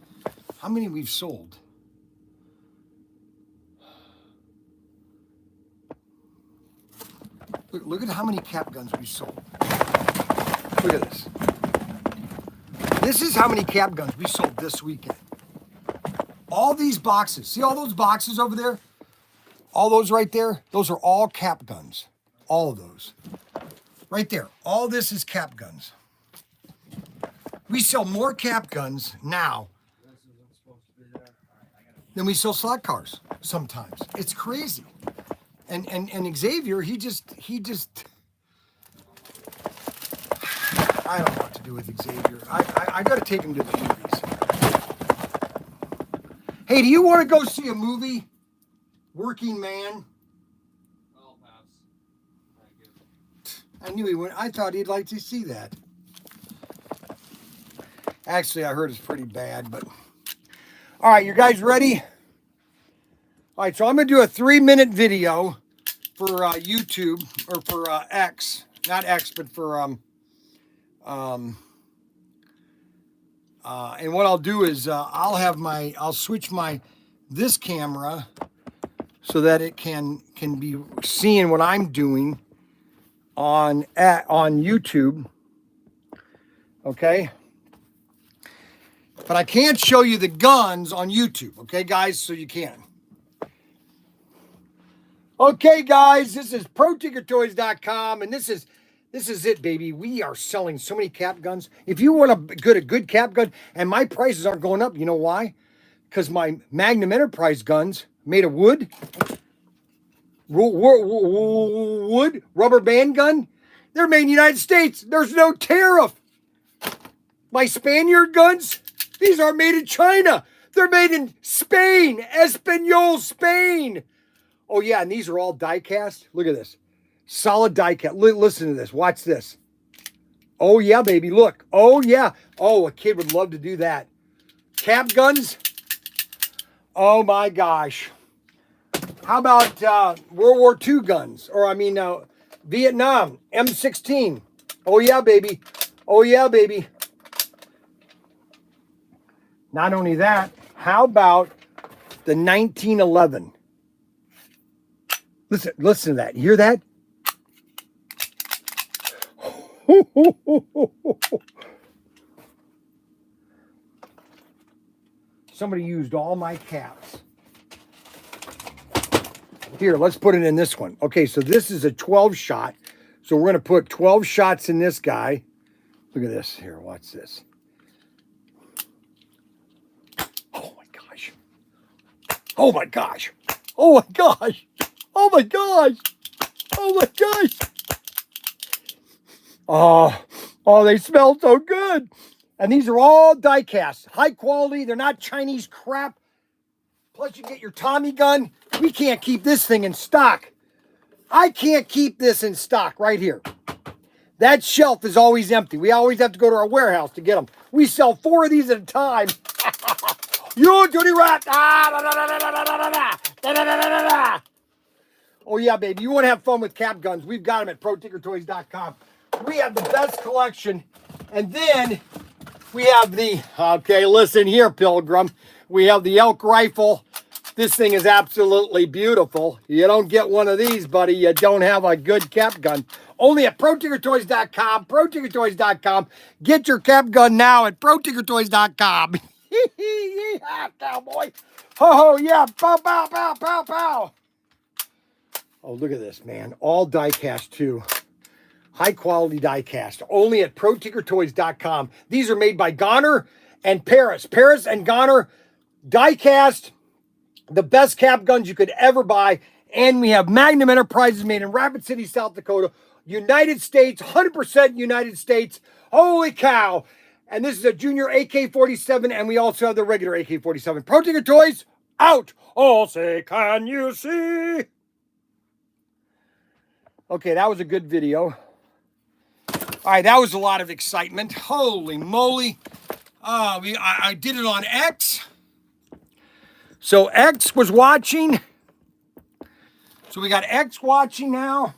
how many we've sold. Look at how many cap guns we sold. Look at this. This is how many cap guns we sold this weekend. All these boxes. See all those boxes over there? All those right there? Those are all cap guns. All of those. Right there. All this is cap guns. We sell more cap guns now than we sell slot cars sometimes. It's crazy. And Xavier, he just I don't know what to do with Xavier. I got to take him to the movies. Hey, do you want to go see a movie? Working Man. I'll pass. Thank you. I knew he would. I thought he'd like to see that. Actually, I heard it's pretty bad, but all right, you guys ready? All right, so I'm gonna do a 3-minute video for YouTube, or for X, not X, but for and what I'll do is I'll switch this camera so that it can be seeing what I'm doing on YouTube. Okay. But I can't show you the guns on YouTube, okay, guys? So you can. Okay, guys, this is Protinkertoys.com, and this is it, baby. We are selling so many cap guns. If you want a good cap gun, and my prices aren't going up, you know why? Because my Magnum Enterprise guns made of wood, rubber band gun, they're made in the United States. There's no tariff. My Spaniard guns, these are made in China. They're made in Spain, Espanol, Spain. Oh, yeah, and these are all die cast. Look at this. Solid die cast. Listen to this. Watch this. Oh, yeah, baby. Look. Oh, yeah. Oh, a kid would love to do that. Cap guns. Oh, my gosh. How about World War II guns? Or, I mean, Vietnam. M16. Oh, yeah, baby. Oh, yeah, baby. Not only that, how about the 1911? Listen to that. You hear that? Somebody used all my caps. Here, let's put it in this one. Okay, so this is a 12 shot. So we're going to put 12 shots in this guy. Look at this. Here, watch this. Oh my gosh. Oh my gosh. Oh my gosh. Oh my gosh. Oh my gosh. Oh, they smell so good. And these are all die cast. High quality. They're not Chinese crap. Plus you get your Tommy gun. We can't keep this thing in stock. I can't keep this in stock right here. That shelf is always empty. We always have to go to our warehouse to get them. We sell 4 of these at a time. You dirty rat. Oh, yeah, baby. You want to have fun with cap guns? We've got them at Protinkertoys.com. We have the best collection. And then we have the, okay, listen here, Pilgrim. We have the elk rifle. This thing is absolutely beautiful. You don't get one of these, buddy. You don't have a good cap gun. Only at Protinkertoys.com. Protinkertoys.com. Get your cap gun now at Protinkertoys.com. Yeehaw, cowboy. Oh, yeah. Pow, pow, pow, pow, pow. Oh, look at this, man. All die cast, too. high quality die cast, only at Protinkertoys.com. These are made by Goner and Paris. Paris and Goner die cast, the best cap guns you could ever buy. And we have Magnum Enterprises made in Rapid City, South Dakota, United States, 100% United States. Holy cow. And this is a junior AK-47, and we also have the regular AK-47. Protinkertoys, out. Oh, say, can you see? Okay, that was a good video. All right, that was a lot of excitement. Holy moly. I did it on X. So X was watching. So we got X watching now.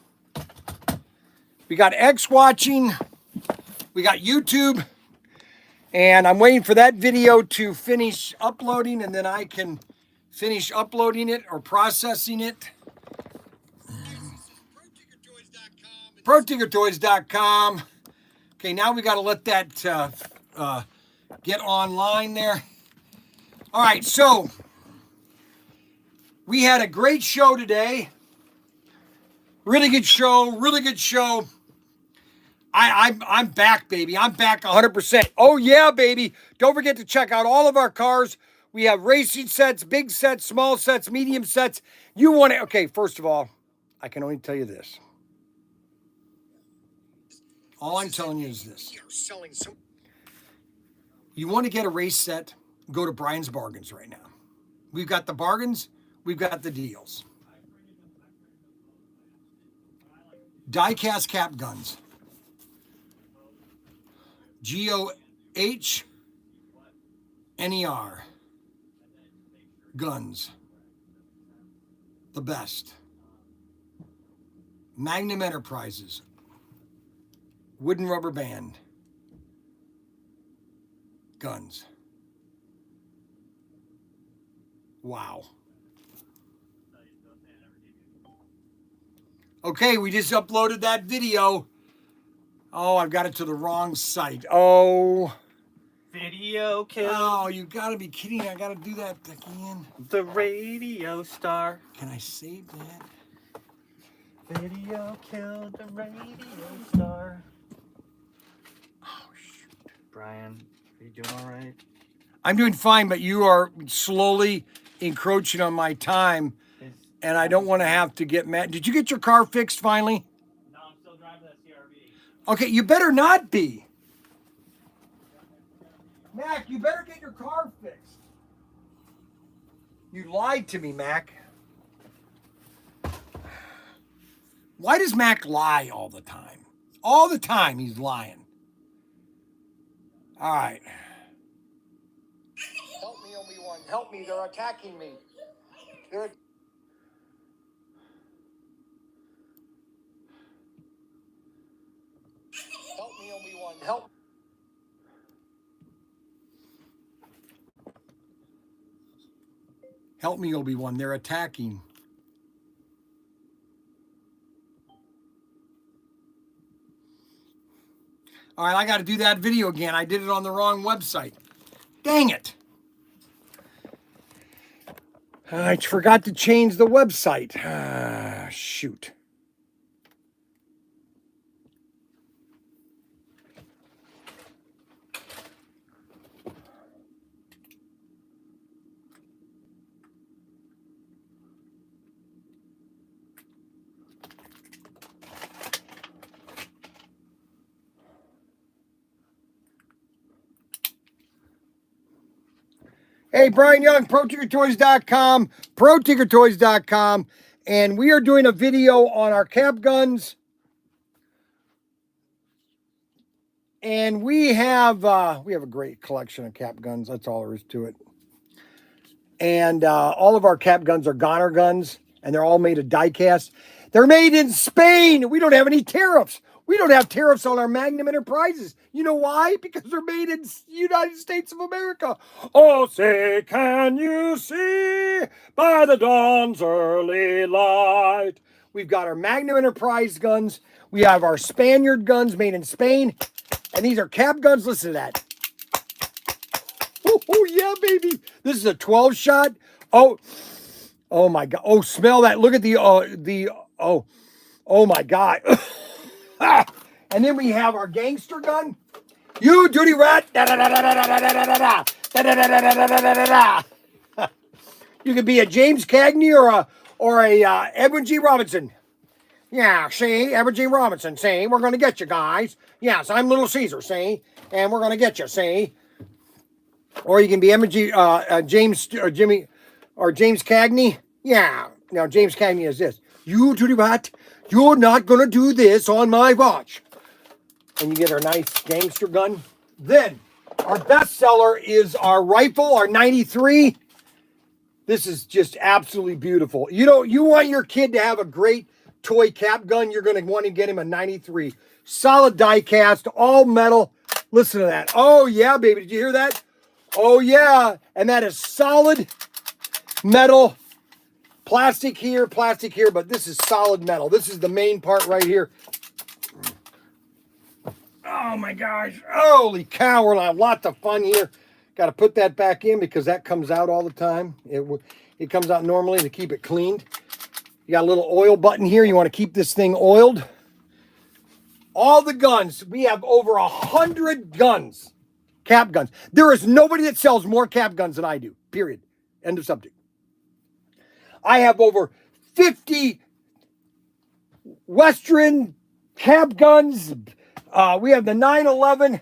We got X watching. We got YouTube. And I'm waiting for that video to finish uploading, and then I can finish uploading it or processing it. Protinkertoys.com. Okay, now we got to let that get online there. All right, so we had a great show today. Really good show, really good show. I'm back, baby. I'm back 100%. Oh, yeah, baby. Don't forget to check out all of our cars. We have racing sets, big sets, small sets, medium sets. You want to... Okay, first of all, I can only tell you this. All I'm telling you is this. You want to get a race set, go to Bryan's Bargains right now. We've got the bargains. We've got the deals. Die-cast cap guns. G-O-H-N-E-R. Guns. The best. Magnum Enterprises. Wooden rubber band. Guns. Wow. Okay, we just uploaded that video. Oh, I've got it to the wrong site. Oh. Video kill. Oh, you gotta be kidding. I gotta do that again. The radio star. Can I save that? Video killed the radio star. Oh, shoot. Bryan, are you doing all right? I'm doing fine, but you are slowly encroaching on my time, and I don't want to have to get mad. Did you get your car fixed finally? No, I'm still driving that CRV. Okay, you better not be. Mac, you better get your car fixed. You lied to me, Mac. Why does Mac lie all the time? All the time he's lying. All right. Help me, Obi-Wan. Help me. They're attacking me. They're... Help me, Obi-Wan. Help. Help me, Obi-Wan. They're attacking. All right, I got to do that video again. I did it on the wrong website. Dang it. I forgot to change the website. Shoot. Hey, Bryan Young, Protinkertoys.com, Protinkertoys.com, and we are doing a video on our cap guns. And we have a great collection of cap guns. That's all there is to it. And all of our cap guns are Goner guns, and they're all made of die cast. They're made in Spain. We don't have any tariffs. We don't have tariffs on our Magnum Enterprises. You know why? Because they're made in United States of America. Oh, say, can you see by the dawn's early light? We've got our Magnum Enterprise guns. We have our Spaniard guns made in Spain. And these are cap guns. Listen to that. Oh, yeah, baby. This is a 12-shot. Oh, my God. Oh, smell that. Look at oh, my God. And then we have our gangster gun. You dirty rat. Da, da, da, da, da, da, da, da, da, da, da, da, da, da, da, da, da. You could be a James Cagney or a Edwin G. Robinson. Yeah, see, Edwin G. Robinson, see, we're going to get you guys. Yes, I'm Little Caesar, see, and we're going to get you, see. Or you can be Edwin G. James or Jimmy or James Cagney. Yeah, now James Cagney is this. You dirty rat, you're not going to do this on my watch. And you get our nice gangster gun. Then, our best seller is our rifle, our 93. This is just absolutely beautiful. You know, you want your kid to have a great toy cap gun, you're going to want to get him a 93. Solid die cast, all metal. Listen to that. Oh, yeah, baby. Did you hear that? Oh, yeah. And that is solid metal. Plastic here, but this is solid metal. This is the main part right here. Oh my gosh. Holy cow. We're going to have lots of fun here. Got to put that back in because that comes out all the time. It comes out normally to keep it cleaned. You got a little oil button here. You want to keep this thing oiled. All the guns. We have over 100 guns. Cap guns. There is nobody that sells more cap guns than I do. Period. End of subject. I have over 50 Western cap guns. We have the 911.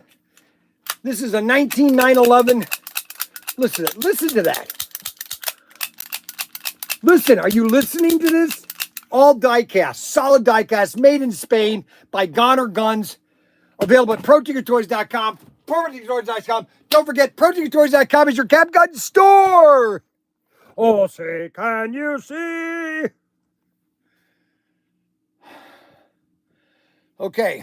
This is a 19 911. Listen to that. Listen, are you listening to this? All die cast, solid die cast, made in Spain by Goner Guns. Available at Protinkertoys.com, Protinkertoys.com. Don't forget, Protinkertoys.com is your cap gun store. Oh, say, can you see? Okay.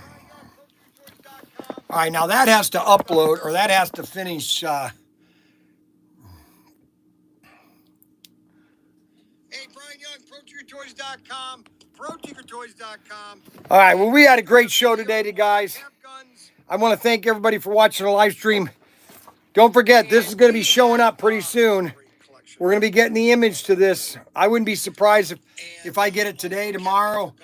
All right, now that has to upload, or that has to finish. Hey, Bryan Young, Protinkertoys.com, Protinkertoys.com. All right, well, we had a great show today, guys. I want to thank everybody for watching the live stream. Don't forget, this is going to be showing up pretty soon. We're going to be getting the image to this. I wouldn't be surprised if I get it today, tomorrow.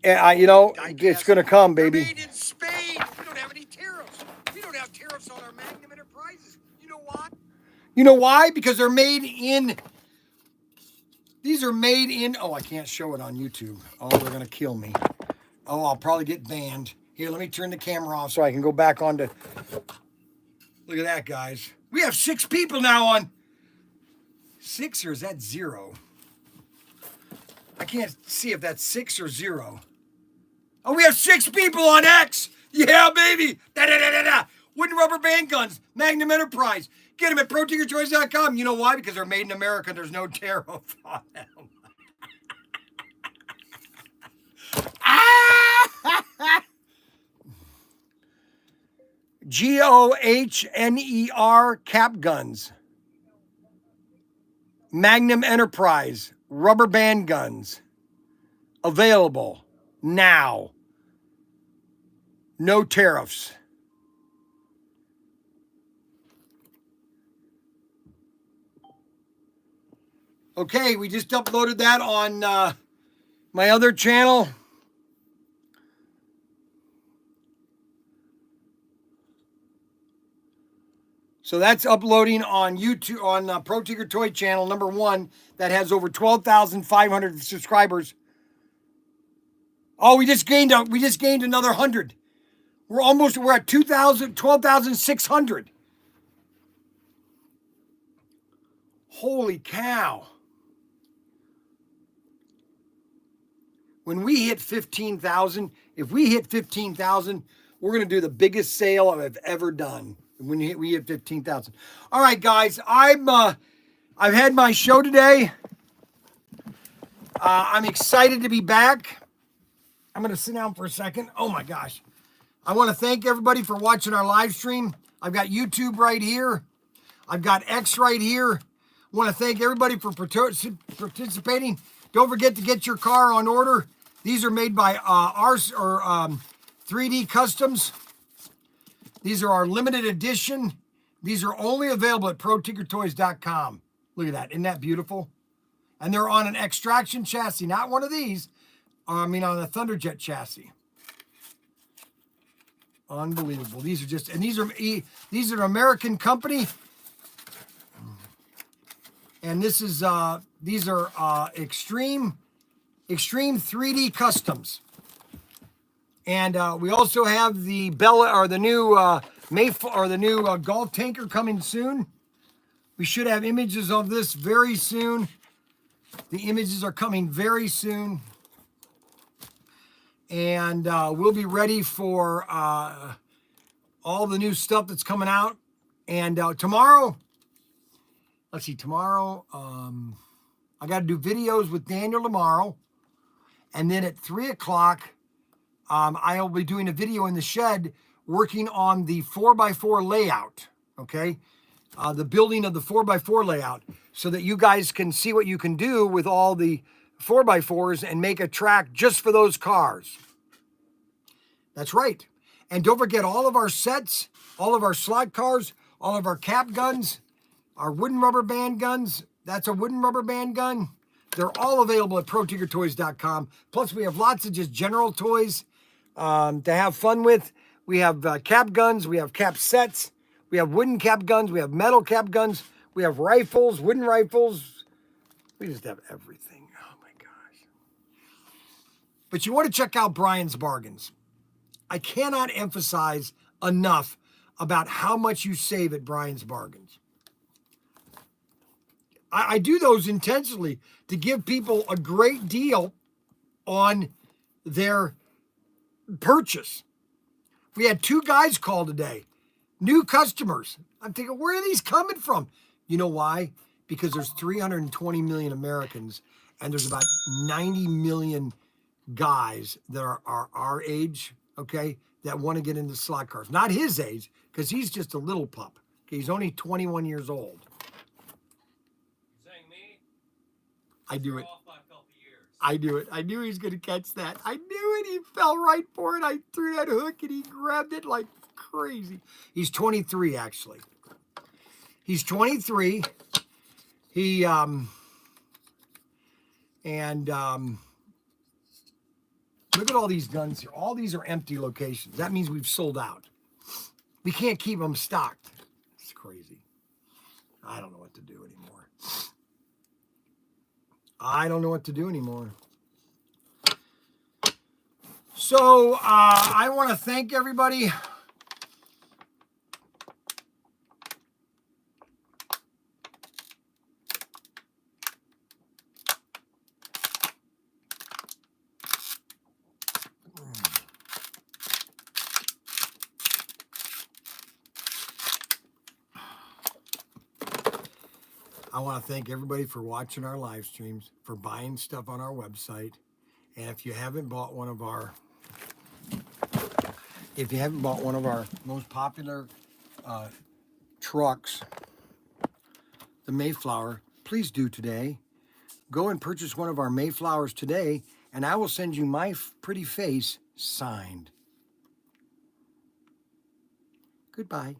You know, it's going to come, baby. Made in Spain. We don't have any tariffs. We don't have tariffs on our Magnum Enterprises. You know why? You know why? Because they're made in... These are made in... Oh, I can't show it on YouTube. Oh, they're going to kill me. Oh, I'll probably get banned. Here, let me turn the camera off so I can go back on to... Look at that, guys. We have 6 people now on... 6 or is that 0? I can't see if that's 6 or 0. Oh, we have 6 people on X. Yeah, baby. Da-da-da-da-da. Wooden rubber band guns. Magnum Enterprise. Get them at Protinkertoys.com. You know why? Because they're made in America. There's no tariff on them. Gohner cap guns. Magnum Enterprise rubber band guns. Available now. No tariffs. Okay, we just uploaded that on my other channel. So that's uploading on YouTube, on Pro Tinker Toy channel, #1, that has over 12,500 subscribers. Oh, we just gained another 100. We're at 12,600. Holy cow. When we hit 15,000, if we hit 15,000, we're going to do the biggest sale I've ever done. When we hit 15,000. All right, guys, I've had my show today. I'm excited to be back. I'm going to sit down for a second. Oh my gosh. I want to thank everybody for watching our live stream. I've got YouTube right here. I've got X right here. I want to thank everybody for participating. Don't forget to get your car on order. These are made by 3D Customs. These are our limited edition. These are only available at Protinkertoys.com. Look at that. Isn't that beautiful? And they're on an extraction chassis, not one of these. I mean, on a Thunderjet chassis. Unbelievable. These are just, and these are an American company. And this is these are extreme 3D customs. And we also have the Bella, or the new golf tanker coming soon. We should have images of this very soon. The images are coming very soon. And we'll be ready for all the new stuff that's coming out. And tomorrow, let's see, tomorrow, I got to do videos with Daniel tomorrow. And then at 3 o'clock, I'll be doing a video in the shed working on the 4x4 layout, okay? The building of the 4x4 layout, so that you guys can see what you can do with all the 4x4s and make a track just for those cars. That's right. And don't forget all of our sets, all of our slot cars, all of our cap guns, our wooden rubber band guns. That's a wooden rubber band gun. They're all available at Protinkertoys.com. Plus, we have lots of just general toys to have fun with. We have cap guns. We have cap sets. We have wooden cap guns. We have metal cap guns. We have rifles, wooden rifles. We just have everything. Oh, my gosh. But you want to check out Bryan's Bargains. I cannot emphasize enough about how much you save at Bryan's Bargains. I do those intentionally to give people a great deal on their purchase. We had 2 guys call today, new customers. I'm thinking, where are these coming from? You know why? Because there's 320 million Americans, and there's about 90 million guys that are our age, okay, that want to get into slot cars. Not his age, because he's just a little pup. Okay, he's only 21 years old. I do it. I do it. I knew he was going to catch that. I knew it. He fell right for it. I threw that hook and he grabbed it like crazy. He's 23, actually. He's 23. He, look at all these guns here. All these are empty locations. That means we've sold out. We can't keep them stocked. It's crazy. I don't know what to do anymore. I don't know what to do anymore. So I want to thank everybody. I want to thank everybody for watching our live streams, for buying stuff on our website. And if you haven't bought one of our most popular trucks, the Mayflower, please do today. Go and purchase one of our Mayflowers today, and I will send you my pretty face signed. Goodbye.